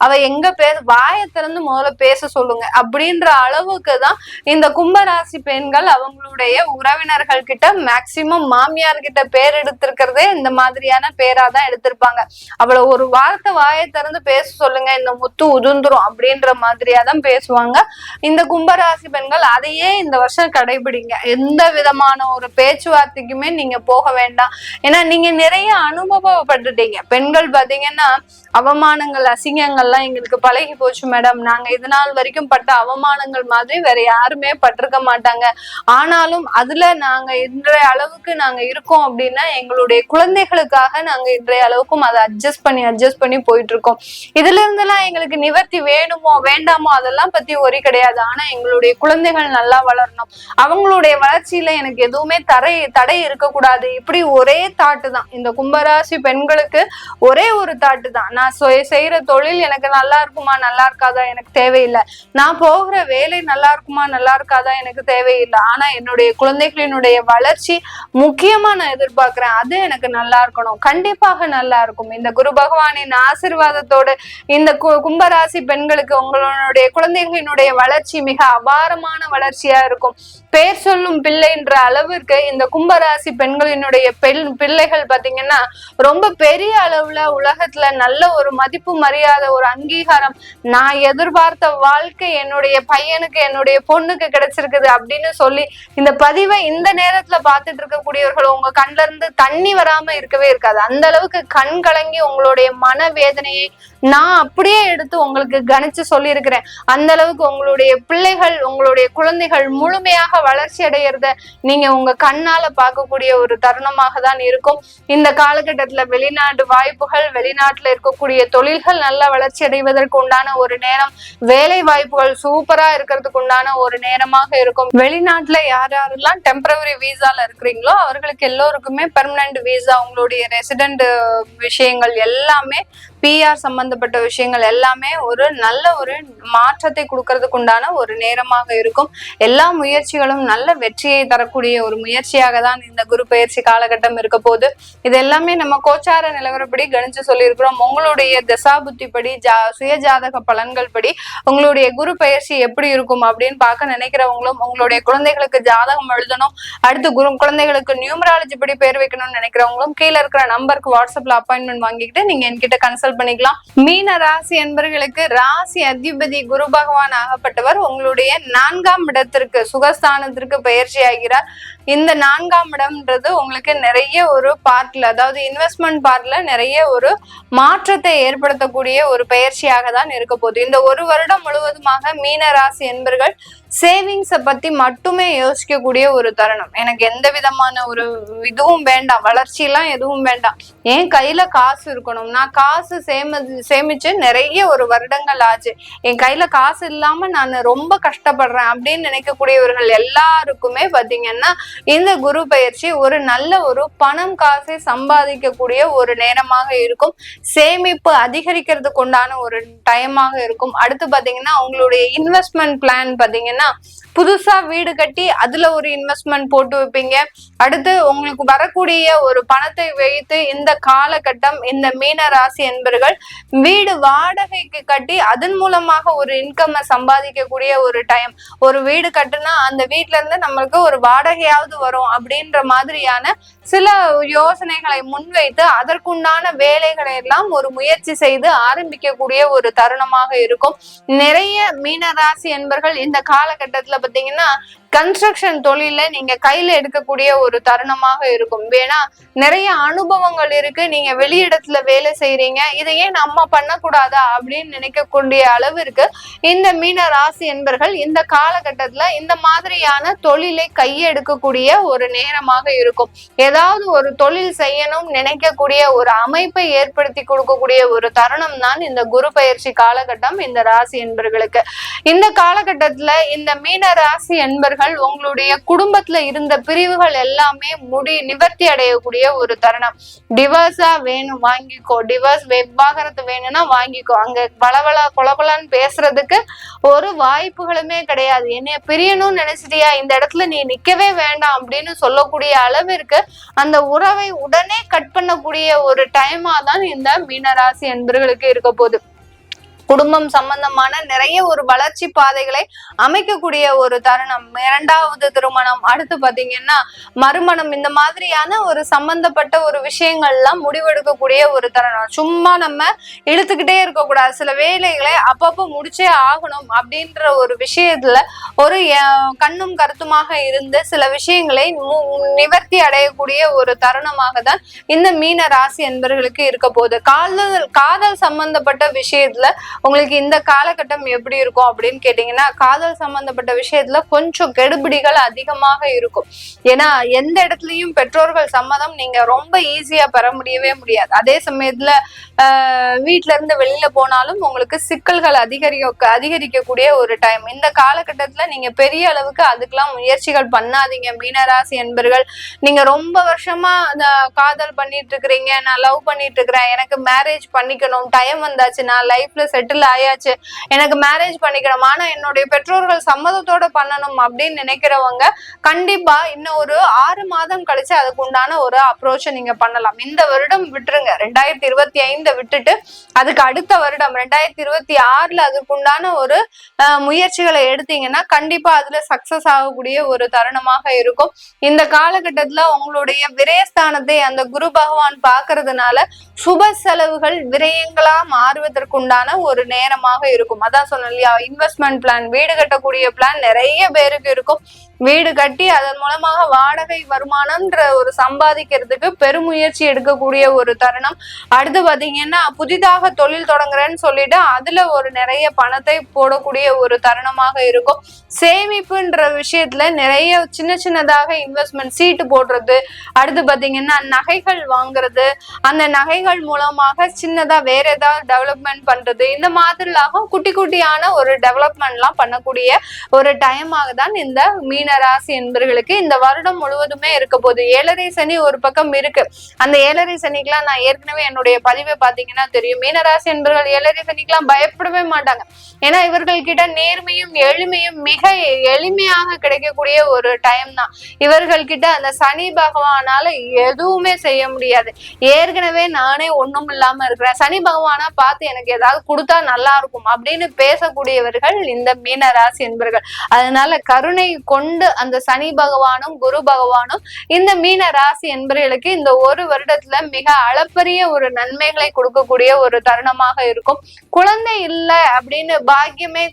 அவ எங்க வாயை திறந்து முதல்ல பேச சொல்லுங்க அப்படின்ற அளவுக்கு தான் இந்த கும்பராசி பெண்கள் அவங்களுடைய உறவினர்கள் கிட்ட மேக்சிமம் மாமியார் கிட்ட பேர் எடுத்திருக்கிறதே இந்த மாதிரியான பேரா தான் எடுத்திருப்பாங்க. அவளை ஒரு வார்த்தை வாயை திறந்து பேச சொல்லுங்க, இந்த முத்து உதிர்ந்துரும் அப்படின்ற மாதிரியா தான் பேசுவாங்க இந்த கும்பராசி பெண்கள். அதையே இந்த வருஷம் கடைபிடிங்க. எந்த விதமான ஒரு பேச்சுவார்த்தைக்குமே நீங்க போக வேண்டாம். ஏன்னா நீங்க நிறைய அனுபவப்பட்டுட்டீங்க. பெண்கள் பாத்தீங்கன்னா அவமானங்கள் அசிங்கங்கள்லாம் எங்களுக்கு பழகி போச்சு மேடம். நாங்க இது நாள் வரைக்கும் பட்ட அவமானங்கள் மாதிரி வேற யாருமே பட்டிருக்க மாட்டாங்க. ஆனாலும் அதுல நாங்க இன்றைய அளவுக்கு நாங்க இருக்கோம் அப்படின்னா எங்களுடைய குழந்தைகளுக்காக நாங்க இன்றைய அளவுக்கும் அதை அட்ஜஸ்ட் பண்ணி போயிட்டு இருக்கோம். இதுல இருந்தெல்லாம் எங்களுக்கு நிவர்த்தி வேணுமோ வேண்டாமோ அதெல்லாம் பத்தி ஒரே கிடையாது. ஆனா எங்களுடைய குழந்தைகள் நல்லா வளரணும். அவங்களுடைய வளர்ச்சியில எனக்கு எதுவுமே தடை இருக்கக்கூடாது. இப்படி ஒரே தாட்டு தான் இந்த கும்பராசி பெண்களுக்கு. ஒரே ஒரு தாட்டு தான், நான் செய்யற தொழில் எனக்கு நல்லா இருக்குமா நல்லா இருக்காதா எனக்கு தேவையில்லை. நான் போகிற வேலை நல்லா இருக்குமா நல்லா இருக்காதா எனக்கு தேவையில்லை. ஆனா என்னுடைய குழந்தைகளினுடைய வளர்ச்சி முக்கியமா நான் எதிர்பார்க்கிறேன். அது எனக்கு நல்லா இருக்கணும். கண்டிப்பாக நல்லா இருக்கும். இந்த குரு பகவானின் ஆசீர்வாதத்தோடு இந்த கும்பராசி பெண்களுக்கு உங்களுடைய குழந்தைகளினுடைய வளர்ச்சி மிக அபாரமான வளர்ச்சியா இருக்கும். பேர் சொல்லும் பிள்ளைன்ற அளவிற்கு இந்த கும்பராசி பெண்களினுடைய பிள்ளைகள் பாத்தீங்கன்னா ரொம்ப பெரிய அளவுல உலகத்துல நல்ல ஒரு மதிப்பு மரியாதை ஒரு அங்கீகாரம், நான் எதிர்பார்த்த வாழ்க்கை என்னுடைய பையனுக்கு என்னுடைய பொண்ணுக்கு கிடைச்சிருக்குது அப்படின்னு சொல்லி இந்த பதிவை இந்த நேரத்துல பாத்துட்டு இருக்கக்கூடியவர்கள் உங்க கண்ல இருந்து தண்ணி வராம இருக்கவே இருக்காது. அந்த அளவுக்கு கண் கலங்கி உங்களுடைய மன வேதனையை நான் அப்படியே எடுத்து உங்களுக்கு கணிச்சு சொல்லி இருக்கிறேன். அந்த அளவுக்கு உங்களுடைய பிள்ளைகள் உங்களுடைய குழந்தைகள் முழுமையாக வளர்ச்சி அடையிறத நீங்க உங்க கண்ணால பார்க்கக்கூடிய ஒரு தருணமாக தான் இருக்கும். இந்த காலகட்டத்துல வெளிநாட்டு வாய்ப்புகள், வெளிநாட்டுல இருக்கக்கூடிய தொழில்கள் நல்ல வளர்ச்சி அடைவதற்கு உண்டான ஒரு நேரம், வேலை வாய்ப்புகள் சூப்பரா இருக்கிறதுக்கு உண்டான ஒரு நேரமாக இருக்கும். வெளிநாட்டுல யாரெல்லாம் டெம்பரவரி வீசால இருக்கிறீங்களோ அவர்களுக்கு எல்லோருக்குமே பெர்மனன்ட் வீசா, உங்களுடைய ரெசிடென்ட் விஷயங்கள் எல்லாமே, பிஆர் சம்பந்தப்பட்ட விஷயங்கள் எல்லாமே ஒரு நல்ல ஒரு மாற்றத்தை கொடுக்கறதுக்கு உண்டான ஒரு நேரமாக இருக்கும். எல்லா முயற்சிகளும் நல்ல வெற்றியை தரக்கூடிய ஒரு முயற்சியாக தான் இந்த குரு பயிற்சி காலகட்டம் இருக்க போது. இது எல்லாமே நம்ம கோச்சார நிலவரப்படி கணிச்சு சொல்லியிருக்கிறோம். உங்களுடைய தசாபுத்தி படி சுயஜாதக பலன்கள் படி உங்களுடைய குரு பயிற்சி எப்படி இருக்கும் அப்படின்னு பார்க்க நினைக்கிறவங்களும், உங்களுடைய குழந்தைகளுக்கு ஜாதகம் எழுதணும், அடுத்து குழந்தைகளுக்கு நியூமராலஜி படி பேர் வைக்கணும்னு நினைக்கிறவங்களும் கீழே இருக்கிற நம்பருக்கு வாட்ஸ்அப்ல அப்பாயின்மெண்ட் வாங்கிக்கிட்டு நீங்க என்கிட்ட கன்சல்ட் பண்ணிக்கலாம். மீன ராசி என்பர்களுக்கு ராசி அதிபதி குரு பகவான் ஆகப்பட்டவர் உங்களுடைய 4ஆம் இடத்திற்கு சுகஸ்தானத்திற்கு பயிற்சி ஆகிறார். இந்த 4ஆம் இடம்ன்றது உங்களுக்கு நிறைய ஒரு பார்ட்ல, அதாவது இன்வெஸ்ட்மெண்ட் பார்ட்ல நிறைய ஒரு மாற்றத்தை ஏற்படுத்தக்கூடிய ஒரு பயிற்சியாக தான் இருக்க போகுது. இந்த ஒரு வருடம் முழுவதுமாக மீன ராசி என்பர்கள் சேவிங்ஸை பத்தி மட்டுமே யோசிக்கக்கூடிய ஒரு தருணம். எனக்கு எந்த விதமான ஒரு இதுவும் வேண்டாம், வளர்ச்சி எல்லாம் எதுவும் வேண்டாம், என் கையில காசு இருக்கணும். நான் காசு சேமிச்சு நிறைய ஒரு வருடங்கள் ஆச்சு, என் கையில காசு இல்லாம நான் ரொம்ப கஷ்டப்படுறேன் அப்படின்னு நினைக்கக்கூடியவர்கள் எல்லாருக்குமே பாத்தீங்கன்னா இந்த குரு பயிற்சி ஒரு நல்ல ஒரு பணம் காசை சம்பாதிக்கக்கூடிய ஒரு நேரமாக இருக்கும். சேமிப்பு அதிகரிக்கிறதுக்கு உண்டான ஒரு டைமாக இருக்கும். அடுத்து பாத்தீங்கன்னா உங்களுடைய இன்வெஸ்ட்மெண்ட் பிளான் பாத்தீங்கன்னா புதுசா வீடு கட்டி அதுல ஒரு இன்வெஸ்ட்மெண்ட் போட்டு வைப்பீங்க. அடுத்து உங்களுக்கு வரக்கூடிய ஒரு பணத்தை வைத்து இந்த காலகட்டம் இந்த மீன ராசி என்பர்கள் வீடு வாடகைக்கு கட்டி அதன் மூலமாக ஒரு இன்கம் சம்பாதிக்கக்கூடிய ஒரு டைம். ஒரு வீடு கட்டுனா அந்த வீட்டுல இருந்து நம்மளுக்கு ஒரு வாடகையாவது வரும் அப்படின்ற மாதிரியான சில யோசனைகளை முன்வைத்து அதற்குண்டான வேலைகளை எல்லாம் ஒரு முயற்சி செய்து ஆரம்பிக்கக்கூடிய ஒரு தருணமாக இருக்கும். நிறைய மீனராசி என்பர்கள் இந்த காலகட்டத்துல பாத்தீங்கன்னா கன்ஸ்ட்ரக்ஷன் தொழில நீங்க கையில எடுக்கக்கூடிய ஒரு தருணமாக இருக்கும். வேணா நிறைய அனுபவங்கள் இருக்கு, நீங்க வெளியிடத்துல வேலை செய்யறீங்க, இதையே நம்ம பண்ணக்கூடாதா அப்படின்னு நினைக்கக்கூடிய அளவிற்கு இந்த மீன ராசி என்பர்கள் இந்த காலகட்டத்துல இந்த மாதிரியான தொழிலை கையெடுக்கக்கூடிய ஒரு நேரமாக இருக்கும். ஏதாவது ஒரு தொழில் செய்யணும் நினைக்கக்கூடிய ஒரு அமைப்பை ஏற்படுத்தி கொடுக்கக்கூடிய ஒரு தருணம் தான் இந்த குரு பயிற்சி காலகட்டம் இந்த ராசி என்பர்களுக்கு. இந்த காலகட்டத்துல இந்த மீன ராசி என்பர்கள் உங்களுடைய குடும்பத்துல இருந்த பிரிவுகள் எல்லாமே நிவர்த்தி அடையக்கூடிய ஒரு தருணம். டிவோர்ஸா வேணும் வாங்கிக்கோ, டிவோர்ஸ் விவாகரத்து வேணும்னா வாங்கிக்கோ. அங்க பலவள கொலகொலன்னு பேசுறதுக்கு ஒரு வாய்ப்புகளுமே கிடையாது. என்னைய பிரியணும்னு நினைச்சிட்டியா, இந்த இடத்துல நீ நிக்கவே வேண்டாம் அப்படின்னு சொல்லக்கூடிய அளவிற்கு அந்த உறவை உடனே கட் பண்ணக்கூடிய ஒரு டைமா தான் இந்த மீனராசி என்பர்களுக்கு இருக்க போகுது. குடும்பம் சம்பந்தமான நிறைய ஒரு வளர்ச்சி பாதைகளை அமைக்கக்கூடிய ஒரு தருணம். இரண்டாவது திருமணம், அடுத்து பாத்தீங்கன்னா மறுமணம், இந்த மாதிரியான ஒரு சம்பந்தப்பட்ட ஒரு விஷயங்கள்லாம் முடிவெடுக்கக்கூடிய ஒரு தருணம். சும்மா நம்ம இழுத்துக்கிட்டே இருக்கக்கூடாது, சில வேலைகளை அப்பப்போ முடிச்சே ஆகணும் அப்படின்ற ஒரு விஷயத்துல ஒரு கண்ணும் கருத்துமாக இருந்து சில விஷயங்களை நிவர்த்தி அடையக்கூடிய ஒரு தருணமாக தான் இந்த மீன ராசி என்பவர்களுக்கு இருக்க போகுது. காதல் சம்பந்தப்பட்ட விஷயத்துல உங்களுக்கு இந்த காலகட்டம் எப்படி இருக்கும் அப்படின்னு கேட்டீங்கன்னா, காதல் சம்பந்தப்பட்ட விஷயத்துல கொஞ்சம் கெடுபிடிகள் அதிகமாக இருக்கும். ஏன்னா எந்த இடத்துலயும் பெற்றோர்கள் சம்மதம் நீங்க ரொம்ப ஈஸியா பெற முடியவே முடியாது. அதே சமயத்துல வீட்டுல இருந்து வெளியில போனாலும் உங்களுக்கு சிக்கல்கள் அதிகரிக்கக்கூடிய ஒரு டைம். இந்த காலகட்டத்துல நீங்க பெரிய அளவுக்கு அதுக்கெல்லாம் முயற்சிகள் பண்ணாதீங்க மீனராசி என்பர்கள். நீங்க ரொம்ப வருஷமா காதல் பண்ணிட்டு இருக்கிறீங்க, நான் லவ் பண்ணிட்டு இருக்கிறேன், எனக்கு மேரேஜ் பண்ணிக்கணும், டைம் வந்தாச்சு, நான் லைஃப்ல செட்டில் ஆயாச்சு, எனக்கு மேரேஜ் பண்ணிக்கணும், ஆனா என்னுடைய பெற்றோர்கள் சம்மதத்தோட பண்ணணும் அப்படின்னு நினைக்கிறவங்க கண்டிப்பா இன்னும் ஒரு 6 மாதம் கழிச்சு அதுக்கு உண்டான ஒரு அப்ரோச்சை நீங்க பண்ணலாம். இந்த வருடம் விட்டுருங்க, 2025 விட்டுட்டு அதுக்கு அடுத்த வருடம் 2026 அதுக்கு உண்டான ஒரு முயற்சிகளை எடுத்தீங்கன்னா கண்டிப்பா அதுல சக்சஸ் ஆகக்கூடிய ஒரு தருணமாக இருக்கும். இந்த காலகட்டத்துல உங்களுடைய விரயஸ்தானத்தை அந்த குரு பகவான் பாக்குறதுனால சுப செலவுகள் விரயங்களா மாறுவதற்குண்டான ஒரு நேரமாக இருக்கும். அதான் சொன்னேன் இல்லையா, இன்வெஸ்ட்மெண்ட் பிளான், வீடு கட்டக்கூடிய பிளான் நிறைய பேருக்கு இருக்கும். வீடு கட்டி அதன் மூலமாக வாடகை வருமானம்ன்ற ஒரு சம்பாதிக்கிறதுக்கு பெருமுயற்சி எடுக்கக்கூடிய ஒரு தருணம். அடுத்து பாத்தீங்கன்னா புதிதாக தொழில் தொடங்குறேன்னு சொல்லிட்டு அதுல ஒரு நிறைய பணத்தை போடக்கூடிய ஒரு தருணமாக இருக்கும். சேமிப்புன்ற விஷயத்துல நிறைய சின்னதாக இன்வெஸ்ட்மெண்ட் சீட்டு போடுறது, அடுத்து பாத்தீங்கன்னா நகைகள் வாங்குறது, அந்த நகைகள் மூலமாக சின்னதா வேற ஏதாவது டெவலப்மெண்ட் பண்றது, இந்த மாதிரிலாக குட்டி குட்டியான ஒரு டெவலப்மெண்ட் எல்லாம் பண்ணக்கூடிய ஒரு டைமாக தான் இந்த மீனராசி என்பவர்களுக்கு இந்த வருடம் முழுவதுமே இருக்க போகுது. 7.5 சனி ஒரு பக்கம் இருக்கு. அந்த 7.5 சனிக்கெல்லாம் நான் ஏற்கனவே என்னுடைய பதிவை பாத்தீங்கன்னா தெரியும். மீனராசி என்பவர்கள் 7.5 சனிக்கெல்லாம் பயப்படவே மாட்டாங்க. ஏன்னா இவர்கள் கிட்ட நேர்மையும் எளிமையும் மிக எளிமையாக கிடைக்கக்கூடிய ஒரு டைம் தான். இவர்கள் கிட்ட அந்த சனி பகவானால எதுவுமே செய்ய முடியாது. ஏற்கனவே நானே ஒண்ணும் இல்லாம இருக்கிறேன், சனி பகவானா பார்த்து எனக்கு ஏதாவது கொடுத்தா நல்லா இருக்கும் அப்படின்னு பேசக்கூடியவர்கள் இந்த மீன ராசி என்பவர்கள். அதனால கருணை கொண்டு அந்த சனி பகவானும் குரு பகவானும் இந்த மீன ராசி என்பவர்களுக்கு இந்த ஒரு வருடத்துல மிக அளப்பரிய ஒரு நன்மைகளை கொடுக்கக்கூடிய ஒரு தருணமாக இருக்கும். குழந்தை இல்லை அப்படின்னு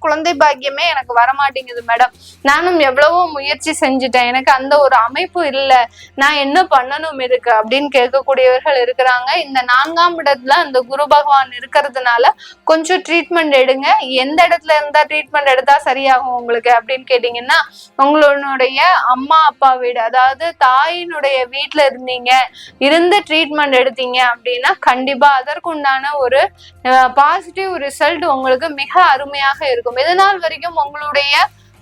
குழந்தை பாக்கியமே எனக்கு வரமாட்டேங்குது மேடம், நானும் எவ்வளவோ முயற்சி செஞ்சுட்டேன், எனக்கு அந்த ஒரு அமைப்பு இல்லை, நான் என்ன பண்ணணும் இருக்கு அப்படின்னு கேட்கக்கூடியவர்கள் இருக்கிறாங்க. இந்த 4ஆம் இடத்துல அந்த குரு பகவான் இருக்கிறதுனால கொஞ்சம் ட்ரீட்மெண்ட் எடுங்க. எந்த இடத்துல இருந்தா ட்ரீட்மெண்ட் எடுத்தா சரியாகும் உங்களுக்கு அப்படின்னு கேட்டீங்கன்னா, உங்களுடைய அம்மா அப்பா வீடு, அதாவது தாயினுடைய வீட்டுல இருந்து ட்ரீட்மெண்ட் எடுத்தீங்க அப்படின்னா கண்டிப்பா அதற்குண்டான ஒரு பாசிட்டிவ் ரிசல்ட் உங்களுக்கு மிக அருமையாக இருக்கும். இதனால் வரைக்கும் உங்களுடைய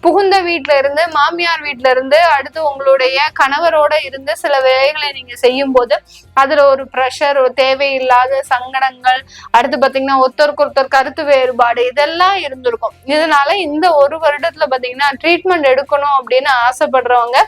புகுந்த வீட்டுல இருந்து, மாமியார் வீட்டுல இருந்து, அடுத்து உங்களுடைய கணவரோட இருந்து சில வேலைகளை நீங்க செய்யும் போது அதுல ஒரு ப்ரெஷர், ஒரு தேவையில்லாத சங்கடங்கள், அடுத்து பாத்தீங்கன்னா ஒருத்தருக்கு ஒருத்தர் கருத்து வேறுபாடு இதெல்லாம் இருந்திருக்கும். இதனால இந்த ஒரு வருடத்துல பாத்தீங்கன்னா ட்ரீட்மெண்ட் எடுக்கணும் அப்படின்னு ஆசைப்படுறவங்க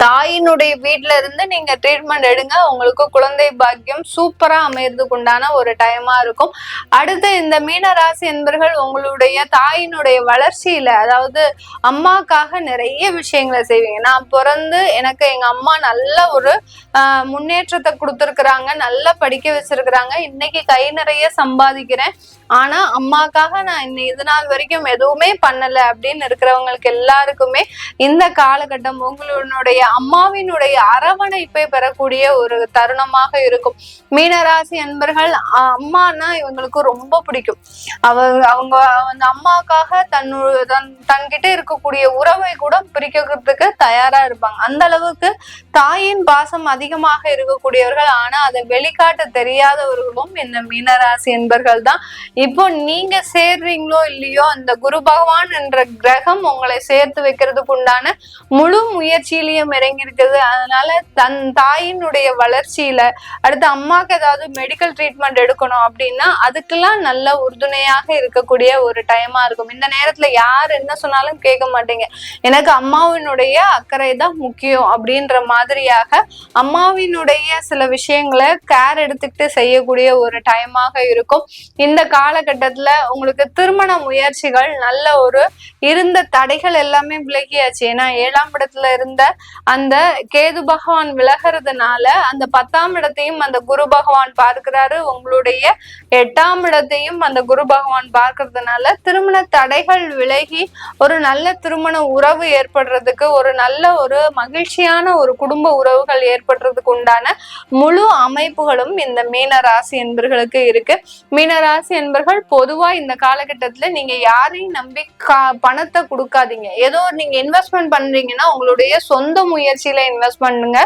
தாயினுடைய வீட்டுல இருந்து நீங்க ட்ரீட்மெண்ட் எடுங்க. உங்களுக்கு குழந்தை பாக்கியம் சூப்பரா அமையறதுக்கு உண்டான ஒரு டைமா இருக்கும். அடுத்து இந்த மீனராசி என்பர்கள் உங்களுடைய தாயினுடைய வளர்ச்சியில, அதாவது அம்மாக்காக நிறைய விஷயங்களை செய்வீங்க. நான் பிறந்து எனக்கு எங்க அம்மா நல்ல ஒரு முன்னேற்றத்தை கொடுத்துருக்குறாங்க, நல்லா படிக்க வச்சிருக்கிறாங்க, இன்னைக்கு கை நிறைய சம்பாதிக்கிறேன், ஆனா அம்மாக்காக நான் இது நாள் வரைக்கும் எதுவுமே பண்ணல அப்படின்னு இருக்கிறவங்களுக்கு எல்லாருக்குமே இந்த காலகட்டம் உங்களுடைய அம்மாவினுடைய அரவணைப்பை பெறக்கூடிய ஒரு தருணமாக இருக்கும். மீனராசி அன்பர்கள் அம்மானா இவங்களுக்கு ரொம்ப பிடிக்கும். அவங்க அந்த அம்மாக்காக தன்கிட்ட இருக்கக்கூடிய உறவை கூட பிரிக்கிறதுக்கு தயாரா இருப்பாங்க. அந்த அளவுக்கு தாயின் பாசம் அதிகமாக இருக்கக்கூடியவர்கள். ஆனா அதை வெளிக்காட்ட தெரியாதவர்களும் இந்த மீனராசி என்பர்கள் தான். இப்போ நீங்க சேர்றீங்களோ இல்லையோ, அந்த குரு பகவான் என்ற கிரகம் உங்களை சேர்த்து வைக்கிறதுக்கு உண்டான முழு முயற்சியிலையும் இறங்கி இருக்குது. அதனால தன் தாயினுடைய வளர்ச்சியில, அடுத்து அம்மாக்கு ஏதாவது மெடிக்கல் ட்ரீட்மெண்ட் எடுக்கணும் அப்படின்னா அதுக்கெல்லாம் நல்ல உறுதுணையாக இருக்கக்கூடிய ஒரு டைமா இருக்கும். இந்த நேரத்துல யார் என்ன சொன்னாலும் கேட்க மாட்டீங்க, எனக்கு அம்மாவினுடைய அக்கறை தான் முக்கியம் அப்படின்ற மாதிரியாக அம்மாவினுடைய சில விஷயங்களை கேர் எடுத்துக்கிட்டு செய்யக்கூடிய ஒரு டைமாக இருக்கும். இந்த காலகட்டத்துல உங்களுக்கு திருமண முயற்சிகள் நல்ல ஒரு இருந்த தடைகள் எல்லாமே விலகியாச்சு. ஏன்னா 7ஆம் இடத்துல இருந்த அந்த கேது பகவான் விலகிறதுனால அந்த 10ஆம் இடத்தையும் அந்த குரு பகவான் பார்க்கிறாரு, உங்களுடைய 8ஆம் இடத்தையும் அந்த குரு பகவான் பார்க்கறதுனால திருமண தடைகள் விலகி ஒரு நல்ல திருமண உறவு ஏற்படுறதுக்கு, ஒரு நல்ல ஒரு மகிழ்ச்சியான ஒரு குடும்ப உறவுகள் ஏற்படுறதுக்கு உண்டான முழு அமைப்புகளும் இந்த மீன ராசி என்பர்களுக்கு இருக்கு. மீனராசி என்பர்கள் பொதுவா இந்த காலகட்டத்துல நீங்க யாரையும் நம்பி பணத்தை கொடுக்காதீங்க. ஏதோ நீங்க இன்வெஸ்ட்மெண்ட் பண்றீங்கன்னா உங்களுடைய சொந்த முயற்சியில இன்வெஸ்ட் பண்ணுங்க.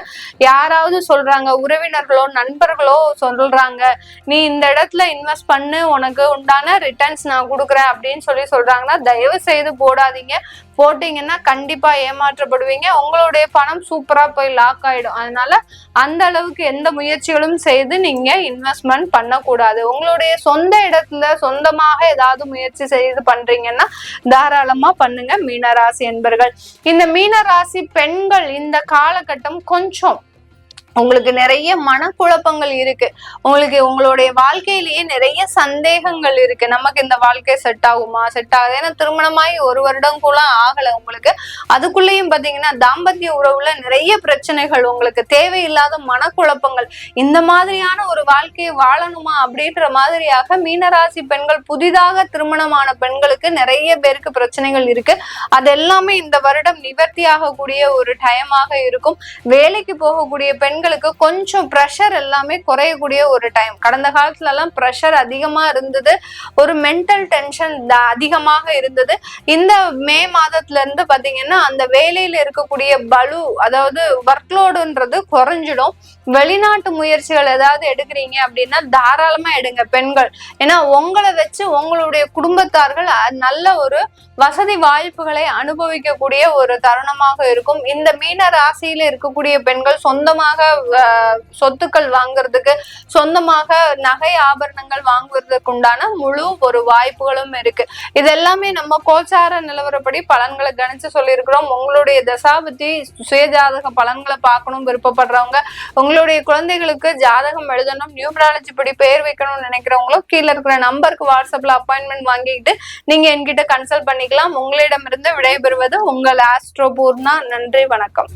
யாராவது சொல்றாங்க, உறவினர்களோ நண்பர்களோ சொல்றாங்க, நீ இந்த இடத்துல இன்வெஸ்ட் பண்ணு, உனக்கு உண்டான ரிட்டர்ன்ஸ் நான் கொடுக்குறேன் அப்படின்னு சொல்றாங்கன்னா தயவு செய்து போடாதீங்க. போட்டீங்கன்னா கண்டிப்பா ஏமாற்றப்படுவீங்க. உங்களுடைய பணம் சூப்பரா போய் லாக் ஆயிடும். அதனால அந்த அளவுக்கு எந்த முயற்சிகளும் செய்து நீங்க இன்வெஸ்ட்மெண்ட் பண்ணக்கூடாது. உங்களுடைய சொந்த இடத்துல சொந்தமாக ஏதாவது முயற்சி செய்து பண்றீங்கன்னா தாராளமா பண்ணுங்க மீனராசி என்பர்கள். இந்த மீனராசி பெண்கள் இந்த காலகட்டம் கொஞ்சம் உங்களுக்கு நிறைய மனக்குழப்பங்கள் இருக்கு. உங்களுக்கு உங்களுடைய வாழ்க்கையிலேயே நிறைய சந்தேகங்கள் இருக்கு. நமக்கு இந்த வாழ்க்கை செட் ஆகுமா, செட் ஆகுது? ஏன்னா திருமணமாயி 1 வருடம் கூட ஆகல உங்களுக்கு. அதுக்குள்ளேயும் பாத்தீங்கன்னா தாம்பத்திய உறவுல நிறைய பிரச்சனைகள், உங்களுக்கு தேவையில்லாத மனக்குழப்பங்கள், இந்த மாதிரியான ஒரு வாழ்க்கையை வாழணுமா அப்படின்ற மாதிரியாக மீனராசி பெண்கள், புதிதாக திருமணமான பெண்களுக்கு நிறைய பேருக்கு பிரச்சனைகள் இருக்கு. அது எல்லாமே இந்த வருடம் நிவர்த்தி ஆகக்கூடிய ஒரு டைமாக இருக்கும். வேலைக்கு போகக்கூடிய பெண்களுக்கு கொஞ்சம் ப்ரெஷர் எல்லாமே குறையக்கூடிய ஒரு டைம். கடந்த காலத்துல எல்லாம் ப்ரெஷர் அதிகமா இருந்தது, ஒரு மென்டல் டென்ஷன் அதிகமாக இருந்தது. இந்த மே மாதத்துல இருந்து பாத்தீங்கன்னா அந்த வேலையில இருக்கக்கூடிய பலு, அதாவது ஒர்க்லோடுன்றது குறைஞ்சிடும். வெளிநாட்டு முயற்சிகள் ஏதாவது எடுக்கிறீங்க அப்படின்னா தாராளமா எடுங்க பெண்கள். ஏன்னா உங்களை வச்சு உங்களுடைய குடும்பத்தார்கள் நல்ல ஒரு வசதி வாய்ப்புகளை அனுபவிக்கக்கூடிய ஒரு தருணமாக இருக்கும். இந்த மீன ராசியில இருக்கக்கூடிய பெண்கள் சொந்தமாக சொத்துக்கள் வாங்குறதுக்கு, சொந்தமாக நகை ஆபரணங்கள் வாங்குவதற்கு உண்டான முழு ஒரு வாய்ப்புகளும் இருக்கு. இது எல்லாமே நம்ம கோச்சார நிலவரப்படி பலன்களை கணிச்சு சொல்லியிருக்கிறோம். உங்களுடைய தசாபதி சுயஜாதக பலன்களை பார்க்கணும் விருப்பப்படுறவங்க, உங்களுடைய குழந்தைகளுக்கு ஜாதகம் எழுதணும், நியூமராலஜி படி பெயர் வைக்கணும்னு நினைக்கிறவங்களும் கீழே இருக்கிற நம்பருக்கு வாட்ஸ்அப்ல அப்பாயின்மெண்ட் வாங்கிக்கிட்டு நீங்க என்கிட்ட கன்சல்ட் பண்ணிக்கலாம். உங்களிடமிருந்து விடைபெறுவது உங்கள் ஆஸ்ட்ரோ பூர்ணா. நன்றி, வணக்கம்.